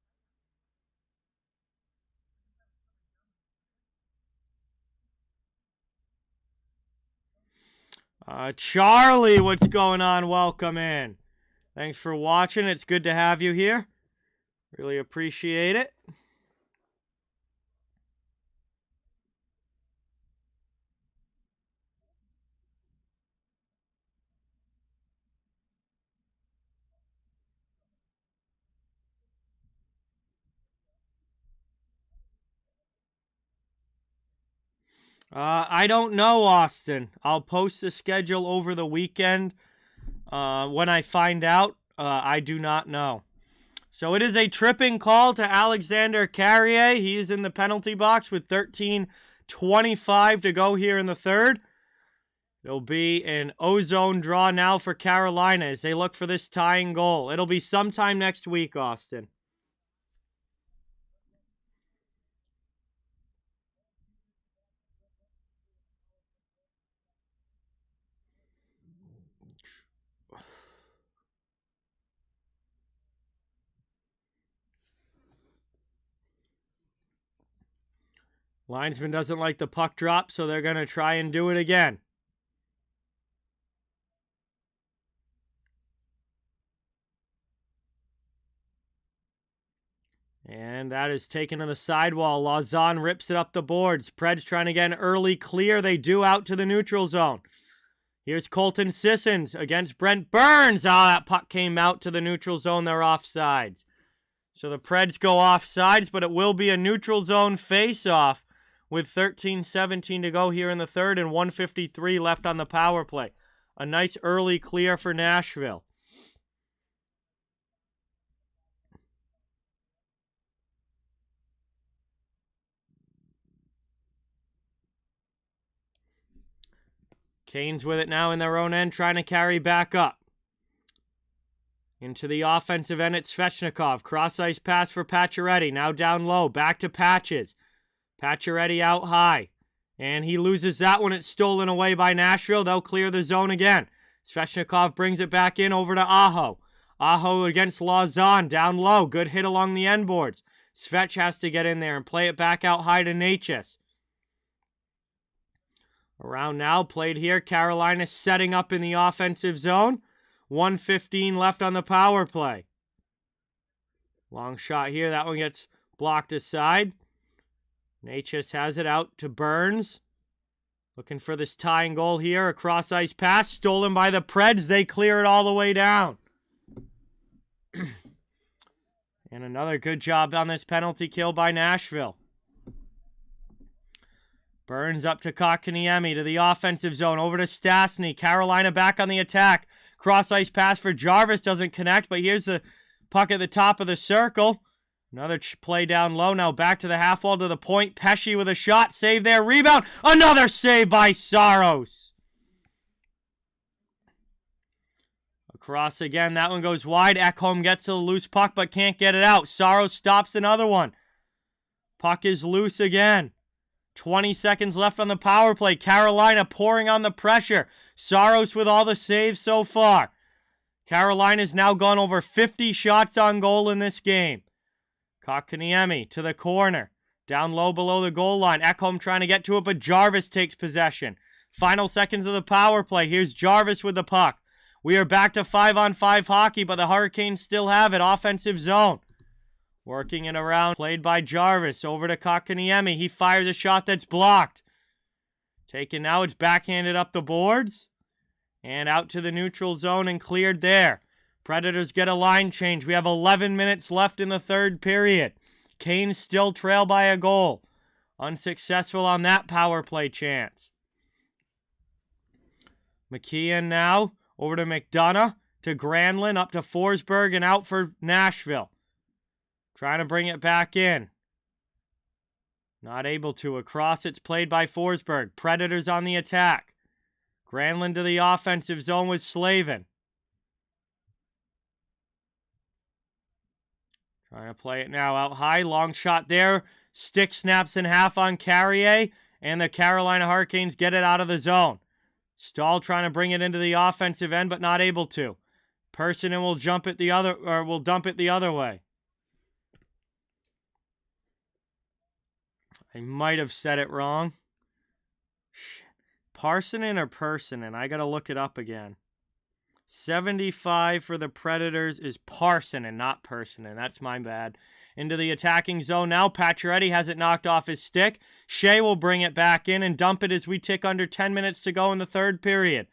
S1: Charlie, what's going on? Welcome in. Thanks for watching. It's good to have you here. Really appreciate it. I don't know, Austin. I'll post the schedule over the weekend. When I find out, I do not know. So it is a tripping call to Alexander Carrier. He is in the penalty box with 13:25 to go here in the third. It'll be an ozone draw now for Carolina as they look for this tying goal. It'll be sometime next week, Austin. Linesman doesn't like the puck drop, so they're going to try and do it again. And that is taken to the sidewall. Lauzon rips it up the boards. Preds trying to get an early clear. They do out to the neutral zone. Here's Colton Sissons against Brent Burns. Oh, that puck came out to the neutral zone. They're offsides. So the Preds go offsides, but it will be a neutral zone face-off with 13:17 to go here in the third and 1:53 left on the power play. A nice early clear for Nashville. Canes with it now in their own end, trying to carry back up. Into the offensive end, it's Svechnikov. Cross-ice pass for Pacioretty. Now down low, back to Patches. Pacioretty out high. And he loses that one. It's stolen away by Nashville. They'll clear the zone again. Svechnikov brings it back in over to Aho. Aho against Lauzon. Down low. Good hit along the end boards. Svech has to get in there and play it back out high to Natchez. Around now, played here. Carolina setting up in the offensive zone. 1:15 left on the power play. Long shot here. That one gets blocked aside. Natchez has it out to Burns. Looking for this tying goal here. A cross-ice pass stolen by the Preds. They clear it all the way down. And another good job on this penalty kill by Nashville. Burns up to Kotkaniemi to the offensive zone. Over to Stastny. Carolina back on the attack. Cross-ice pass for Jarvis. Doesn't connect, but here's the puck at the top of the circle. Another play down low. Now back to the half wall to the point. Pesce with a shot. Save there. Rebound. Another save by Saros. Across again. That one goes wide. Ekholm gets to the loose puck but can't get it out. Saros stops another one. Puck is loose again. 20 seconds left on the power play. Carolina pouring on the pressure. Saros with all the saves so far. Carolina's now gone over 50 shots on goal in this game. Kotkaniemi to the corner. Down low below the goal line. Ekholm trying to get to it, but Jarvis takes possession. Final seconds of the power play. Here's Jarvis with the puck. We are back to 5-on-5 hockey, but the Hurricanes still have it. Offensive zone. Working it around. Played by Jarvis. Over to Kotkaniemi. He fires a shot that's blocked. Taken now. It's backhanded up the boards. And out to the neutral zone and cleared there. Predators get a line change. We have 11 minutes left in the third period. Canes still trail by a goal. Unsuccessful on that power play chance. McKeon now over to McDonough, to Granlund, up to Forsberg, and out for Nashville. Trying to bring it back in. Not able to. Across, it's played by Forsberg. Predators on the attack. Granlund to the offensive zone with Slavin. Trying to play it now out high. Long shot there. Stick snaps in half on Carrier. And the Carolina Hurricanes get it out of the zone. Stahl trying to bring it into the offensive end, but not able to. Personen will dump it the other way. I might have said it wrong. Parsonen or Personen? I got to look it up again. 75 for the Predators is Parsonen, not Personen. That's my bad. Into the attacking zone now. Pacioretty has it knocked off his stick. Shea will bring it back in and dump it as we tick under 10 minutes to go in the third period.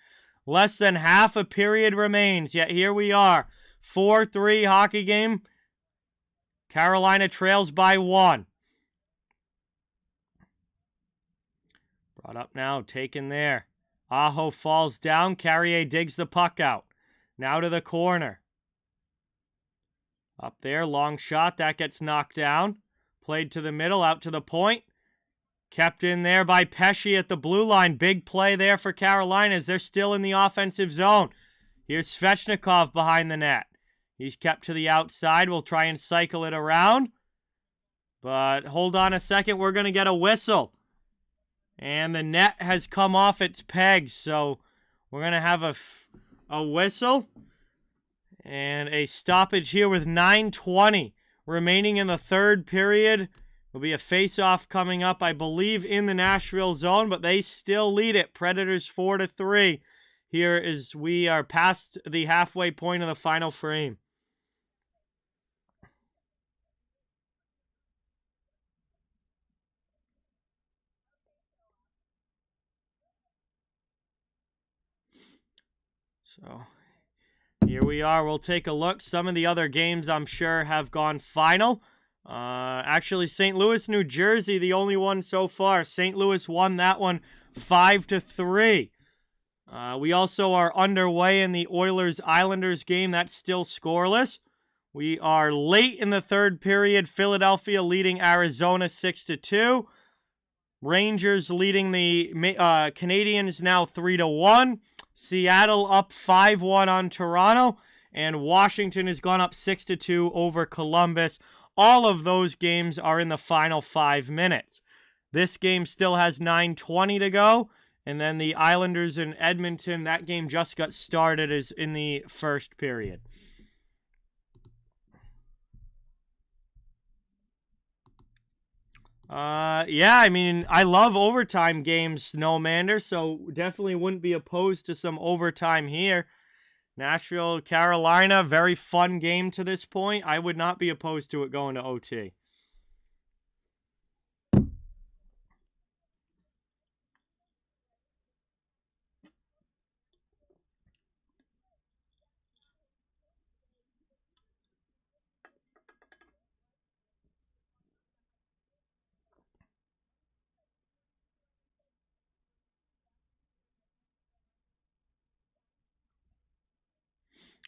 S1: Less than half a period remains, yet here we are. 4-3 hockey game. Carolina trails by 1. Brought up now, taken there. Aho falls down. Carrier digs the puck out. Now to the corner. Up there, long shot. That gets knocked down. Played to the middle, out to the point. Kept in there by Pesce at the blue line. Big play there for Carolina as they're still in the offensive zone. Here's Svechnikov behind the net. He's kept to the outside. We'll try and cycle it around. But hold on a second. We're going to get a whistle. And the net has come off its pegs, so we're going to have a whistle and a stoppage here with 9:20 remaining in the third period. There'll be a face-off coming up, I believe, in the Nashville zone, but they still lead it. Predators 4-3. Here is we are past the halfway point of the final frame. So here we are. We'll take a look. Some of the other games, I'm sure, have gone final. Actually, St. Louis, New Jersey, the only one so far. St. Louis won that one 5-3. We also are underway in the Oilers-Islanders game. That's still scoreless. We are late in the third period. Philadelphia leading Arizona 6-2. Rangers leading the Canadiens now 3-1. Seattle up 5-1 on Toronto. And Washington has gone up 6-2 over Columbus. All of those games are in the final 5 minutes. This game still has 9:20 to go. And then the Islanders in Edmonton, that game just got started, is in the first period. Yeah, I mean, I love overtime games, Snowmander, so definitely wouldn't be opposed to some overtime here. Nashville, Carolina, very fun game to this point. I would not be opposed to it going to OT.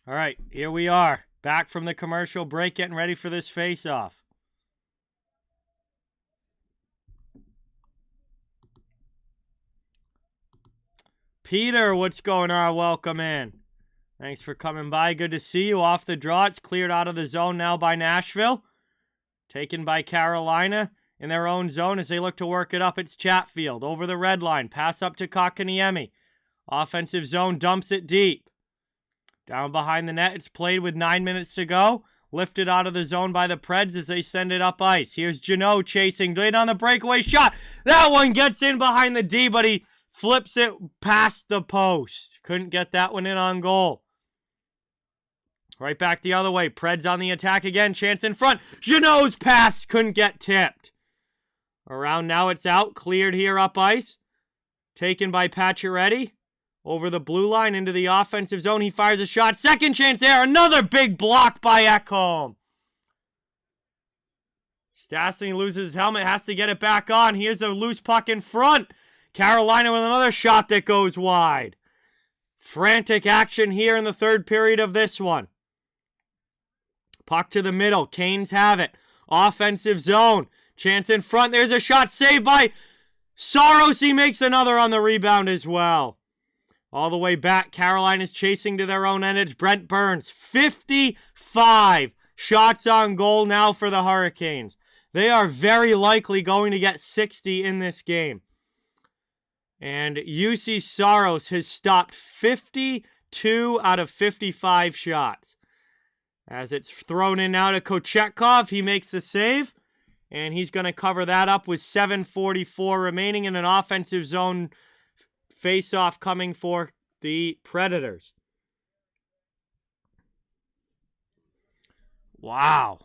S1: All right, here we are. Back from the commercial break, getting ready for this face-off. Peter, what's going on? Welcome in. Thanks for coming by. Good to see you. Off the draw. It's cleared out of the zone now by Nashville. Taken by Carolina in their own zone as they look to work it up. It's Chatfield over the red line. Pass up to Kotkaniemi. Offensive zone, dumps it deep. Down behind the net, it's played with 9 minutes to go. Lifted out of the zone by the Preds as they send it up ice. Here's Jeannot chasing, late on the breakaway shot. That one gets in behind the D, but he flips it past the post. Couldn't get that one in on goal. Right back the other way. Preds on the attack again. Chance in front. Jeannot's pass couldn't get tipped. Around now, it's out. Cleared here up ice. Taken by Pacioretty. Over the blue line into the offensive zone. He fires a shot. Second chance there. Another big block by Ekholm. Stastny loses his helmet. Has to get it back on. Here's a loose puck in front. Carolina with another shot that goes wide. Frantic action here in the third period of this one. Puck to the middle. Canes have it. Offensive zone. Chance in front. There's a shot saved by Saros. He makes another on the rebound as well. All the way back, Carolina's chasing to their own end. It's Brent Burns. 55 shots on goal now for the Hurricanes. They are very likely going to get 60 in this game. And UC Saros has stopped 52 out of 55 shots. As it's thrown in now to Kochetkov, he makes the save. And he's going to cover that up with 7:44 remaining in an offensive zone face-off coming for the Predators. Wow.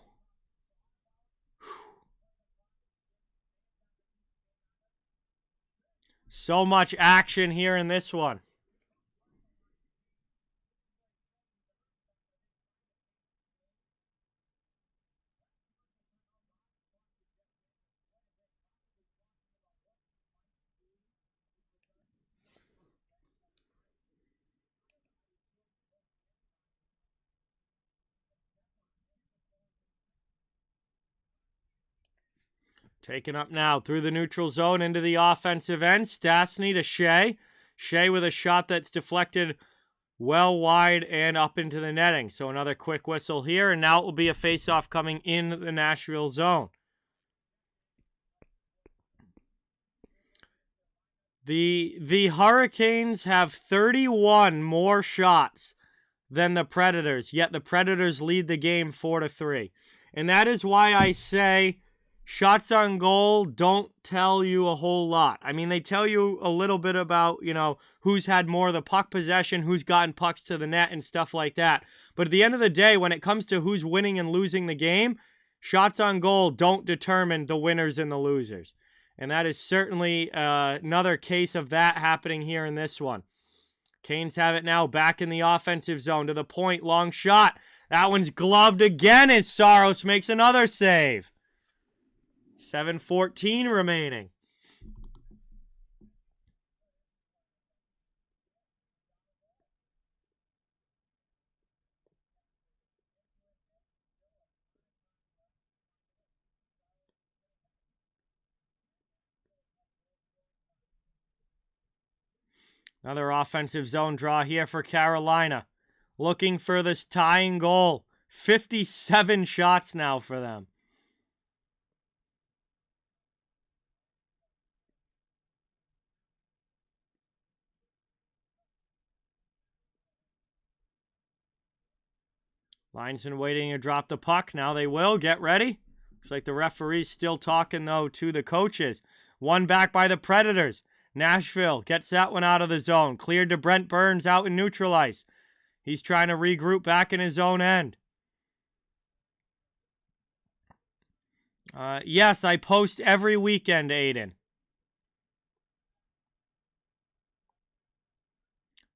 S1: So much action here in this one. Taken up now through the neutral zone into the offensive end. Stastny to Shea. Shea with a shot that's deflected well wide and up into the netting. So another quick whistle here, and now it will be a face-off coming in the Nashville zone. The Hurricanes have 31 more shots than the Predators, yet the Predators lead the game 4-3. And that is why I say shots on goal don't tell you a whole lot. I mean, they tell you a little bit about, who's had more of the puck possession, who's gotten pucks to the net and stuff like that. But at the end of the day, when it comes to who's winning and losing the game, shots on goal don't determine the winners and the losers. And that is certainly another case of that happening here in this one. Canes have it now back in the offensive zone to the point. Long shot. That one's gloved again as Saros makes another save. 7:14 remaining. Another offensive zone draw here for Carolina. Looking for this tying goal. 57 shots now for them. Linesman waiting to drop the puck. Now they will. Get ready. Looks like the referee's still talking, though, to the coaches. One back by the Predators. Nashville gets that one out of the zone. Cleared to Brent Burns out in neutral ice. He's trying to regroup back in his own end. Yes, I post every weekend, Aiden.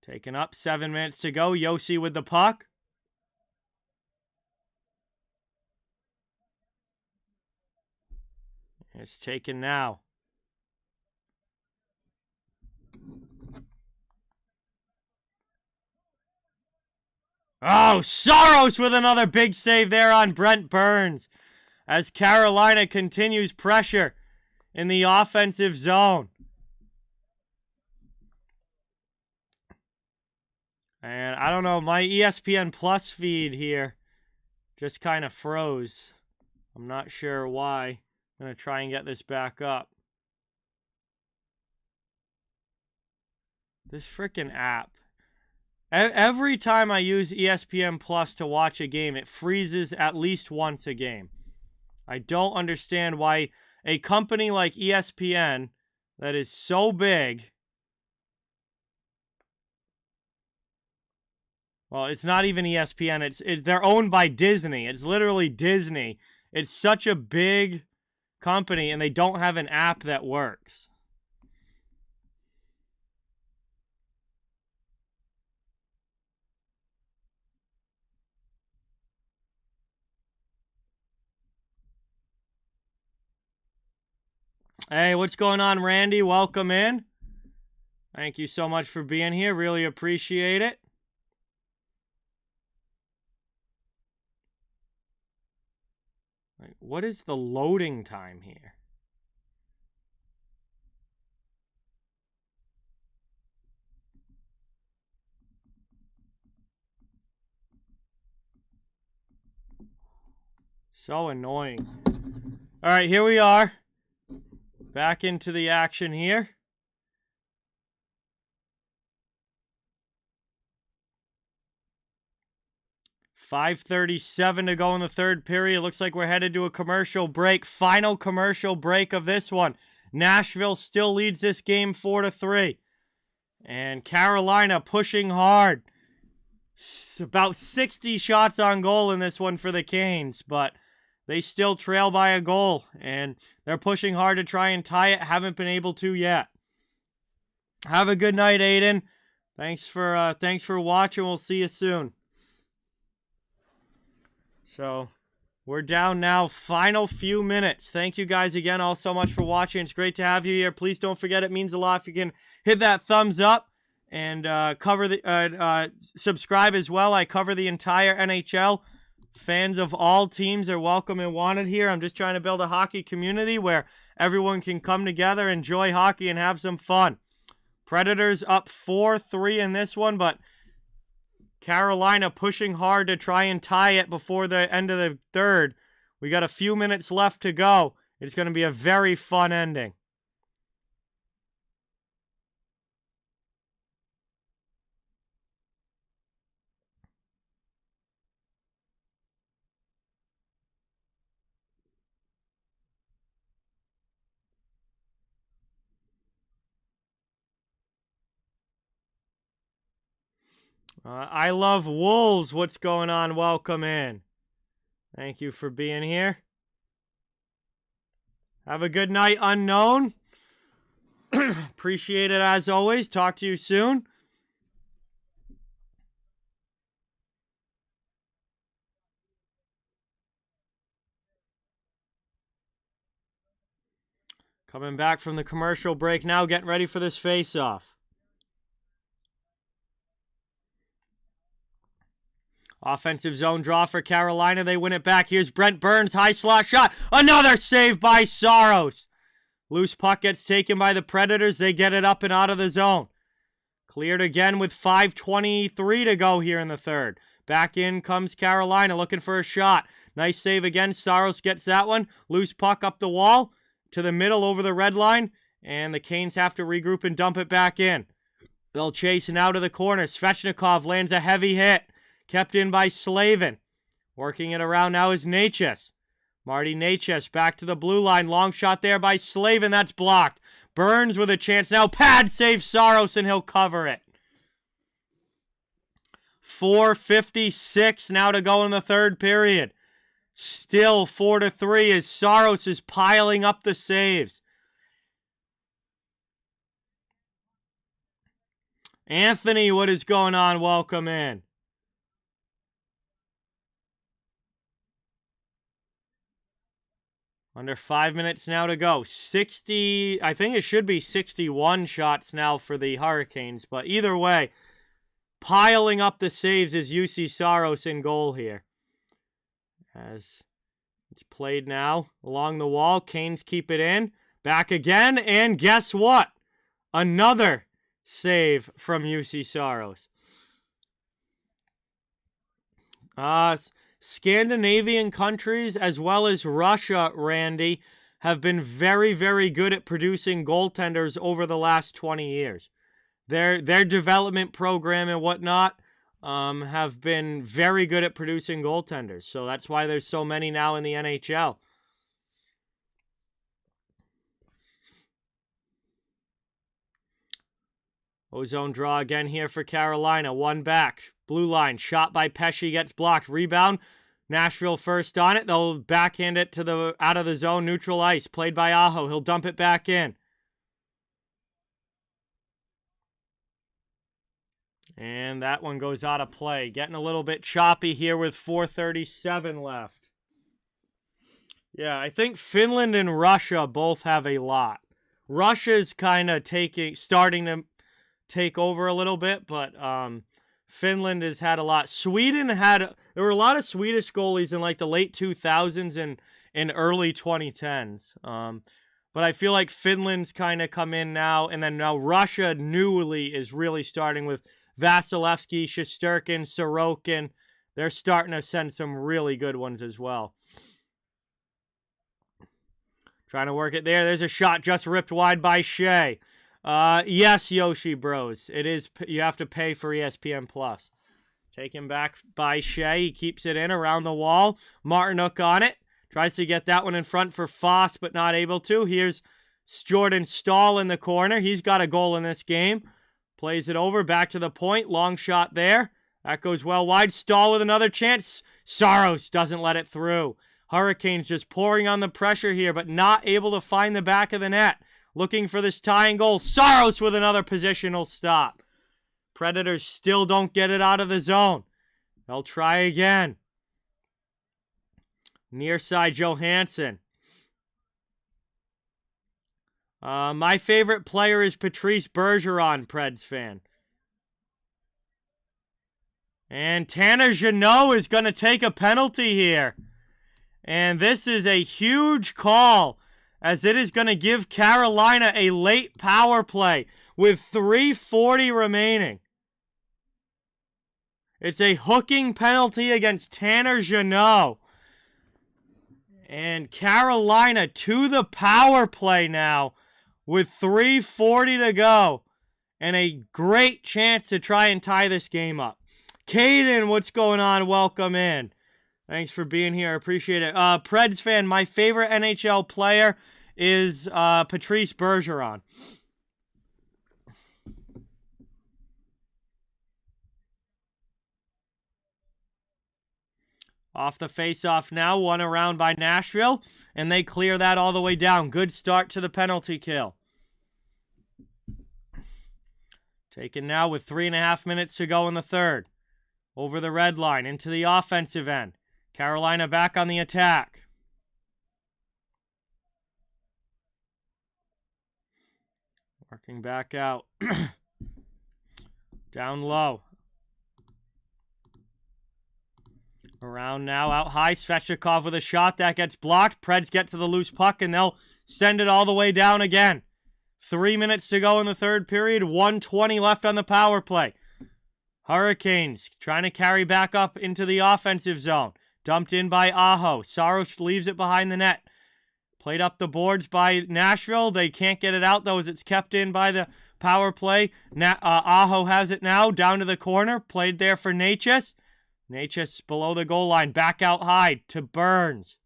S1: Taken up. 7 minutes to go. Yossi with the puck. It's taken now. Oh, Saros with another big save there on Brent Burns as Carolina continues pressure in the offensive zone. And I don't know, my ESPN Plus feed here just kind of froze. I'm not sure why. I'm going to try and get this back up. This freaking app. Every time I use ESPN Plus to watch a game, it freezes at least once a game. I don't understand why a company like ESPN that is so big... Well, it's not even ESPN. They're owned by Disney. It's literally Disney. It's such a big company, and they don't have an app that works. Hey, what's going on, Randy? Welcome in. Thank you so much for being here. Really appreciate it. What is the loading time here? So annoying. All right, here we are. Back into the action here. .537 to go in the third period. Looks like we're headed to a commercial break. Final commercial break of this one. Nashville still leads this game 4-3. And Carolina pushing hard. About 60 shots on goal in this one for the Canes, but they still trail by a goal, and they're pushing hard to try and tie it. Haven't been able to yet. Have a good night, Aiden. Thanks for watching. We'll see you soon. So, we're down now. Final few minutes. Thank you guys again all so much for watching. It's great to have you here. Please don't forget, it means a lot if you can hit that thumbs up and subscribe as well. I cover the entire NHL. Fans of all teams are welcome and wanted here. I'm just trying to build a hockey community where everyone can come together, enjoy hockey, and have some fun. Predators up 4-3 in this one, but Carolina pushing hard to try and tie it before the end of the third. We got a few minutes left to go. It's going to be a very fun ending. I love Wolves. What's going on? Welcome in. Thank you for being here. Have a good night, Unknown. Appreciate it as always. Talk to you soon. Coming back from the commercial break now, getting ready for this face-off. Offensive zone draw for Carolina. They win it back. Here's Brent Burns. High slot shot. Another save by Saros. Loose puck gets taken by the Predators. They get it up and out of the zone. Cleared again with 5:23 to go here in the third. Back in comes Carolina looking for a shot. Nice save again. Saros gets that one. Loose puck up the wall to the middle over the red line. And the Canes have to regroup and dump it back in. They'll chase and out of the corner. Svechnikov lands a heavy hit. Kept in by Slavin. Working it around now is Necas. Marty Necas back to the blue line. Long shot there by Slavin. That's blocked. Burns with a chance now. Pad saves Saros and he'll cover it. 4:56 now to go in the third period. Still 4-3 as Saros is piling up the saves. Anthony, what is going on? Welcome in. Under 5 minutes now to go. 60, I think it should be 61 shots now for the Hurricanes. But either way, piling up the saves is UC Saros in goal here. As it's played now along the wall. Canes keep it in. Back again. And guess what? Another save from UC Saros. Scandinavian countries as well as Russia, Randy, have been very, very good at producing goaltenders over the last 20 years. Their development program and whatnot have been very good at producing goaltenders. So that's why there's so many now in the NHL. Ozone draw again here for Carolina. One back. Blue line. Shot by Pesce gets blocked. Rebound. Nashville first on it. They'll backhand it to the out of the zone. Neutral ice. Played by Aho. He'll dump it back in. And that one goes out of play. Getting a little bit choppy here with 4:37 left. Yeah, I think Finland and Russia both have a lot. Russia's kind of starting to take over a little bit, but Finland has had a lot. There were a lot of Swedish goalies in like the late 2000s and early 2010s. But I feel like Finland's kind of come in now, and then now Russia newly is really starting with Vasilevsky, Shesterkin, Sorokin. They're starting to send some really good ones as well. Trying to work it there. There's a shot just ripped wide by Shea. Yes, Yoshi Bros. It is. You have to pay for ESPN Plus. Taken back by Shea. He keeps it in around the wall. Martinuk on it. Tries to get that one in front for Foss, but not able to. Here's Jordan Stahl in the corner. He's got a goal in this game. Plays it over. Back to the point. Long shot there. That goes well wide. Stahl with another chance. Saros doesn't let it through. Hurricanes just pouring on the pressure here, but not able to find the back of the net. Looking for this tying goal. Saros with another positional stop. Predators still don't get it out of the zone. They'll try again. Near side Johansson. My favorite player is Patrice Bergeron, Preds fan. And Tanner Jeannot is going to take a penalty here. And this is a huge call, as it is going to give Carolina a late power play with 3:40 remaining. It's a hooking penalty against Tanner Jeannot. And Carolina to the power play now with 3:40 to go. And a great chance to try and tie this game up. Caden, what's going on? Welcome in. Thanks for being here. I appreciate it. Preds fan, my favorite NHL player is Patrice Bergeron. Off the face-off now, won around by Nashville, and they clear that all the way down. Good start to the penalty kill. Taken now with 3.5 minutes to go in the third. Over the red line, into the offensive end. Carolina back on the attack. Working back out. Down low. Around now, out high. Svechnikov with a shot that gets blocked. Preds get to the loose puck, and they'll send it all the way down again. 3 minutes to go in the third period. 1:20 left on the power play. Hurricanes trying to carry back up into the offensive zone. Dumped in by Aho. Saros leaves it behind the net. Played up the boards by Nashville. They can't get it out, though, as it's kept in by the power play. Aho has it now. Down to the corner. Played there for Natchez. Natchez below the goal line. Back out high to Burns.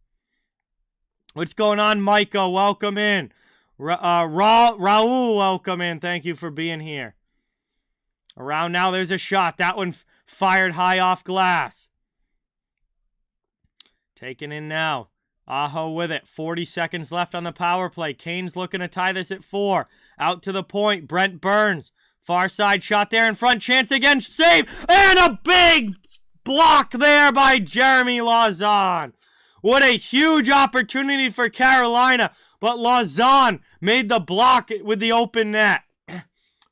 S1: What's going on, Micah? Welcome in. Raul, welcome in. Thank you for being here. Around now, there's a shot. That one fired high off glass. Taken in now. Aho with it. 40 seconds left on the power play. Kane's looking to tie this at 4. Out to the point. Brent Burns. Far side shot there in front. Chance again. Save. And a big block there by Jeremy Lauzon. What a huge opportunity for Carolina. But Lauzon made the block with the open net.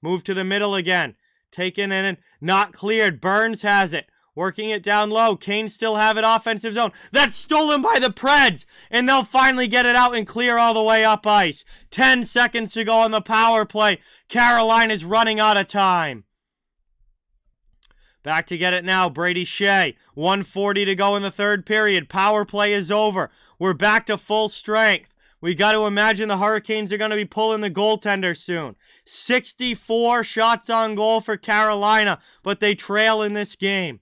S1: Move to the middle again. Taken in and not cleared. Burns has it. Working it down low. Kane still have it offensive zone. That's stolen by the Preds. And they'll finally get it out and clear all the way up ice. 10 seconds to go on the power play. Carolina's running out of time. Back to get it now. Brady Shea. 1:40 to go in the third period. Power play is over. We're back to full strength. We got to imagine the Hurricanes are going to be pulling the goaltender soon. 64 shots on goal for Carolina, but they trail in this game.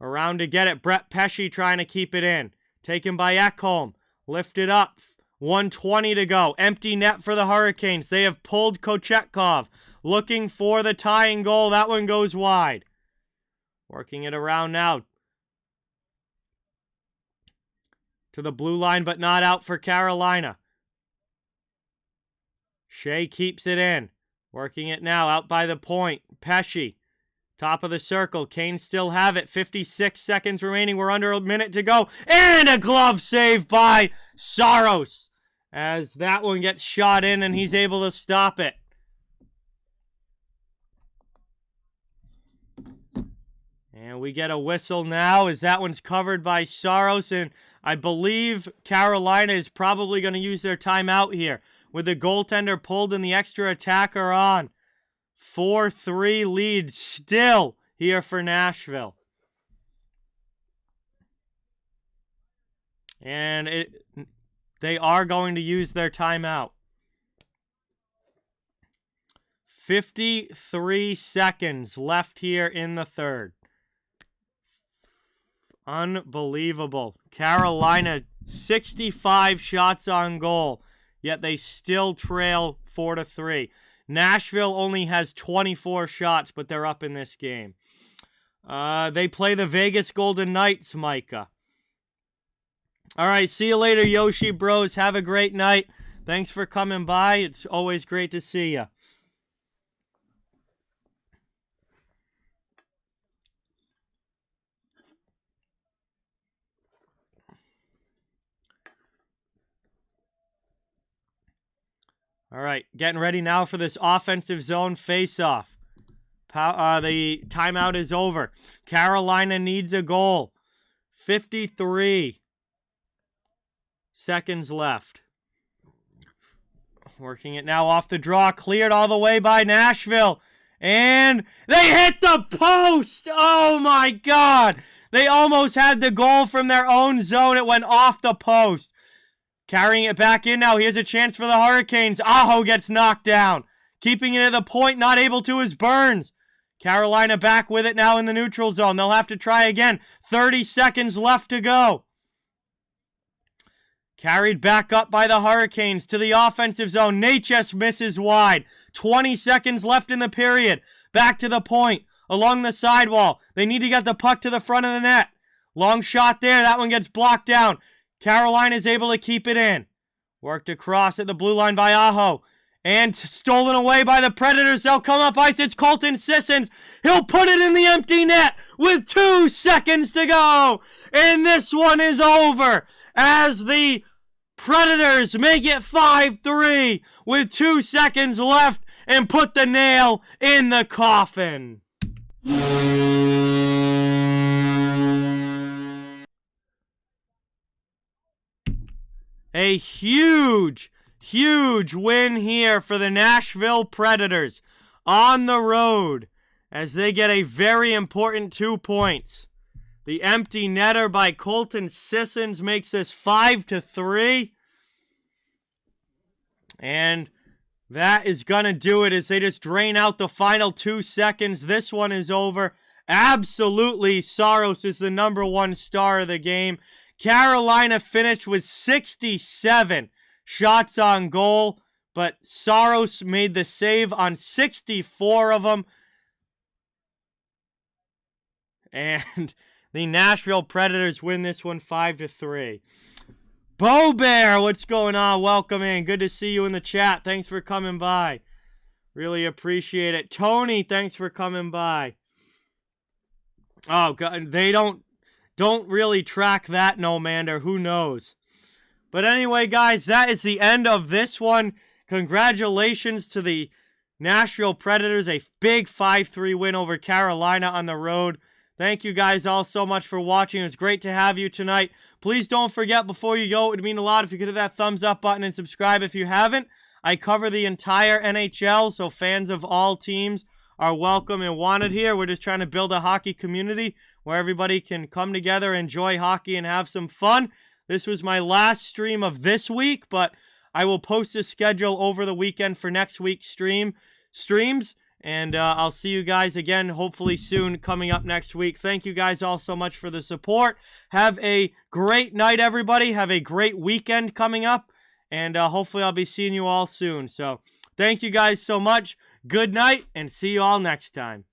S1: Around to get it. Brett Pesce trying to keep it in. Taken by Ekholm. Lifted up. 1:20 to go. Empty net for the Hurricanes. They have pulled Kochetkov. Looking for the tying goal. That one goes wide. Working it around now. To the blue line, but not out for Carolina. Shea keeps it in. Working it now. Out by the point. Pesce. Top of the circle. Canes still have it. 56 seconds remaining. We're under a minute to go. And a glove save by Saros. As that one gets shot in and he's able to stop it. And we get a whistle now as that one's covered by Saros. And I believe Carolina is probably going to use their timeout here. With the goaltender pulled and the extra attacker on. 4-3 lead still here for Nashville. And they are going to use their timeout. 53 seconds left here in the third. Unbelievable. Carolina, 65 shots on goal, yet they still trail 4-3. Nashville only has 24 shots, but they're up in this game. They play the Vegas Golden Knights, Micah. All right, see you later, Yoshi Bros. Have a great night. Thanks for coming by. It's always great to see you. All right, getting ready now for this offensive zone face-off. The timeout is over. Carolina needs a goal. 53 seconds left. Working it now off the draw. Cleared all the way by Nashville. And they hit the post! Oh, my God! They almost had the goal from their own zone. It went off the post. Carrying it back in now. Here's a chance for the Hurricanes. Aho gets knocked down. Keeping it at the point, not able to, is Burns. Carolina back with it now in the neutral zone. They'll have to try again. 30 seconds left to go. Carried back up by the Hurricanes to the offensive zone. Natchez misses wide. 20 seconds left in the period. Back to the point. Along the sidewall. They need to get the puck to the front of the net. Long shot there. That one gets blocked down. Carolina is able to keep it in. Worked across at the blue line by Aho. And stolen away by the Predators. They'll come up ice. It's Colton Sissons. He'll put it in the empty net with 2 seconds to go. And this one is over as the Predators make it 5-3 with 2 seconds left and put the nail in the coffin. A huge win here for the Nashville Predators on the road as they get a very important 2 points. The empty netter by Colton Sissons makes this 5-3. And that is going to do it as they just drain out the final 2 seconds. This one is over. Absolutely, Saros is the #1 star of the game. Carolina finished with 67 shots on goal, but Saros made the save on 64 of them. And the Nashville Predators win this one 5-3. Bo Bear, what's going on? Welcome in. Good to see you in the chat. Thanks for coming by. Really appreciate it. Tony, thanks for coming by. Oh, God, they don't really track that, no mander. Who knows? But anyway, guys, that is the end of this one. Congratulations to the Nashville Predators. A big 5-3 win over Carolina on the road. Thank you guys all so much for watching. It was great to have you tonight. Please don't forget, before you go, it would mean a lot if you could hit that thumbs up button and subscribe if you haven't. I cover the entire NHL, so fans of all teams are welcome and wanted here. We're just trying to build a hockey community where everybody can come together, enjoy hockey, and have some fun. This was my last stream of this week, but I will post a schedule over the weekend for next week's streams. And I'll see you guys again, hopefully soon, coming up next week. Thank you guys all so much for the support. Have a great night, everybody. Have a great weekend coming up. And hopefully I'll be seeing you all soon. So thank you guys so much. Good night, and see you all next time.